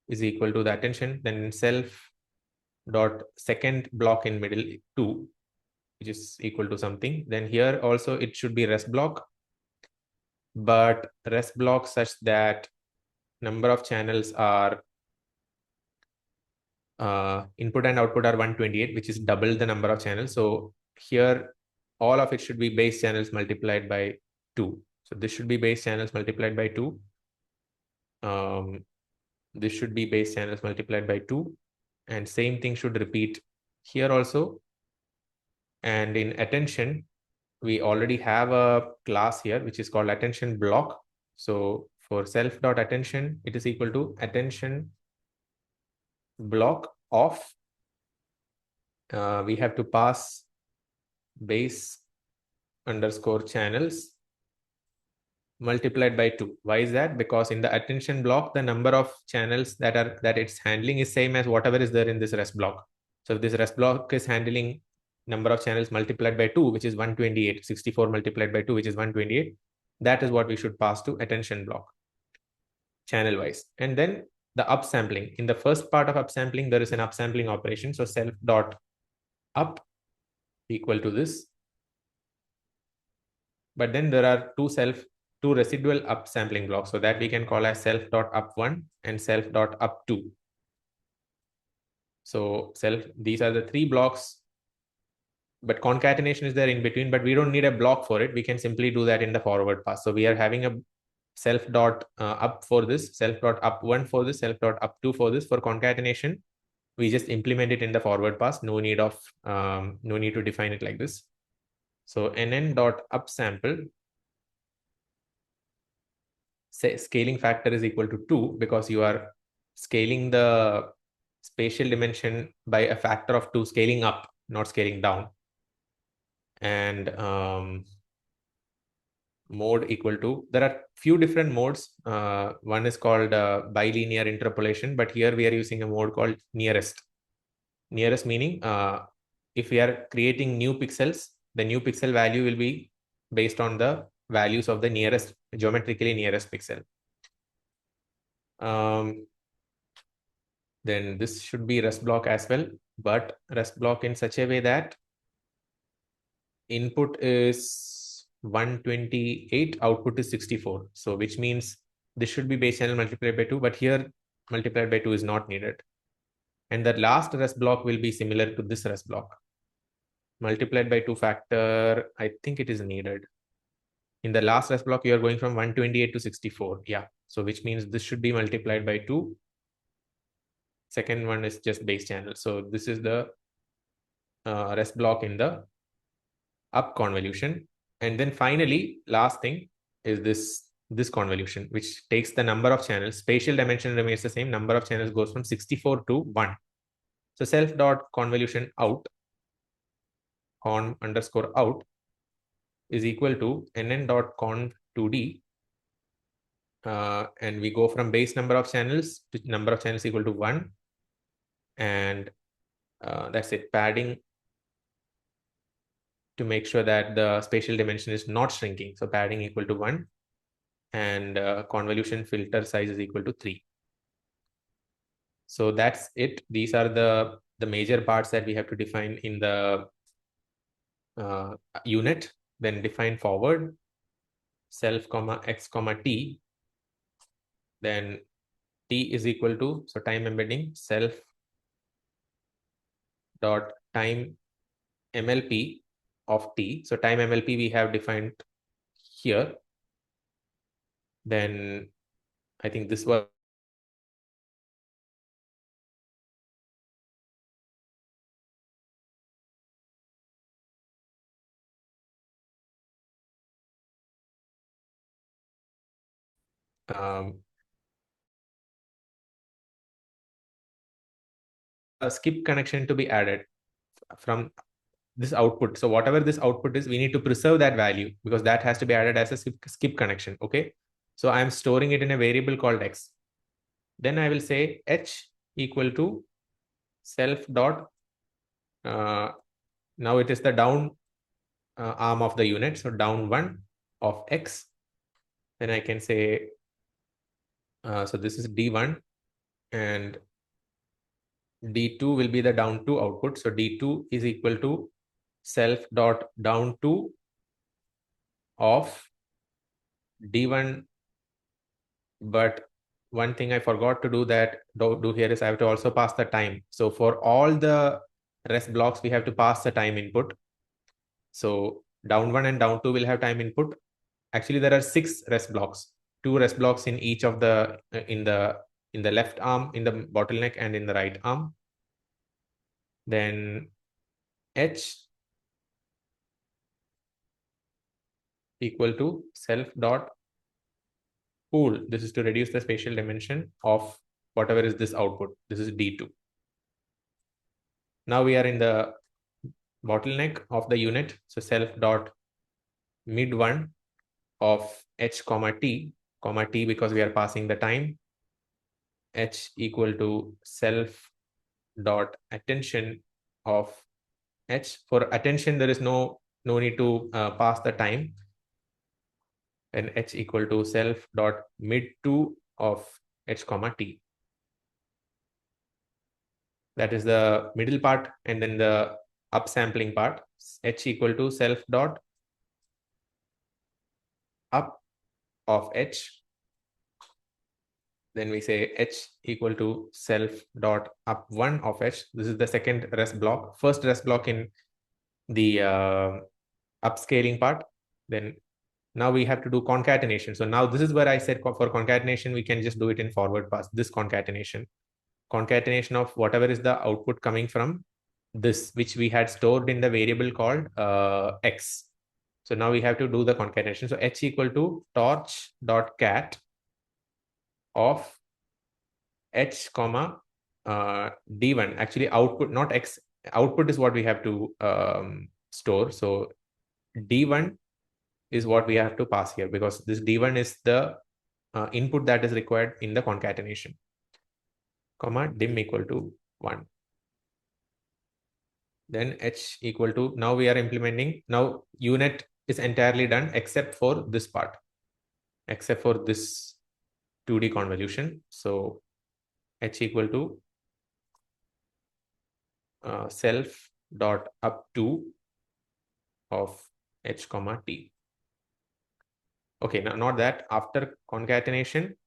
is equal to the attention, then self dot second block in middle 2, which is equal to something. Then here also it should be rest block, but rest block such that number of channels are input and output are 128, which is double the number of channels. So here all of it should be base channels multiplied by 2. So this should be base channels multiplied by 2. This should be base channels multiplied by 2. And same thing should repeat here also. And in attention, we already have a class here, which is called attention block. So for self dot attention, it is equal to attention block of, we have to pass base underscore channels multiplied by 2. Why is that? Because in the attention block, the number of channels that it's handling is same as whatever is there in this rest block. So if this rest block is handling number of channels multiplied by 2, which is 128, 64 multiplied by 2, which is 128, that is what we should pass to attention block channel wise. And then the upsampling. In the first part of upsampling, there is an upsampling operation. So self dot up equal to this. But then there are two residual upsampling blocks. So that we can call as self dot up 1 and self dot up 2. So these are the 3 blocks, but concatenation is there in between, but we don't need a block for it. We can simply do that in the forward pass. So we are having a self dot up for this, self dot up 1 for this, self dot up 2 for this. For concatenation, we just implement it in the forward pass. No need to define it like this. So nn dot upsample, say scaling factor is equal to 2 because you are scaling the spatial dimension by a factor of 2, scaling up, not scaling down. And mode equal to, there are few different modes. One is called bilinear interpolation, but here we are using a mode called nearest. Nearest meaning if we are creating new pixels, the new pixel value will be based on the values of the nearest, geometrically nearest pixel. Then this should be rest block as well, but rest block in such a way that input is 128, output is 64. So which means this should be base channel multiplied by 2, but here multiplied by 2 is not needed. And the last rest block will be similar to this rest block. Multiplied by 2 factor, I think it is needed. In the last rest block, you are going from 128 to 64. Yeah. So which means this should be multiplied by 2. Second one is just base channel. So this is the rest block in the up convolution. And then finally, last thing is this convolution, which takes the number of channels. Spatial dimension remains the same. Number of channels goes from 64 to 1. So self dot convolution out, con underscore out, is equal to nn dot conv 2d. And we go from base number of channels to number of channels equal to 1. And that's it. Padding to make sure that the spatial dimension is not shrinking. So padding equal to 1 and convolution filter size is equal to 3. So that's it. These are the major parts that we have to define in the unit. Then define forward, self comma x comma t. Then t is equal to, so time embedding, self dot time MLP of t. So time MLP we have defined here. Then I think this was a skip connection to be added from this output. So whatever this output is, we need to preserve that value because that has to be added as a skip connection. Okay. So I'm storing it in a variable called x. Then I will say h equal to self dot. Now it is the down arm of the unit. So down one of x. Then I can say, so this is D1 and D2 will be the down 2 output. So D2 is equal to self dot down 2 of D1. But one thing I forgot to do here is I have to also pass the time. So for all the rest blocks, we have to pass the time input. So down 1 and down 2 will have time input. Actually, there are 6 rest blocks, 2 rest blocks in each of the in the left arm, in the bottleneck, and in the right arm. Then h equal to self dot pool. This is to reduce the spatial dimension of whatever is this output. This is D2. Now we are in the bottleneck of the unit. So self dot mid one of h comma t because we are passing the time. H equal to self dot attention of h. For attention, there is no need to pass the time. And h equal to self dot mid 2 of h comma t. That is the middle part, and then the upsampling part. H equal to self dot up of h. Then we say h equal to self dot up 1 of h. This is the second rest block. First rest block in the upscaling part. Then now we have to do concatenation. So now this is where I said for concatenation, we can just do it in forward pass, this concatenation. Concatenation of whatever is the output coming from this, which we had stored in the variable called x. So now we have to do the concatenation. So h equal to torch dot cat of h comma d1. Actually output, not x. Output is what we have to store. So d1 is what we have to pass here because this d1 is the input that is required in the concatenation, comma dim equal to 1. Then h equal to, now we are implementing, now unit is entirely done except for this part, except for this 2D convolution. So h equal to self dot up to of h comma t. Okay, now not that. After concatenation,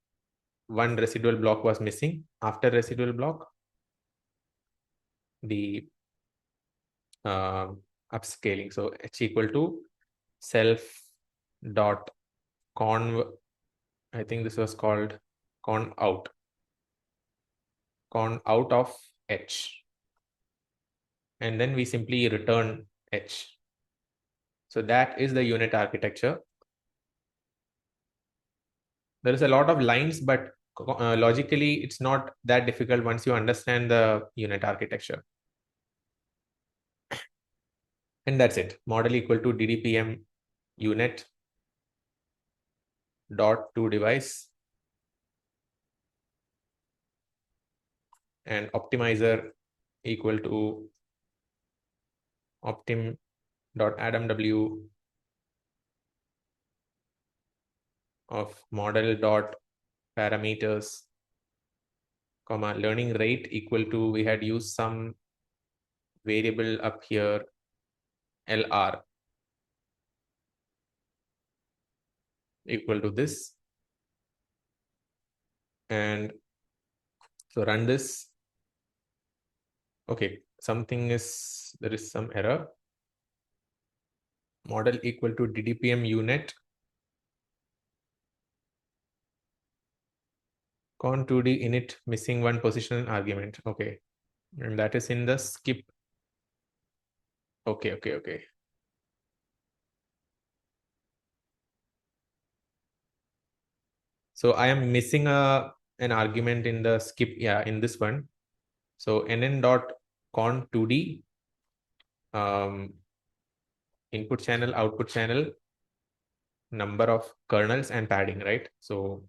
one residual block was missing. After residual block, the upscaling. So h equal to self dot conv. I think this was called con out of h, and then we simply return h. So that is the unit architecture. There is a lot of lines, but logically it's not that difficult once you understand the unit architecture. And that's it. Model equal to DDPM unit dot to device, and optimizer equal to optim dot adam w of model dot parameters, comma learning rate equal to, we had used some variable up here, LR, equal to this. And so run this. Okay, there is some error. model equal to DDPM UNet con 2D init missing one position argument. Okay. And that is in the skip. Okay. So I am missing an argument in the skip. Yeah, in this one. So nn dot con 2D input channel, output channel, number of kernels and padding, right? So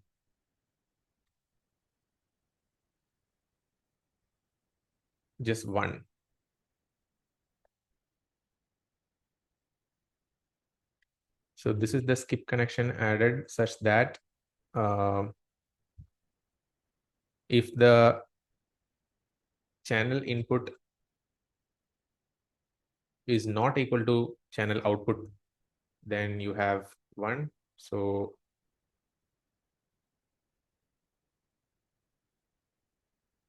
just one. So this is the skip connection added such that if the channel input is not equal to channel output, then you have one. So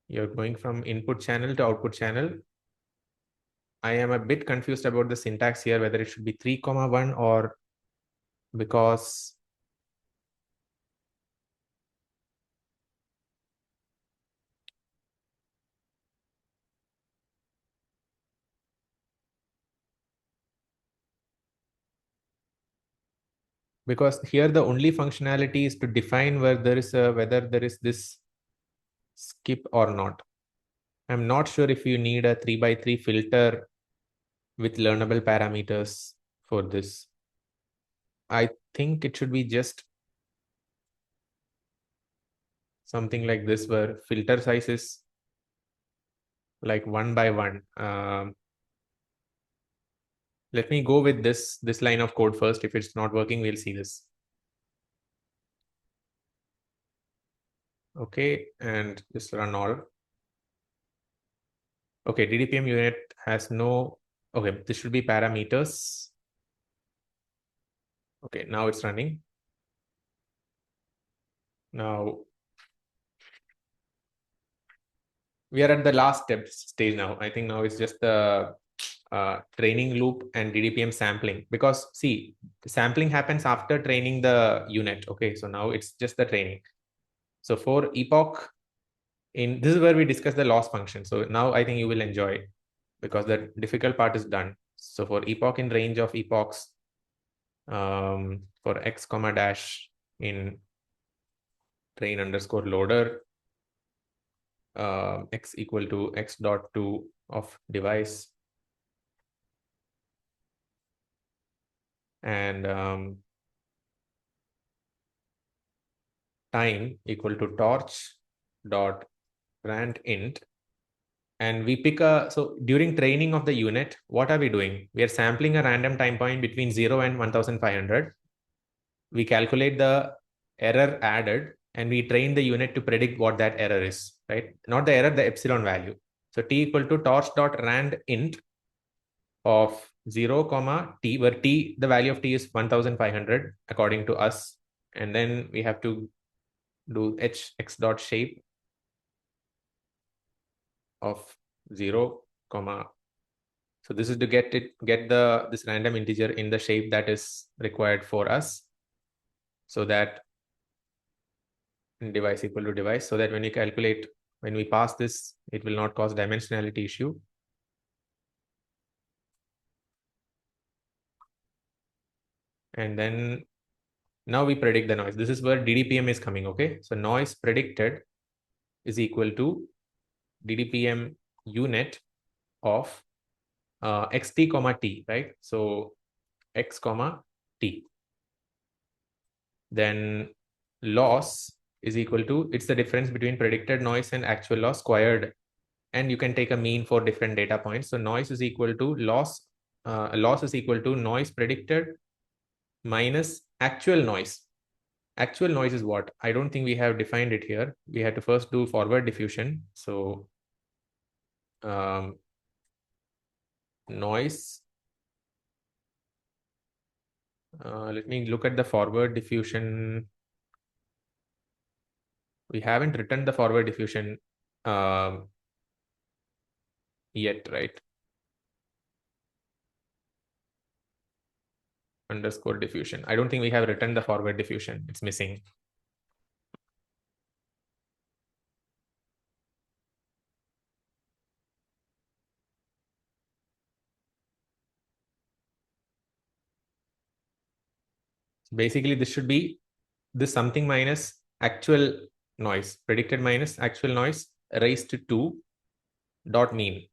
you're going from input channel to output channel. I am a bit confused about the syntax here, whether it should be 3,1 or because here the only functionality is to define whether there is this skip or not. I'm not sure if you need a 3x3 filter with learnable parameters for this. I think it should be just something like this, where filter size is like 1 by 1. Let me go with this line of code first. If it's not working, we'll see this. Okay, and just run all. Okay, DDPM unit has no, okay, this should be parameters. Okay, now it's running. Now we are at the last stage now. I think now it's just the training loop and DDPM sampling, because see, sampling happens after training the unit. Okay, so now it's just the training. So for epoch, this is where we discuss the loss function. So now I think you will enjoy, because the difficult part is done. So for epoch in range of epochs, for x comma dash in train underscore loader, x equal to x dot 2 of device, and time equal to torch dot rand int. And we pick so during training of the unit, what are we doing? We are sampling a random time point between 0 and 1500. We calculate the error added, and we train the unit to predict what that error is, right? Not the error, the epsilon value. So t equal to torch dot rand int of 0 comma t, where t, the value of t is 1500 according to us. And then we have to do x dot shape of 0 comma. So this is to get this random integer in the shape that is required for us, so that device equal to device, so that when we pass this, it will not cause dimensionality issue. And then now we predict the noise. This is where DDPM is coming. Okay, so noise predicted is equal to DDPM unit of xt comma t, right? So x comma t. Then loss is equal to, it's the difference between predicted noise and actual loss squared, and you can take a mean for different data points. So noise is equal to loss is equal to noise predicted minus actual noise. Actual noise is what? I don't think we have defined it here. We had to first do forward diffusion. So noise, let me look at the forward diffusion. We haven't written the forward diffusion yet, right? underscore diffusion. I don't think we have written the forward diffusion. It's missing. Basically, this should be this something minus actual noise, predicted minus actual noise raised to 2 dot mean.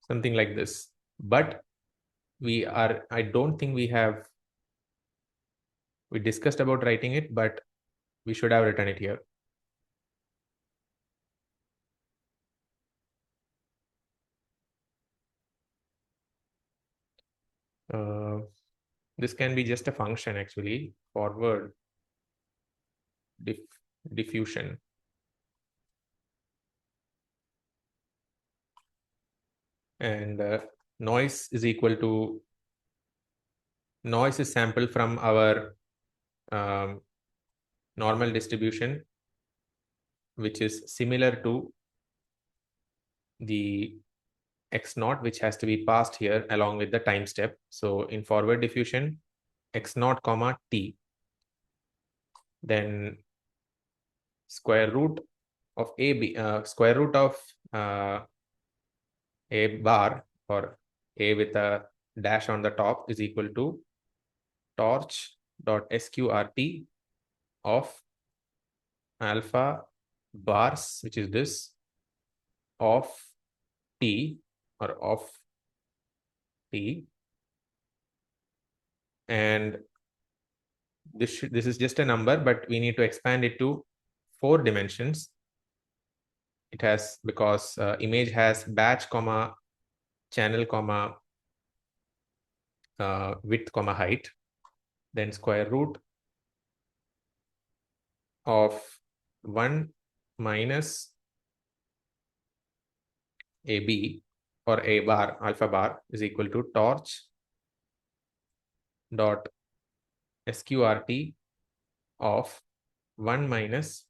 Something like this. But I don't think we discussed about writing it, but we should have written it here. This can be just a function actually, forward diffusion. And noise is equal to, noise is sample from our normal distribution, which is similar to the x naught, which has to be passed here along with the time step. So in forward diffusion, x naught comma t, then square root of square root of a bar, or a with a dash on the top, is equal to torch dot sqrt of alpha bars, which is this, of t, or of t, and this is just a number, but we need to expand it to 4 dimensions. It has, because image has batch comma channel comma width comma height, then square root of 1 minus ab, or a bar, alpha bar, is equal to torch dot sqrt of 1 minus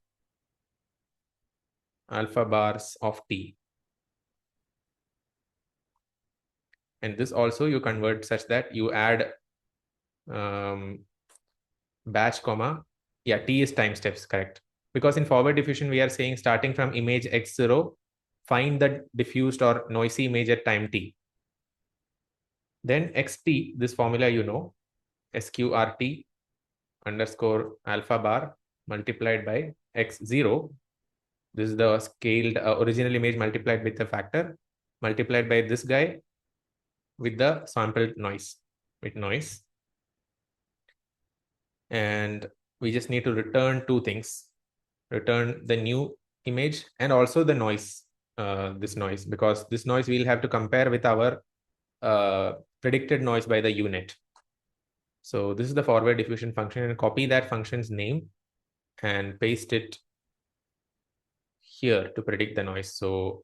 alpha bars of t. And this also you convert such that you add batch comma, yeah, t is time steps, correct? Because in forward diffusion, we are saying starting from image x0, find the diffused or noisy image at time t. Then xt, this formula you know, sqrt underscore alpha bar multiplied by x0. This is the scaled original image multiplied with the factor, multiplied by this guy with the sampled noise, with noise. And we just need to return 2 things. Return the new image and also the noise, this noise, because this noise we'll have to compare with our predicted noise by the UNet. So this is the forward diffusion function, and copy that function's name and paste it here to predict the noise. So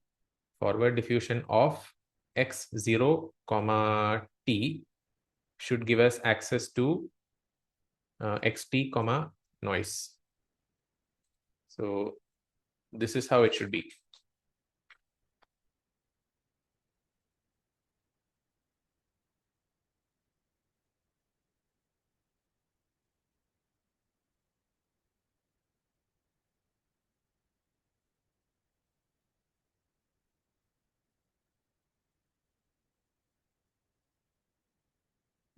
forward diffusion of x0 comma t should give us access to xt comma noise. So this is how it should be.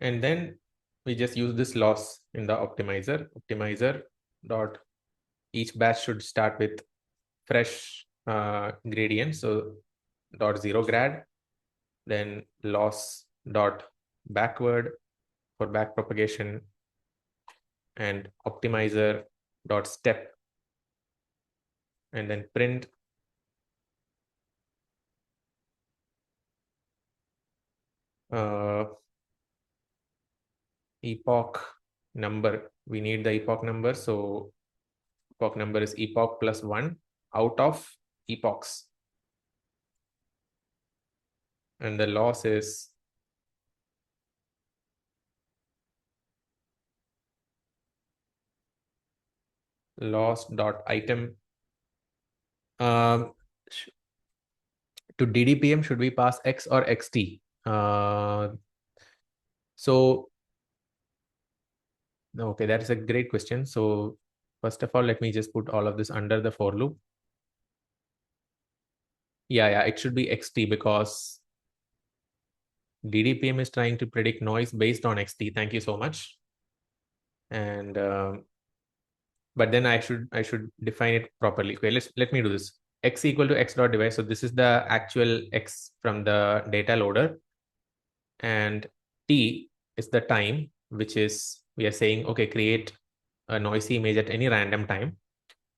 And then we just use this loss in the optimizer. Optimizer dot, each batch should start with fresh gradient. So dot 0 grad, then loss dot backward for back propagation, and optimizer dot step, and then print epoch number. We need the epoch number, so epoch number is epoch plus 1 out of epochs, and the loss is loss dot item. To DDPM, should we pass x or xt? So, okay, that is a great question. So first of all, let me just put all of this under the for loop. Yeah, it should be xt because DDPM is trying to predict noise based on xt. Thank you so much. And but then I should define it properly. Okay, let me do this. X equal to x dot device. So this is the actual x from the data loader, and t is the time, which is we are saying okay, create a noisy image at any random time.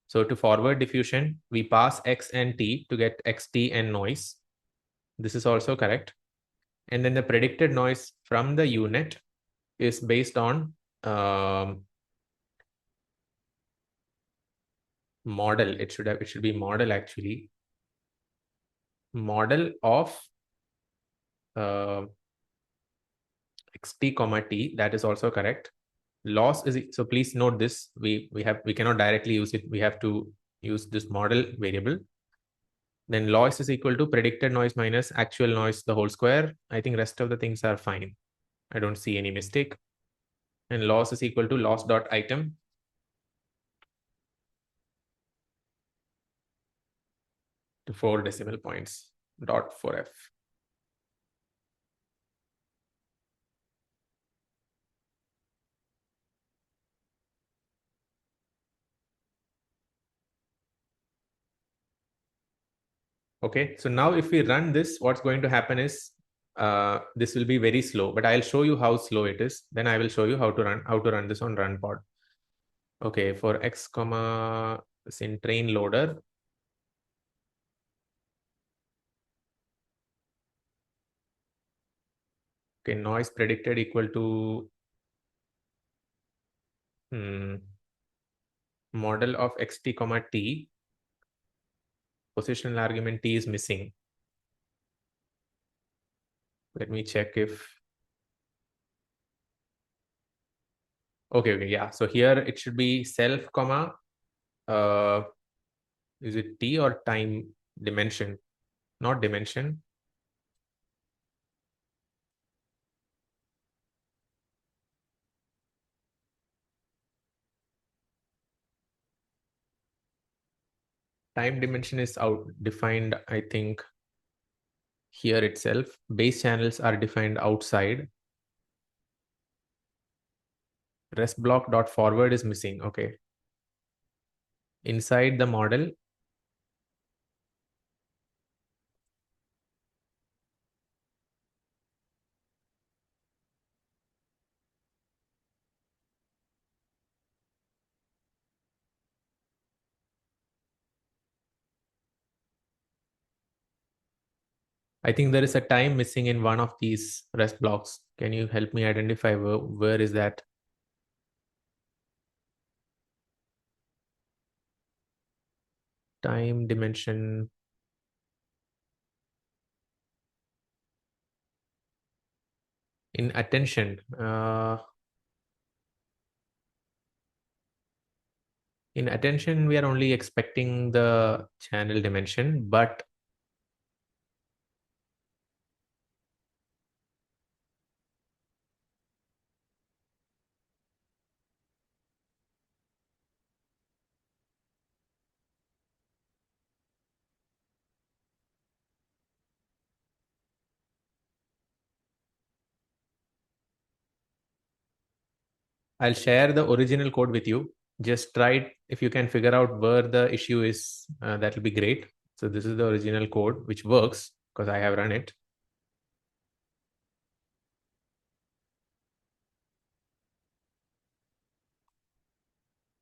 So to forward diffusion, we pass x and t to get xt and noise. This is also correct. And then the predicted noise from the UNet is based on model. It should be model actually. Model of uh, xt comma t. That is also correct. Loss is so please note this. We cannot directly use it. We have to use this model variable. Then loss is equal to predicted noise minus actual noise the whole square. I think rest of the things are fine. I don't see any mistake. And loss is equal to loss dot item to 4 decimal points dot 4f. Okay, so now if we run this, what's going to happen is this will be very slow, but I'll show you how slow it is. Then I will show you how to run this on run pod. Okay, for x comma in train loader. Okay, noise predicted equal to model of xt comma t. Positional argument t is missing. Let me check if okay, yeah. So here it should be self comma uh is it t or time dimension? Not dimension. Time dimension is out defined, I think, here itself. Base channels are defined outside. Rest block dot forward is missing. Okay. Inside the model, I think there is a time missing in one of these rest blocks. Can you help me identify where is that? Time dimension. In attention. In attention, we are only expecting the channel dimension, but I'll share the original code with you. Just try it. If you can figure out where the issue is, that will be great. So this is the original code, which works because I have run it.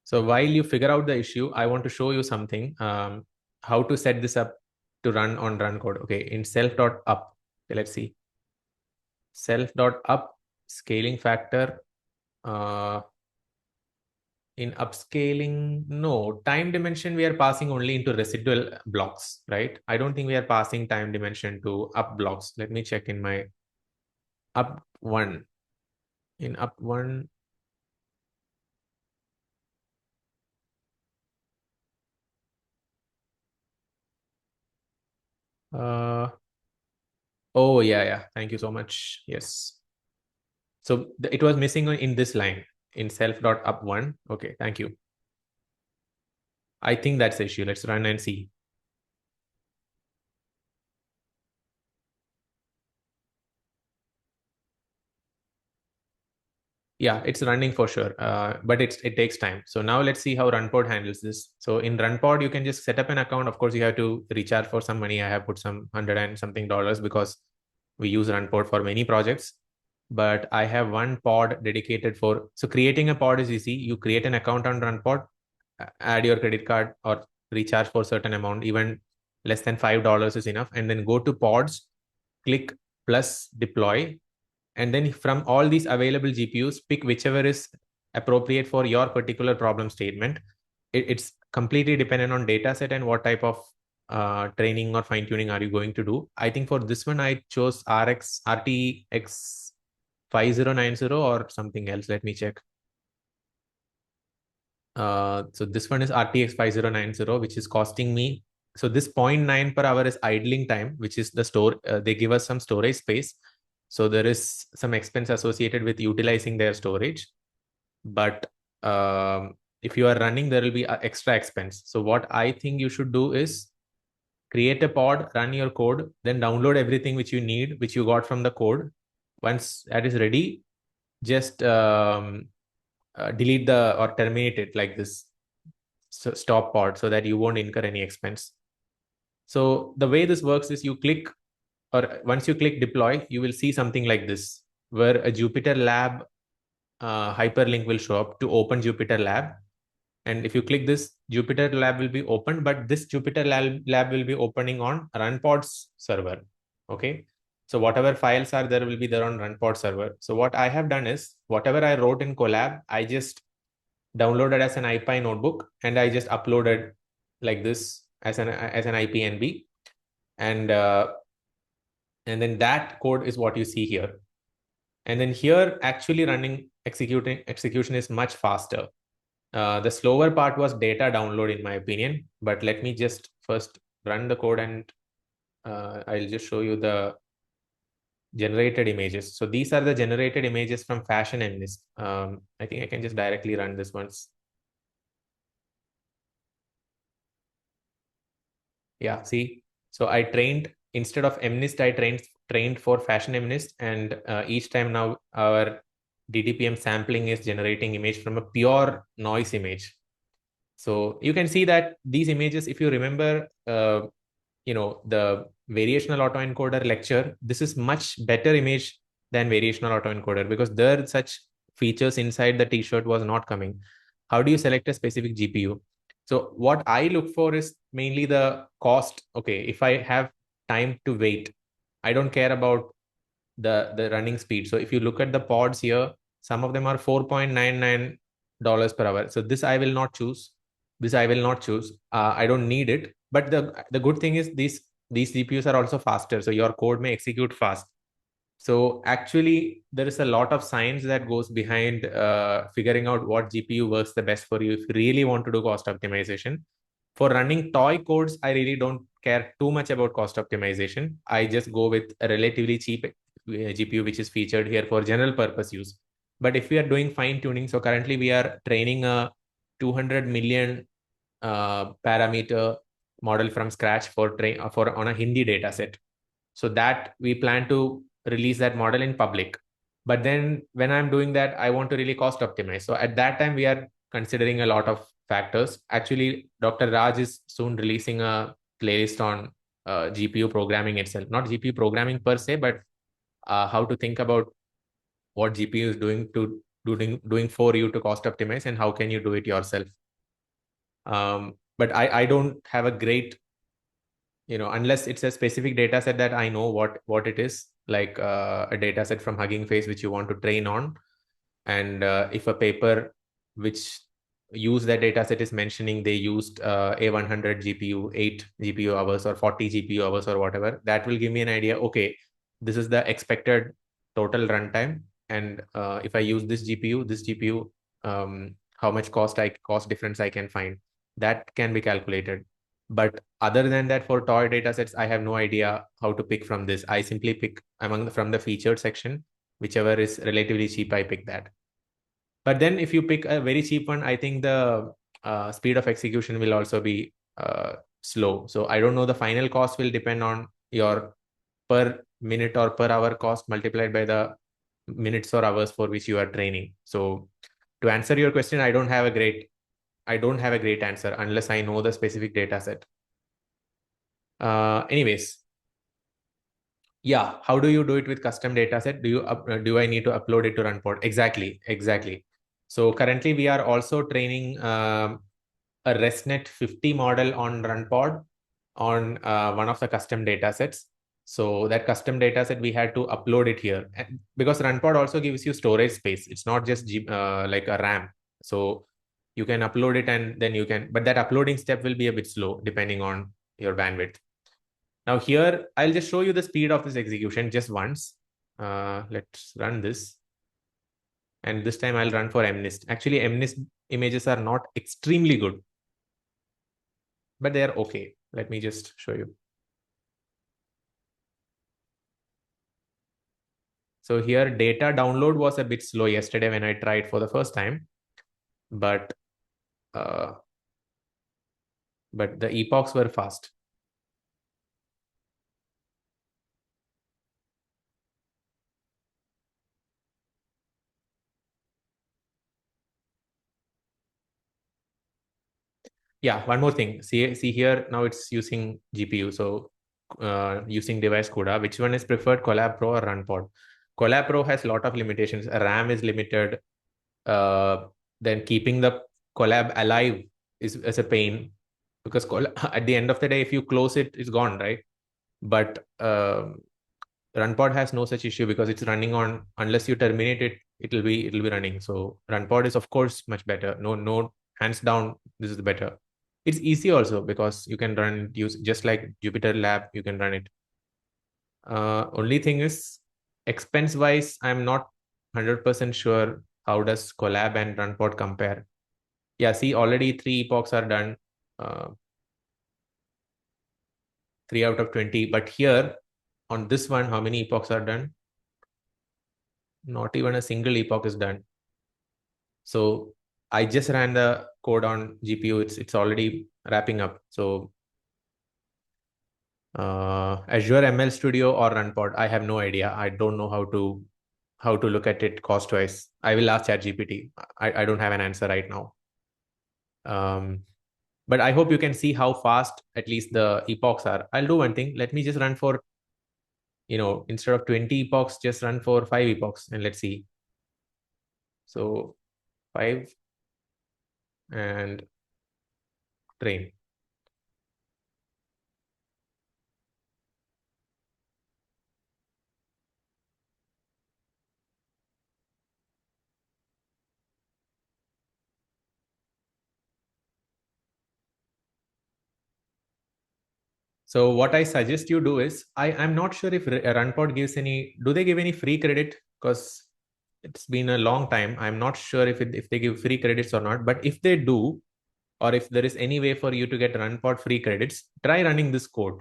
So while you figure out the issue, I want to show you something, how to set this up to run on run code. Okay, in self.up, okay, let's see. Self.up scaling factor. In upscaling, no, time dimension we are passing only into residual blocks, right? I don't think we are passing time dimension to up blocks. Let me check in my up one. In up one, oh yeah, thank you so much. Yes. So it was missing in this line in self.up1. Okay, thank you. I think that's the issue. Let's run and see. Yeah, it's running for sure, but it takes time. So now let's see how runpod handles this. So in runpod, you can just set up an account. Of course, you have to recharge for some money. I have put some $100 and something because we use runpod for many projects. But I have one pod dedicated for. So creating a pod is easy. You create an account on runpod, add your credit card or recharge for certain amount, even less than $5 is enough, and then go to pods, click plus deploy, and then from all these available GPUs, pick whichever is appropriate for your particular problem statement. It's completely dependent on data set and what type of training or fine tuning are you going to do. I think for this one, I chose RTX 5090 or something else. Let me check. So this one is RTX 5090, which is costing me. So this 0.9 per hour is idling time, which is the store. They give us some storage space. So there is some expense associated with utilizing their storage. But if you are running, there will be extra expense. So what I think you should do is create a pod, run your code, then download everything which you need, which you got from the code. Once that is ready, just delete the or terminate it like this. So stop pod so that you won't incur any expense. So the way this works is you click, or once you click deploy, you will see something like this, where a Jupyter Lab hyperlink will show up to open Jupyter Lab. And if you click this, Jupyter Lab will be opened, but this Jupyter Lab will be opening on runpod's server. Okay. So whatever files are there will be there on runpod server. So what I have done is whatever I wrote in Colab, I just downloaded as an IPy notebook and I just uploaded like this as an IPNB, and then that code is what you see here. And then here actually running execution is much faster. The slower part was data download in my opinion, but let me just first run the code and I'll just show you the generated images. So these are the generated images from Fashion MNIST. I think I can just directly run this once. Yeah, see, so I trained instead of MNIST, I trained for Fashion MNIST, and each time now our DDPM sampling is generating image from a pure noise image. So you can see that these images, if you remember, the variational autoencoder lecture, this is much better image than variational autoencoder because there such features inside the t-shirt was not coming. How do you select a specific GPU? So what I look for is mainly the cost. Okay, if I have time to wait, I don't care about the running speed. So if you look at the pods here, some of them are $4.99 per hour. So this I will not choose. This I will not choose. I don't need it. But the good thing is these GPUs are also faster. So your code may execute fast. So actually, there is a lot of science that goes behind figuring out what GPU works the best for you if you really want to do cost optimization. For running toy codes, I really don't care too much about cost optimization. I just go with a relatively cheap GPU, which is featured here for general purpose use. But if we are doing fine tuning, so currently we are training a 200 million parameter model from scratch for on a Hindi data set. So that we plan to release that model in public. But then when I'm doing that, I want to really cost optimize. So at that time, we are considering a lot of factors. Actually, Dr. Raj is soon releasing a playlist on GPU programming itself, not GPU programming per se, but how to think about what GPU is doing for you to cost optimize and how can you do it yourself. But I don't have a great, unless it's a specific data set that I know what it is, like a data set from Hugging Face, which you want to train on. And if a paper which use that data set is mentioning they used A100 GPU, 8 GPU hours or 40 GPU hours or whatever, that will give me an idea. Okay, this is the expected total runtime. And if I use this GPU, how much cost difference I can find. That can be calculated. But other than that, for toy datasets, I have no idea how to pick from this. I simply pick from the featured section. whichever is relatively cheap, I pick that. But then if you pick a very cheap one, I think the speed of execution will also be slow. So I don't know, the final cost will depend on your per minute or per hour cost multiplied by the minutes or hours for which you are training. So to answer your question, I don't have a great answer unless I know the specific data set. Anyways, yeah, how do you do it with custom data set? Do I need to upload it to Runpod? Exactly. So currently we are also training a ResNet 50 model on Runpod on one of the custom data sets. So that custom data set, we had to upload it here, and because Runpod also gives you storage space. It's not just like a RAM. So you can upload it and then you can, but that uploading step will be a bit slow depending on your bandwidth. Now here, I'll just show you the speed of this execution just once. Let's run this. And this time I'll run for MNIST. Actually, MNIST images are not extremely good, but they are okay. Let me just show you. So here, data download was a bit slow yesterday when I tried for the first time, but the epochs were fast. Yeah, one more thing. See here, now it's using GPU. So using device CUDA, which one is preferred, Collab Pro or RunPod? Collab Pro has a lot of limitations. RAM is limited. Then keeping the collab alive is a pain, because at the end of the day, if you close it, it's gone, right? But RunPod has no such issue because it's running on, unless you terminate it, it'll be running. So RunPod is of course much better. No, hands down, this is better. It's easy also because you can use just like Jupyter Lab, you can run it. Only thing is, expense wise, I'm not 100% sure how does Collab and RunPod compare. Yeah, see, already 3 epochs are done. 3 out of 20. But here on this one, how many epochs are done? Not even a single epoch is done. So I just ran the code on GPU. It's already wrapping up. So Azure ML Studio or RunPod, I have no idea. I don't know how to look at it cost wise. I will ask ChatGPT. I don't have an answer right now. But I hope you can see how fast at least the epochs are. I'll do one thing. Let me just run for, instead of 20 epochs, just run for 5 epochs and let's see. So 5 and train. So what I suggest you do is, I'm not sure if RunPod gives do they give any free credit? Because it's been a long time. I'm not sure if they give free credits or not. But if they do, or if there is any way for you to get RunPod free credits, try running this code.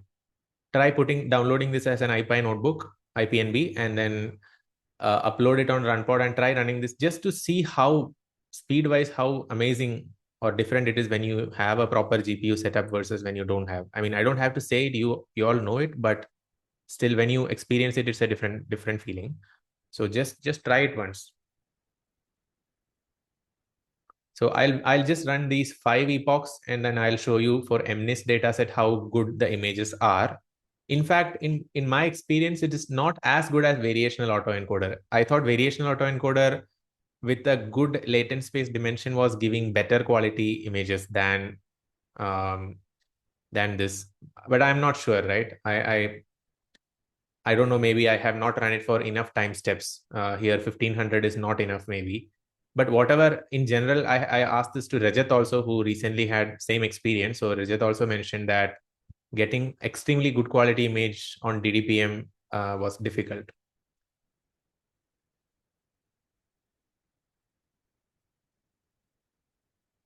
Try downloading this as an IPy notebook, IPNB, and then upload it on RunPod and try running this just to see how speed-wise, how amazing or different it is when you have a proper GPU setup versus when you don't have. I mean, I don't have to say it, you all know it, but still when you experience it, it's a different feeling. So just try it once. So I'll just run these 5 epochs and then I'll show you for MNIST dataset how good the images are. In fact, in my experience, it is not as good as variational autoencoder. I thought variational autoencoder with a good latent space dimension was giving better quality images um, than this, but I'm not sure, right? I don't know. Maybe I have not run it for enough time steps. Here, 1500 is not enough, maybe. But whatever, in general, I asked this to Rajat also, who recently had same experience. So Rajat also mentioned that getting extremely good quality image on DDPM was difficult.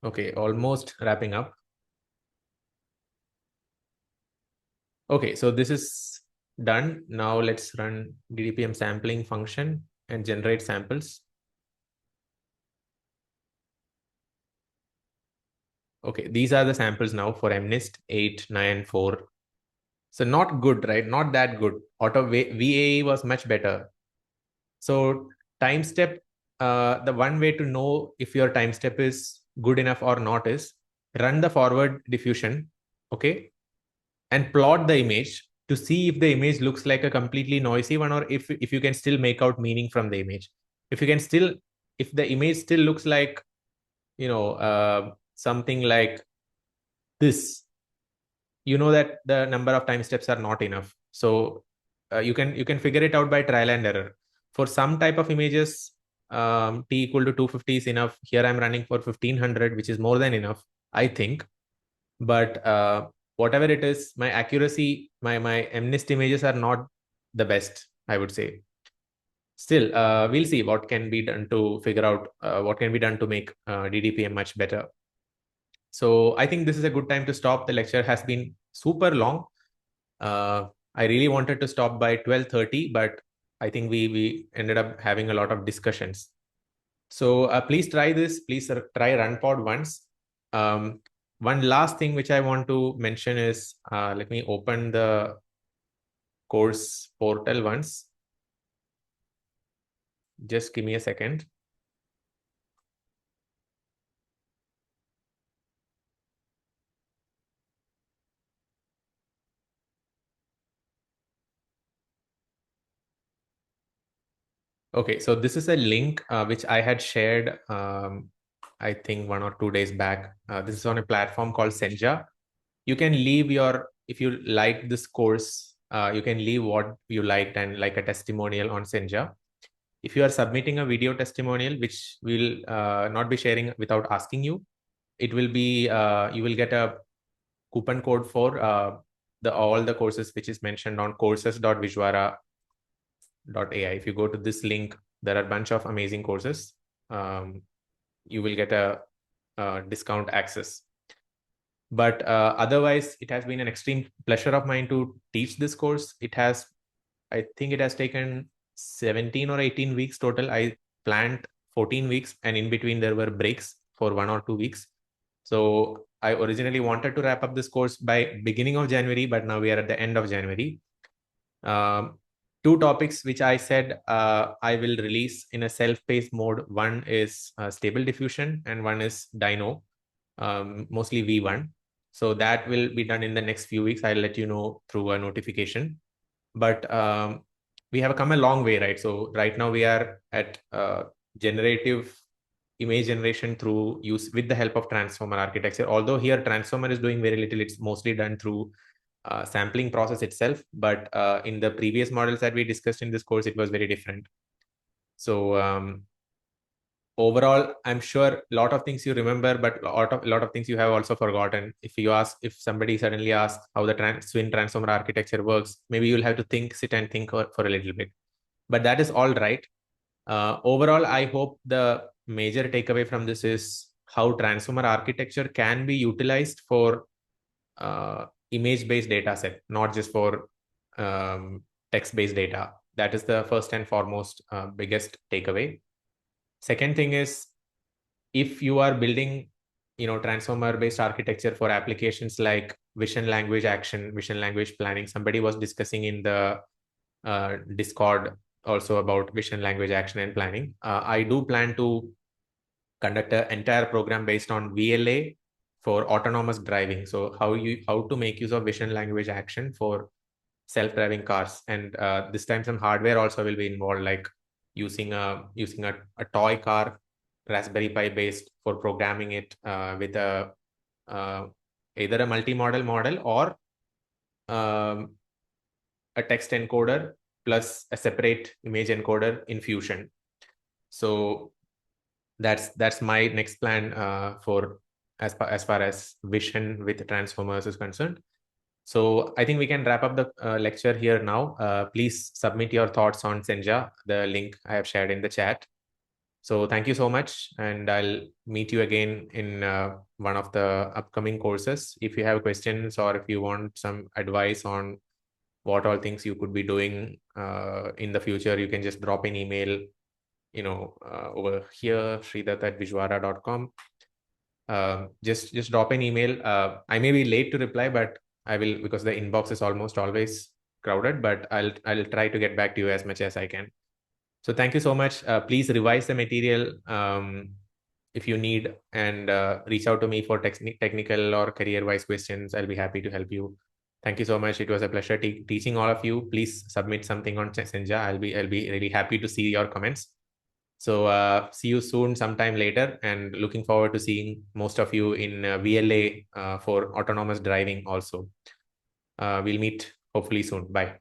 Okay, almost wrapping up. Okay, so this is done. Now let's run DDPM sampling function. and generate samples. Okay, these are the samples now for MNIST 8, 9, 4. So not good, right? Not that good. Auto VAE was much better. So time step, the one way to know if your time step is good enough or not is run the forward diffusion, okay, and plot the image to see if the image looks like a completely noisy one, or if you can still make out meaning from the image. If you can still, if the image still looks like, something like this, you know that the number of time steps are not enough. So you can figure it out by trial and error. For some type of images, t equal to 250 is enough. Here I'm running for 1500, which is more than enough, I think. But whatever it is, my accuracy, my MNIST images are not the best, I would say. Still, we'll see what can be done to figure out what can be done to make DDPM much better. So I think this is a good time to stop. The lecture has been super long. I really wanted to stop by 12:30, but I think we ended up having a lot of discussions. So please try this. Please try RunPod once. One last thing which I want to mention is, let me open the course portal once. Just give me a second. Okay, so this is a link which I had shared, I think 1 or 2 days back. This is on a platform called Senja. You can leave your, if you like this course, you can leave what you liked and like a testimonial on Senja. If you are submitting a video testimonial, which we'll not be sharing without asking you, it will be, you will get a coupon code for all the courses which is mentioned on courses.vijwara.ai. If you go to this link, there are a bunch of amazing courses. You will get a discount access. But otherwise, it has been an extreme pleasure of mine to teach this course. I think it has taken 17 or 18 weeks total. I planned 14 weeks, and in between there were breaks for 1 or 2 weeks. So I originally wanted to wrap up this course by beginning of January, but now we are at the end of January. Two topics which I said I will release in a self-paced mode. One is stable diffusion and one is Dino, mostly V1. So that will be done in the next few weeks. I'll let you know through a notification. But we have come a long way, right? So right now we are at generative image generation through use with the help of transformer architecture. Although here transformer is doing very little, it's mostly done through sampling process itself. But in the previous models that we discussed in this course, it was very different. So overall, I'm sure a lot of things you remember, but a lot of things you have also forgotten. If somebody suddenly asks how the swing transformer architecture works, maybe you'll have to sit and think for a little bit. But that is all right. Overall, I hope the major takeaway from this is how transformer architecture can be utilized for image-based data set, not just for text-based data. That is the first and foremost biggest takeaway. Second thing is, if you are building, transformer-based architecture for applications like vision language action, vision language planning, somebody was discussing in the Discord also about vision language action and planning. I do plan to conduct an entire program based on VLA for autonomous driving. So how to make use of vision language action for self-driving cars, and this time some hardware also will be involved, like using a toy car, Raspberry Pi based, for programming it with either a multi-model model or a text encoder plus a separate image encoder in Fusion. So that's my next plan for as far as vision with transformers is concerned. So I think we can wrap up the lecture here now. Please submit your thoughts on Senja, the link I have shared in the chat. So thank you so much, and I'll meet you again in one of the upcoming courses. If you have questions or if you want some advice on what all things you could be doing in the future, you can just drop an email over here, sridhat@vijwara.com. Just drop an email. I may be late to reply, but I will, because the inbox is almost always crowded, but I'll try to get back to you as much as I can. So thank you so much. Please revise the material if you need, and reach out to me for technical or career-wise questions. I'll be happy to help you. Thank you so much. It was a pleasure teaching all of you. Please submit something on Senja. I'll be really happy to see your comments. So see you soon sometime later, and looking forward to seeing most of you in VLA for autonomous driving also. We'll meet hopefully soon. Bye.